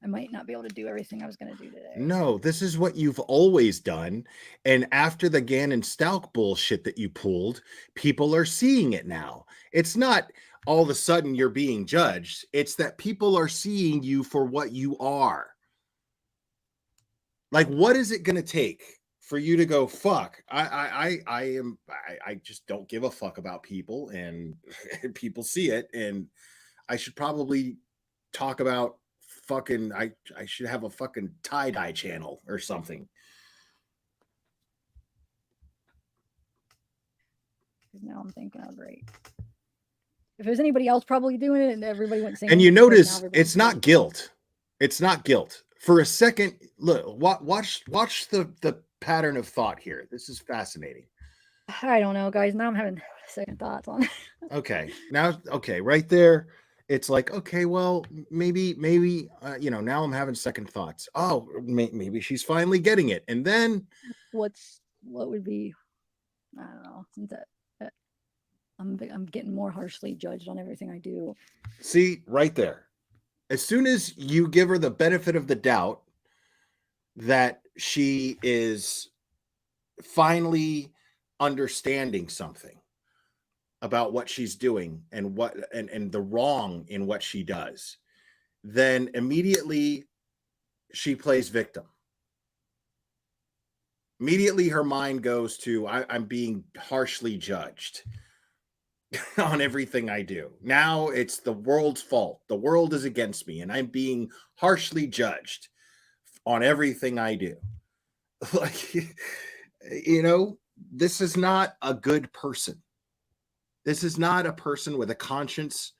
I might not be able to do everything I was going to do today. No, this is what you've always done. And after the Gannon Stalk bullshit that you pulled, people are seeing it now. It's not all of a sudden you're being judged. It's that people are seeing you for what you are. Like, what is it going to take for you to go, fuck, I just don't give a fuck about people, and people see it, and I should probably talk about fucking, I should have a fucking tie-dye channel or something. Now I'm thinking, oh great. If there's anybody else probably doing it, and everybody went saying, And you notice it's not guilt. It's not guilt. For a second, look, watch the pattern of thought here. This is fascinating. I don't know, guys. Now I'm having second thoughts on. Okay, now, okay, right there, it's like, okay, well, maybe, now I'm having second thoughts. Oh, maybe she's finally getting it, and then what would be? I don't know. Since that I'm getting more harshly judged on everything I do. See, right there. As soon as you give her the benefit of the doubt that she is finally understanding something about what she's doing and and the wrong in what she does, then immediately she plays victim. Immediately her mind goes to, I'm being harshly judged on everything I do. Now it's the world's fault. The world is against me, and I'm being harshly judged on everything I do. Like, this is not a good person. This is not a person with a conscience.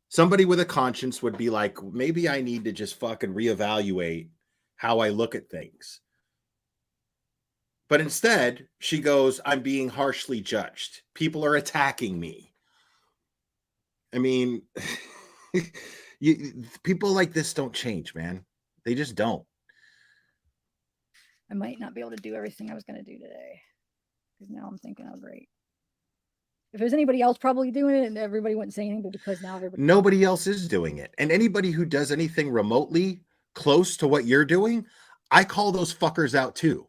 Somebody with a conscience would be like, maybe I need to just fucking reevaluate how I look at things. But instead, she goes, I'm being harshly judged. People are attacking me. I mean, people like this don't change, man. They just don't. I might not be able to do everything I was going to do today. Because now I'm thinking, oh, great. If there's anybody else probably doing it, and everybody wouldn't say anything, but because now nobody else is doing it. And anybody who does anything remotely close to what you're doing, I call those fuckers out too.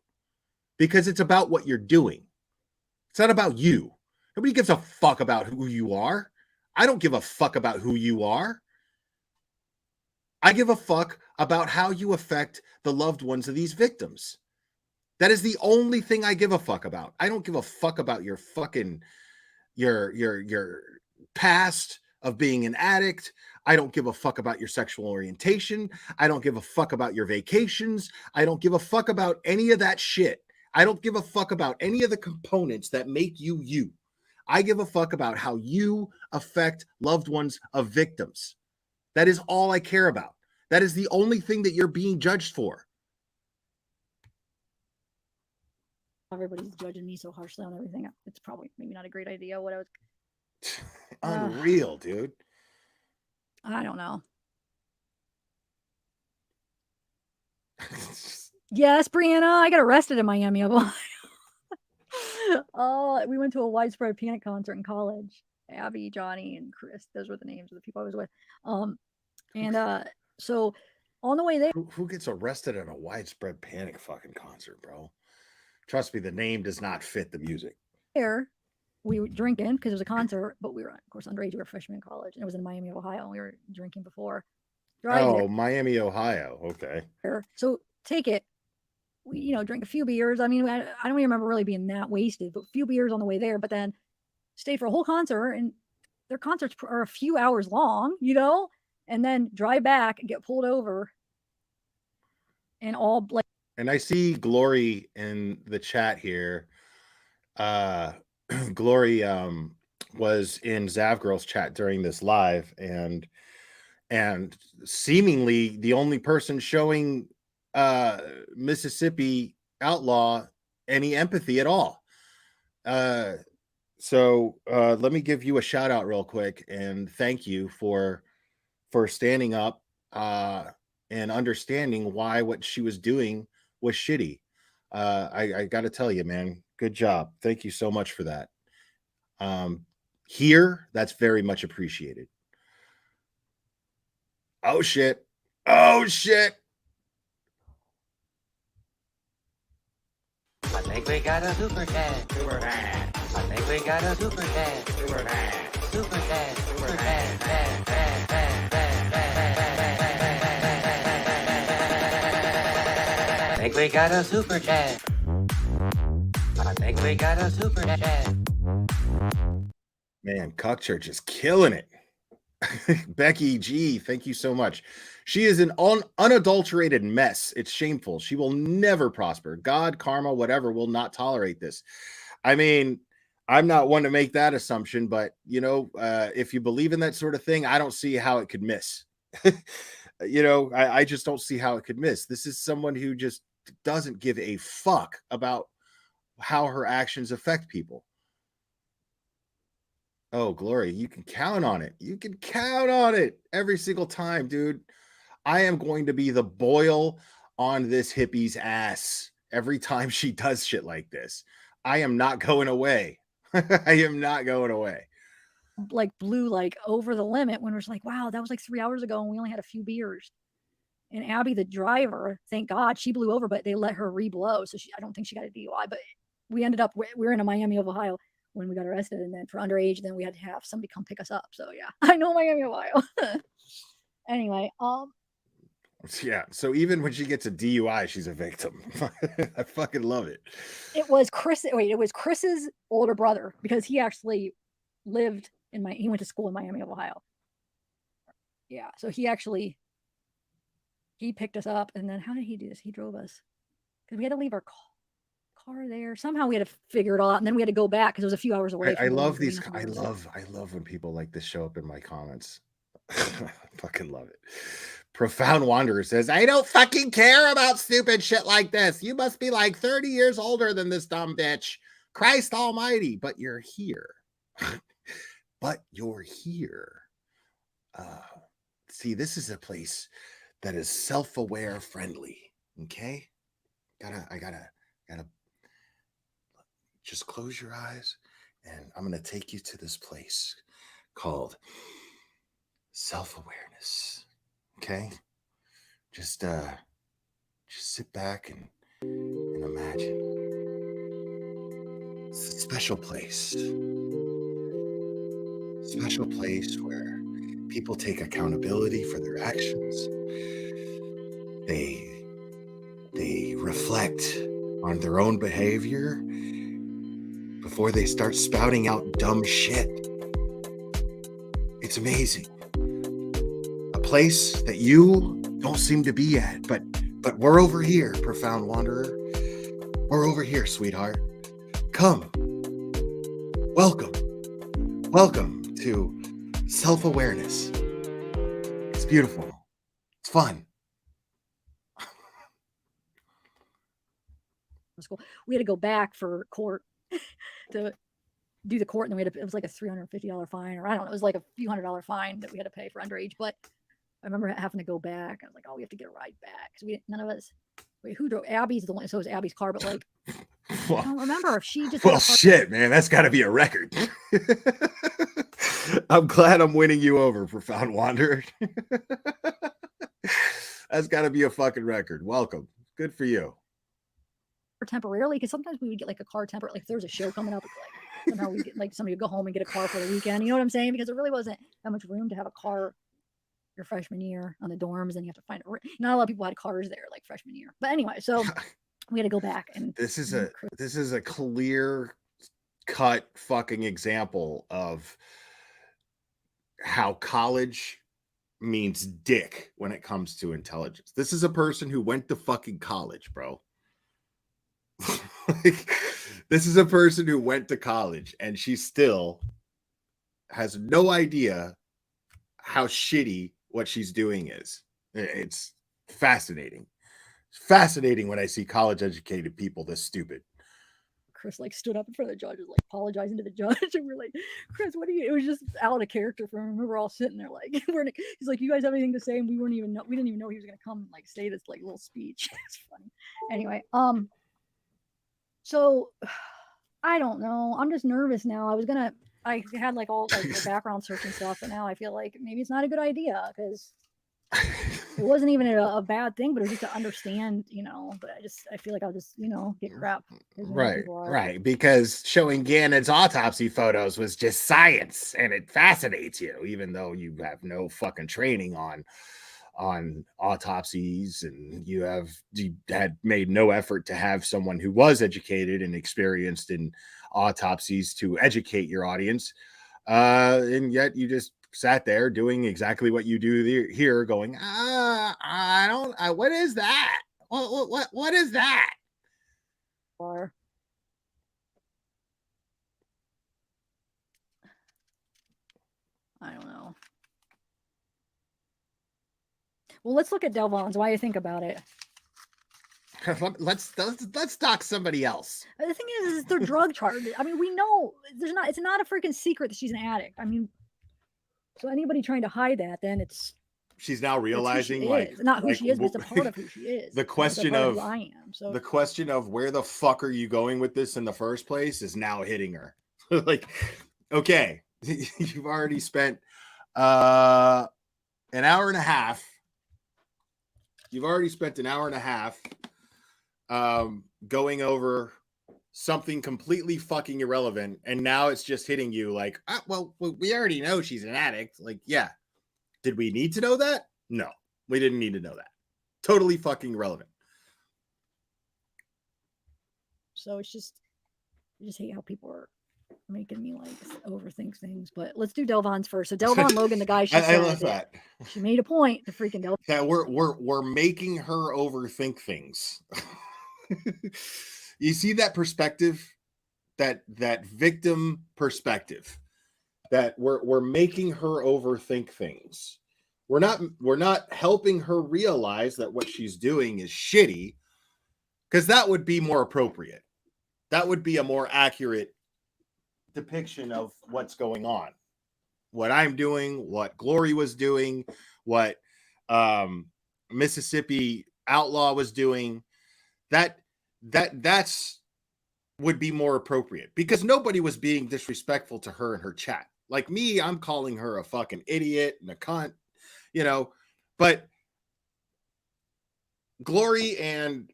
Because it's about what you're doing. It's not about you. Nobody gives a fuck about who you are. I don't give a fuck about who you are. I give a fuck about how you affect the loved ones of these victims. That is the only thing I give a fuck about. I don't give a fuck about your fucking your past of being an addict. I don't give a fuck about your sexual orientation. I don't give a fuck about your vacations. I don't give a fuck about any of that shit. I don't give a fuck about any of the components that make you you. I give a fuck about how you affect loved ones of victims. That is all I care about. That is the only thing that you're being judged for. Everybody's judging me so harshly on everything. It's probably maybe not a great idea. What I was Unreal, dude. I don't know. Yes, Brianna, I got arrested in Miami of Ohio. Oh, we went to a Widespread Panic concert in college. Abby, Johnny, and Chris. Those were the names of the people I was with. So on the way there, who gets arrested at a Widespread Panic fucking concert, bro? Trust me, the name does not fit the music. We were drinking because it was a concert, but we were, of course, underage. We were freshmen in college, and it was in Miami of Ohio, and we were drinking before. Miami, Ohio. Okay. So take it. We, drink a few beers. I mean, I don't even remember really being that wasted, but a few beers on the way there, but then stay for a whole concert, and their concerts are a few hours long, and then drive back and get pulled over and all like. And I see Glory in the chat here. Glory was in Zavgirl's chat during this live, and seemingly the only person showing Mississippi Outlaw any empathy at all. So let me give you a shout out real quick and thank you for standing up and understanding why what she was doing was shitty. I got to tell you, man, good job. Thank you so much for that. Here, that's very much appreciated. Oh shit. Oh shit. I think we got a super chat. Super chat. I think we got a super chat. Super chat. Super chat. Super chat. I think we got a super chat. I think we got a super chat. Man, Cuck Church is killing it. Becky G, thank you so much. She is an unadulterated mess. It's shameful. She will never prosper. God, karma, whatever, will not tolerate this. I mean, I'm not one to make that assumption, but if you believe in that sort of thing, I don't see how it could miss. I just don't see how it could miss. This is someone who just doesn't give a fuck about how her actions affect people. Oh, Glory, you can count on it. You can count on it every single time, dude. I am going to be the boil on this hippie's ass every time she does shit like this. I am not going away. I am not going away. Like blew like over the limit when it was like, wow, that was like 3 hours ago and we only had a few beers. And Abby, the driver, thank God she blew over, but they let her re-blow. So I don't think she got a DUI, but we ended up, we were in a Miami of Ohio when we got arrested, and then for underage, then we had to have somebody come pick us up. So yeah, I know Miami, Ohio. Anyway, yeah. So even when she gets a DUI, she's a victim. I fucking love it. It was Chris's older brother, because he actually lived he went to school in Miami of Ohio. Yeah. So he picked us up, and then how did he do this? He drove us because we had to leave our car there. Somehow we had to figure it all out, and then we had to go back because it was a few hours away. I love these. I love when people like this show up in my comments. I fucking love it. Profound Wanderer says, I don't fucking care about stupid shit like this. You must be like 30 years older than this dumb bitch. Christ almighty. But you're here. But you're here. See, this is a place that is self-aware friendly. Okay? I gotta just close your eyes, and I'm gonna take you to this place called self-awareness. Okay? Just sit back and imagine. It's a special place. Special place where people take accountability for their actions. They reflect on their own behavior before they start spouting out dumb shit. It's amazing. A place that you don't seem to be at, but we're over here, Profound Wanderer. We're over here, sweetheart. Come. Welcome to self-awareness. It's beautiful. It's fun. School. We had to go back for court to do the court, and then we had to, it was like a $350 fine, or I don't know, it was like a few $100 fine that we had to pay for underage. But I remember having to go back. I was like, oh, we have to get a ride back. So none of us, wait, who drove? Abby's the one, so it was Abby's car, but like, I don't remember if she just. Well, shit, man, that's got to be a record. I'm glad I'm winning you over, Profound Wanderer. That's got to be a fucking record. Welcome. Good for you. Temporarily, because sometimes we would get like a car temporarily. Like if there was a show coming up, it's like somehow we get like somebody would go home and get a car for the weekend. You know what I'm saying? Because there really wasn't that much room to have a car your freshman year on the dorms, and you have to find it. Not a lot of people had cars there like freshman year. But anyway, so we had to go back, and this is a clear cut fucking example of how college means dick when it comes to intelligence. This is a person who went to fucking college, bro. Like, this is a person who went to college, and she still has no idea how shitty what she's doing is. It's fascinating. It's fascinating when I see college educated people this stupid. Chris like stood up in front of the judge, was like apologizing to the judge, and we're like, Chris, what do you? It was just out of character for him. We were all sitting there like, he's like, you guys have anything to say? And we didn't even know he was gonna come and like say this like little speech. It's funny. Anyway, so I don't know. I'm just nervous now. I had like all like the background search and stuff, but now I feel like maybe it's not a good idea because it wasn't even a bad thing, but it was just to understand, but I feel like I'll just, get crap. Right. Because showing Gannon's autopsy photos was just science, and it fascinates you, even though you have no fucking training on autopsies, and you had made no effort to have someone who was educated and experienced in autopsies to educate your audience, and yet you just sat there doing exactly what you do here, going, what is that? What is that? Or I don't know. Well, let's look at Delvon's. Why you think about it? Let's talk somebody else. The thing is they're drug charges. I mean, we know it's not a freaking secret that she's an addict. I mean, so anybody trying to hide that, then she's now realizing not who she is, but it's a part of who she is. The question of who I am. So the question of where the fuck are you going with this in the first place is now hitting her. Like, okay, you've already spent an hour and a half. You've already spent an hour and a half going over something completely fucking irrelevant, and now it's just hitting you like, well, we already know she's an addict. Like, yeah. Did we need to know that? No, we didn't need to know that. Totally fucking irrelevant. So I just hate how people are making me like overthink things. But let's do Delvon's first. So Delvon Logan, the guy, I love that. She made a point to freaking Delvon. Yeah, we're making her overthink things. You see that perspective, that victim perspective, that we're making her overthink things. We're not helping her realize that what she's doing is shitty, because that would be more appropriate. That would be a more accurate depiction of what's going on. What I'm doing, what Glory was doing, what Mississippi Outlaw was doing, that's would be more appropriate, because nobody was being disrespectful to her in her chat. Like me, I'm calling her a fucking idiot and a cunt, but Glory and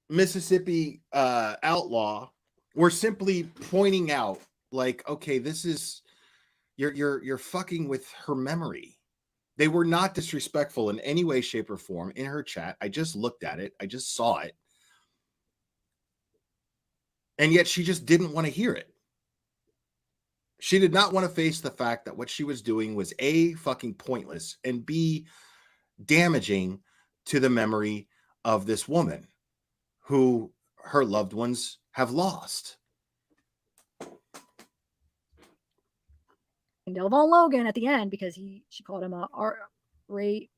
Mississippi Outlaw were simply pointing out, like, okay, this is you're fucking with her memory. They were not disrespectful in any way, shape, or form in her chat. I just looked at it. I just saw it. And yet she just didn't want to hear it. She did not want to face the fact that what she was doing was A, fucking pointless, and B, damaging to the memory of this woman who her loved ones have lost. And Delvon Logan at the end, because she called him a rapist.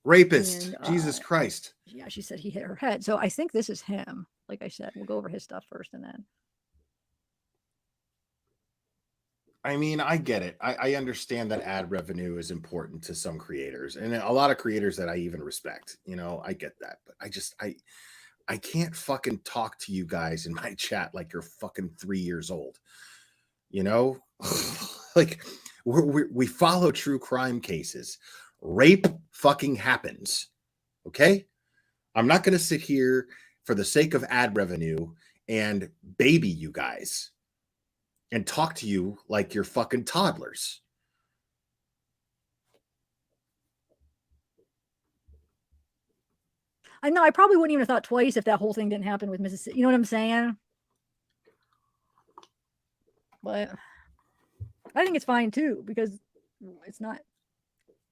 Rapist. And, Jesus Christ. Yeah, she said he hit her head. So I think this is him. Like I said, we'll go over his stuff first and then. I mean, I get it. I understand that ad revenue is important to some creators and a lot of creators that I even respect. You know, I get that. But I can't fucking talk to you guys in my chat like you're fucking 3 years old. You know, like we follow true crime cases. Rape fucking happens. Okay. I'm not going to sit here for the sake of ad revenue and baby you guys and talk to you like you're fucking toddlers. I know I probably wouldn't even have thought twice if that whole thing didn't happen with Mississippi. You know what I'm saying? But I think it's fine too, because it's not,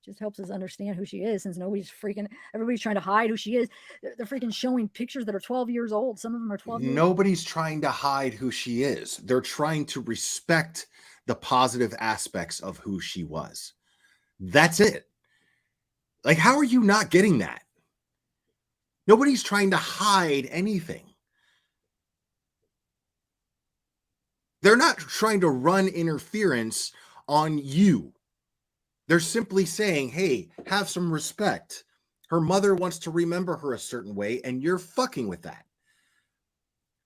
just helps us understand who she is, since everybody's trying to hide who she is. They're freaking showing pictures that are 12 years old. Some of them are 12 years old. Nobody's trying to hide who she is. They're trying to respect the positive aspects of who she was. That's it. Like, how are you not getting that? Nobody's trying to hide anything. They're not trying to run interference on you. They're simply saying, hey, have some respect. Her mother wants to remember her a certain way, and you're fucking with that.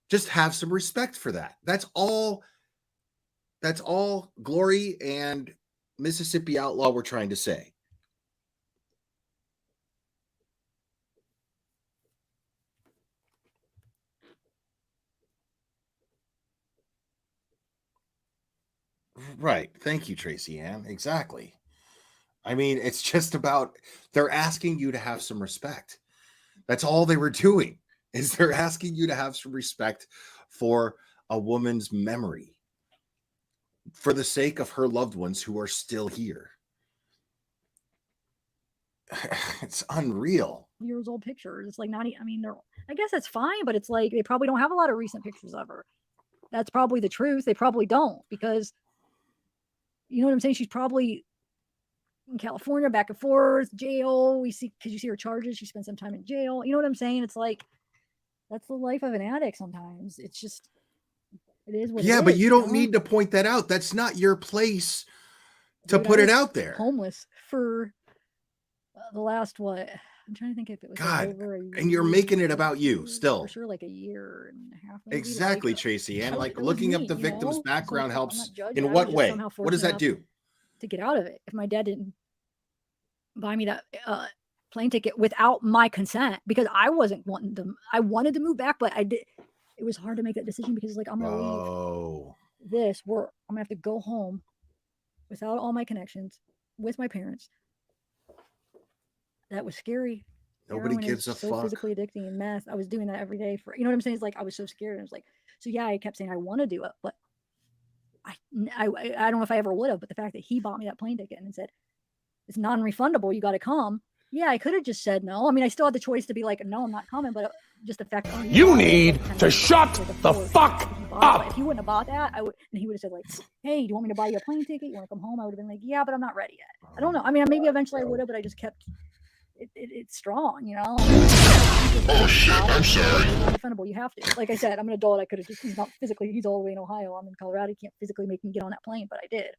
Just have some respect for that. That's all Glory and Mississippi Outlaw were trying to say. Right. Thank you, Tracy Ann. Exactly. I mean, it's just about, they're asking you to have some respect. That's all they were doing, is they're asking you to have some respect for a woman's memory, for the sake of her loved ones who are still here. It's unreal. Years old pictures. It's like I mean, I guess that's fine, but it's like they probably don't have a lot of recent pictures of her. That's probably the truth. They probably don't, because you know what I'm saying? She's probably in California, back and forth, jail. We see, because you see her charges. She spent some time in jail. You know what I'm saying? It's like, that's the life of an addict sometimes. It's just, it is what it is. Yeah, but you don't need to point that out. That's not your place to put it out there. Homeless for the last, what? I'm trying to think if it was God, like over a year. And you're making it about you still. For sure, like a year and a half. Maybe. Exactly, like, Tracy. And like it was looking me, up the victim's so background I'm helps. not judging. In I was what just way? somehow What does that fortunate do? to get out of it. If my dad didn't buy me that plane ticket without my consent, because I wanted to move back, but it was hard to make that decision, because like, I'm gonna leave this work. I'm gonna have to go home without all my connections with my parents. That was scary. Nobody Heroin gives is a so fuck. physically addicting, and meth. I was doing that every day for, you know what I'm saying? It's like, I was so scared. And I was like, so yeah, I kept saying I want to do it, but I don't know if I ever would have. But the fact that he bought me that plane ticket and said, it's non-refundable, you got to come. Yeah, I could have just said no. I mean, I still had the choice to be like, no, I'm not coming, but just the fact that You need to shut the fuck up. If he wouldn't have bought that, I would, and he would have said like, hey, do you want me to buy you a plane ticket? You want to come home? I would have been like, yeah, but I'm not ready yet. I don't know. I mean, maybe eventually I would have, but I just kept it's strong, you know. Oh shit, I'm sorry. Non-refundable, you have to. Like I said, I'm an adult. I could have just, he's all the way in Ohio. I'm in Colorado. He can't physically make me get on that plane, but I did.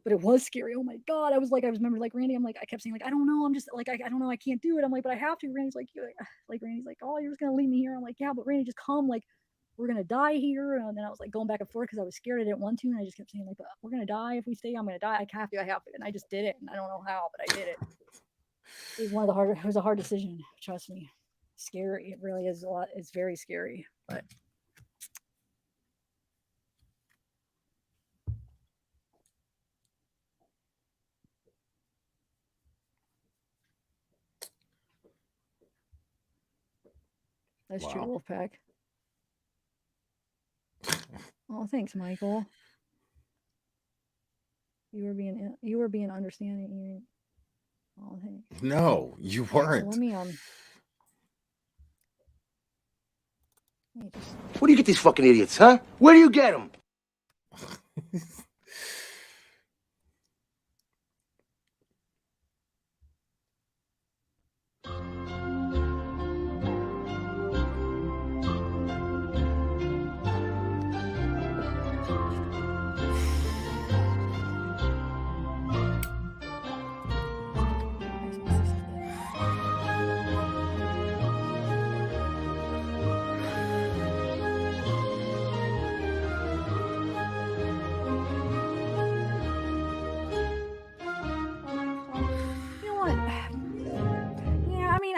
But it was scary. Oh my God. I remember like Randy, I'm like, I kept saying like, I don't know. I'm just like, I don't know. I can't do it. I'm like, but I have to. Randy's like, Randy's like, oh, you're just going to leave me here. I'm like, yeah, but Randy, just come. Like, we're going to die here. And then I was like going back and forth because I was scared. I didn't want to. And I just kept saying like, but we're going to die. If we stay, I'm going to die. I have to. And I just did it. And I don't know how, but I did it. It was a hard decision. Trust me. Scary. It really is a lot. It's very scary, but. That's true, Wolfpack. Oh, thanks, Michael. You were being understanding. Oh, thanks. No, you weren't. Let me Where do you get these fucking idiots, huh? Where do you get them?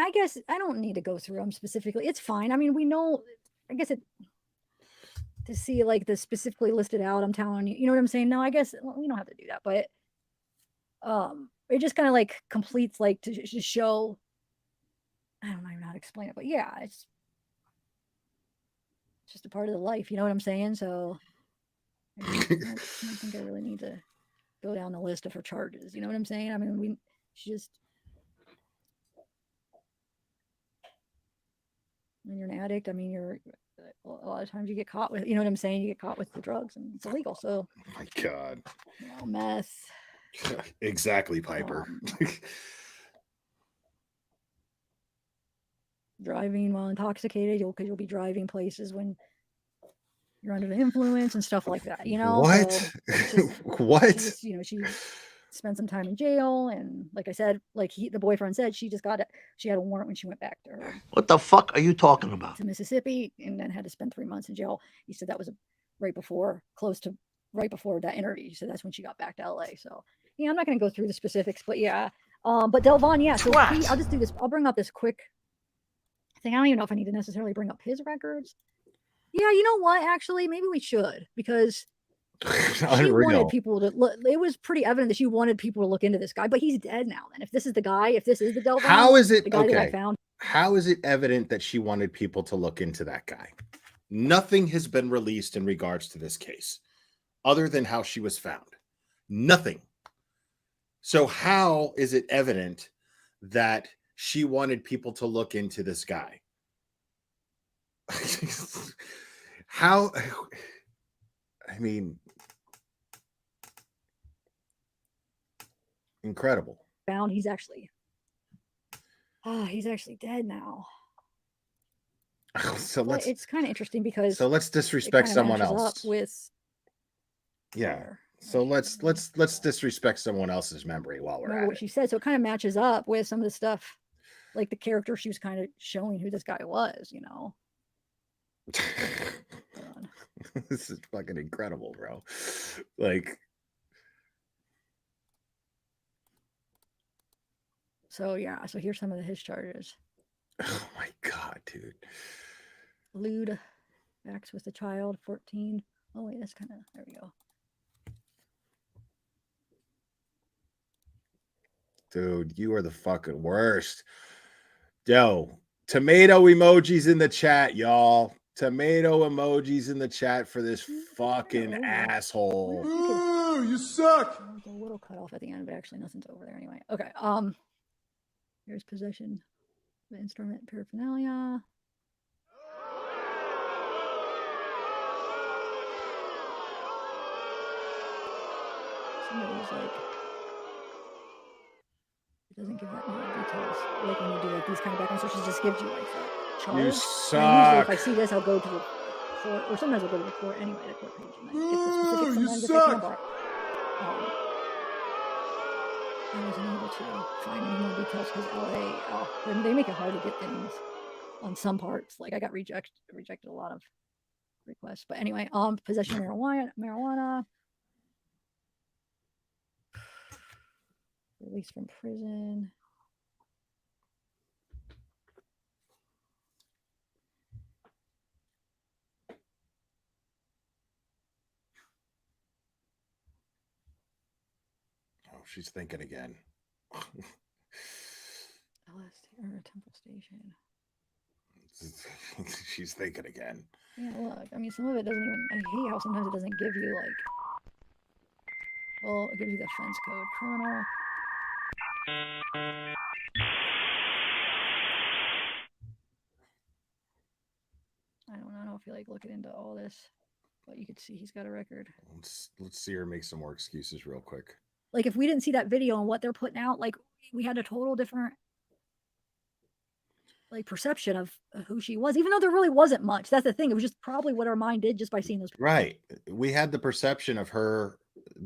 I guess I don't need to go through them specifically. It's fine. I mean, we know, I guess to see like the specifically listed out, I'm telling you, you know what I'm saying? No, I guess we don't have to do that, but it just kind of like completes like to show, I don't even know how to explain it, but yeah, it's just a part of the life, you know what I'm saying? So I don't think I really need to go down the list of her charges, you know what I'm saying? I mean, she just, when you're an addict, I mean, a lot of times you get caught with, you know what I'm saying? You get caught with the drugs and it's illegal. So, Oh my God. You know, meth. Exactly, Piper. Driving while intoxicated, because you'll be driving places when you're under the influence and stuff like that, you know? What? So What? She spent some time in jail, and like I said, like the boyfriend said, she had a warrant when she went back to her. What the fuck are you talking about? To Mississippi, and then had to spend 3 months in jail. He said that was right before that interview. He said that's when she got back to LA. So yeah, I'm not going to go through the specifics, but yeah. But Delvon, yeah. So I'll just do this. I'll bring up this quick thing. I don't even know if I need to necessarily bring up his records. Yeah, you know what? Actually, maybe we should, because she wanted people to look. It was pretty evident that she wanted people to look into this guy, but he's dead now. Then, if this is the guy, if this is the Delvon, how is it the guy that I found? How is it evident that she wanted people to look into that guy? Nothing has been released in regards to this case, other than how she was found. Nothing. So how is it evident that she wanted people to look into this guy? How? I mean, incredible. Found he's actually dead now. So it's kind of interesting because let's disrespect someone else. Yeah. So let's disrespect someone else's memory while we're at what she said. So it kind of matches up with some of the stuff, like the character she was kind of showing who this guy was, you know. This is fucking incredible, bro. Like, so yeah, so here's some of his charges. Oh my God, dude. Lewd acts with a child, 14. Oh wait, that's kind of, there we go. Dude, you are the fucking worst. Yo, tomato emojis in the chat, y'all. Tomato emojis in the chat for this fucking asshole. Ooh, you suck. There's a little cut off at the end, but actually nothing's over there anyway. Okay. Here's possession of instrument paraphernalia. Somebody's like, it doesn't give that many details. Like when you do like these kind of background searches, just gives you like the charge. You suck. And usually if I see this, I'll go to the court, or sometimes I'll go to the court anyway, the court page, and then get the specifics sometimes if I can, but I wasn't able to find any more details because LA, they make it hard to get things on some parts. Like I got rejected a lot of requests. But anyway, possession of marijuana. Released from prison. Oh, she's thinking again. Temple Station. She's thinking again. Yeah, look. I mean, some of it doesn't even. I hate how sometimes it doesn't give you like. Well, it gives you the offense code, criminal. I don't know if you like looking into all this, but you could see he's got a record. Let's see her make some more excuses real quick. Like if we didn't see that video and what they're putting out, like we had a total different like perception of who she was, even though there really wasn't much. That's the thing. It was just probably what our mind did just by seeing those. Right. We had the perception of her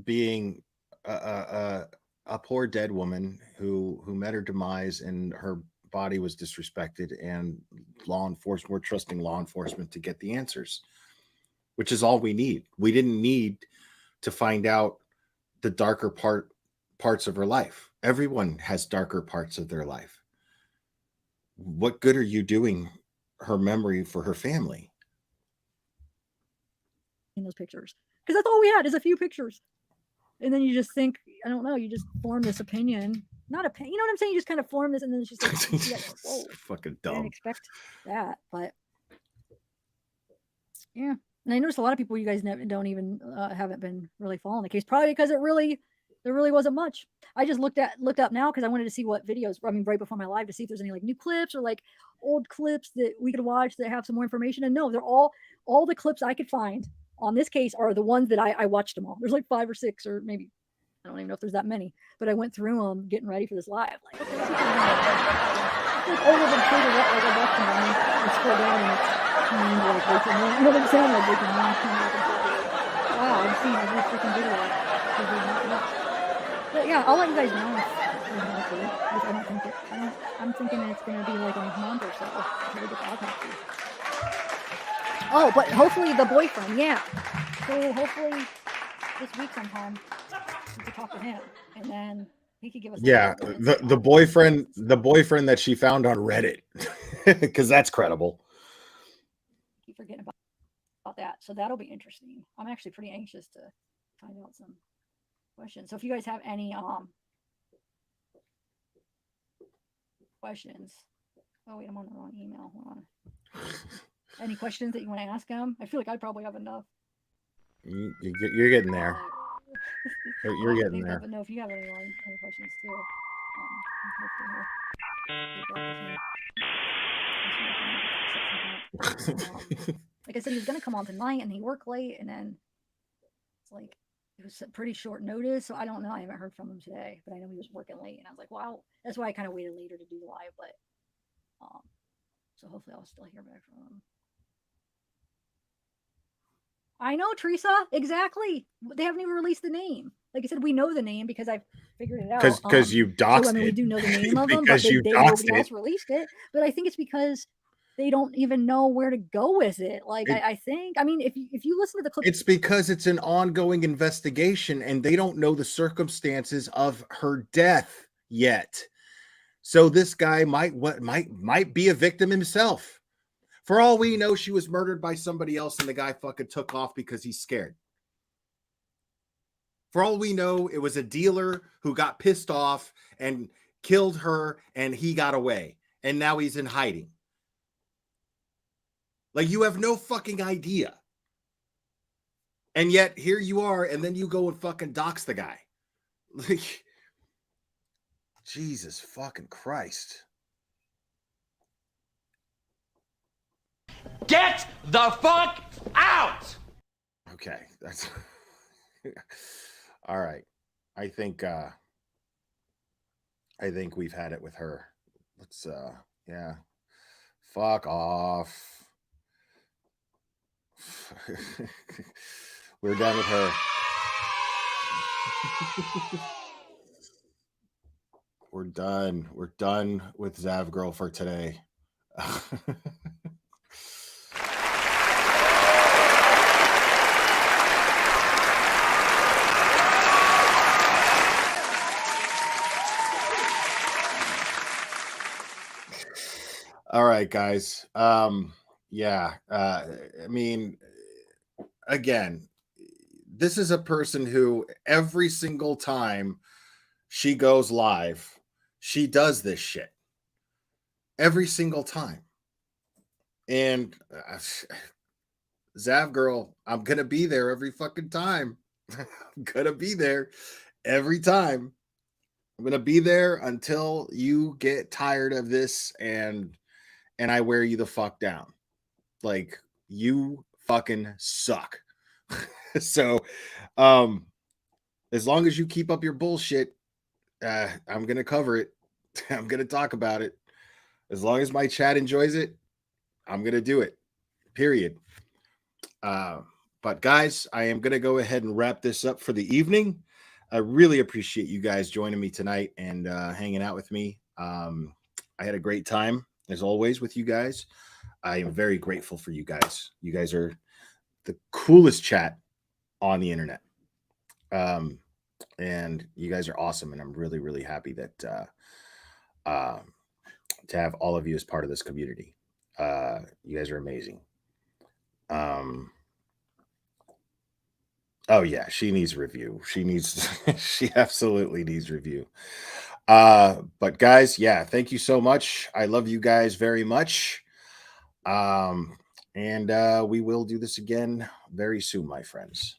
being a poor dead woman who met her demise, and her body was disrespected, and we're trusting law enforcement to get the answers, which is all we need. We didn't need to find out the darker parts of her life. Everyone has darker parts of their life. what good are you doing her memory for her family? In those pictures, because that's all we had is a few pictures, and then you just think, I don't know, you just form this opinion, not a, you know what I'm saying? You just kind of form this, and then it's just like, you see that, whoa, fucking I didn't dumb. expect that, but yeah. And I noticed a lot of people, you guys don't even haven't been really following the case, probably because there really wasn't much. I just looked up now because I wanted to see what videos, I mean, right before my live, to see if there's any like new clips or like old clips that we could watch that have some more information. And no, they're all the clips I could find on this case are the ones that I watched them all. There's like 5 or 6, or maybe, I don't even know if there's that many, but I went through them getting ready for this live. Like, okay, like older than two to what, like I watched them, I mean, I scroll down and it's teens, like Rachel Moon, you know what I'm saying? Like Rachel Moon coming up and stuff. Like, wow, I've seen every freaking video. But yeah, I'll let you guys know if there's more to it. I don't think I'm thinking it's gonna be like a month or so until we get the autopsy. Oh, but hopefully the boyfriend, yeah. So hopefully this week sometime we could talk to him, and then he could give us. Yeah, the boyfriend that she found on Reddit, because that's credible. Keep forgetting about that, so that'll be interesting. I'm actually pretty anxious to find out some questions. So if you guys have any questions, oh wait, I'm on the wrong email. Hold on. Any questions that you want to ask him? I feel like I probably have enough. You're getting there. You're getting there. But no, if you have any questions too, like I said, he was gonna come on tonight, and he worked late, and then it's like it was pretty short notice. So I don't know. I haven't heard from him today, but I know he was working late, and I was like, wow, that's why I kind of waited later to do the live. But so hopefully I'll still hear back from him. I know, Teresa, exactly. They haven't even released the name. Like I said, we know the name because I figured it out. Because you doxed so, I mean, we do know the name of them, but nobody else released it. But I think it's because they don't even know where to go with it. Like I think, I mean, if you listen to the clip, it's because it's an ongoing investigation, and they don't know the circumstances of her death yet. So this guy might be a victim himself. For all we know, she was murdered by somebody else, and the guy fucking took off because he's scared. For all we know, it was a dealer who got pissed off and killed her, and he got away. And now he's in hiding. Like, you have no fucking idea. And yet, here you are, and then you go and fucking dox the guy. Like, Jesus fucking Christ. Get the fuck out! Okay, that's all right. I think we've had it with her. Let's yeah. Fuck off. We're done with her. We're done. We're done with Zav Girl for today. All right, guys. Yeah. I mean, again, this is a person who every single time she goes live, she does this shit. Every single time. And Zav Girl, I'm going to be there every fucking time. I'm going to be there every time. I'm going to be there until you get tired of this and I wear you the fuck down. Like, you fucking suck. So, as long as you keep up your bullshit, I'm going to cover it. I'm going to talk about it. As long as my chat enjoys it, I'm going to do it. Period. But guys, I am going to go ahead and wrap this up for the evening. I really appreciate you guys joining me tonight and hanging out with me. I had a great time, as always, with you guys. I am very grateful for you guys. You guys are the coolest chat on the internet. And you guys are awesome. And I'm really, really happy that to have all of you as part of this community. You guys are amazing. Oh yeah, she needs review. She absolutely needs review. But guys, yeah, thank you so much. I love you guys very much. And we will do this again very soon, my friends.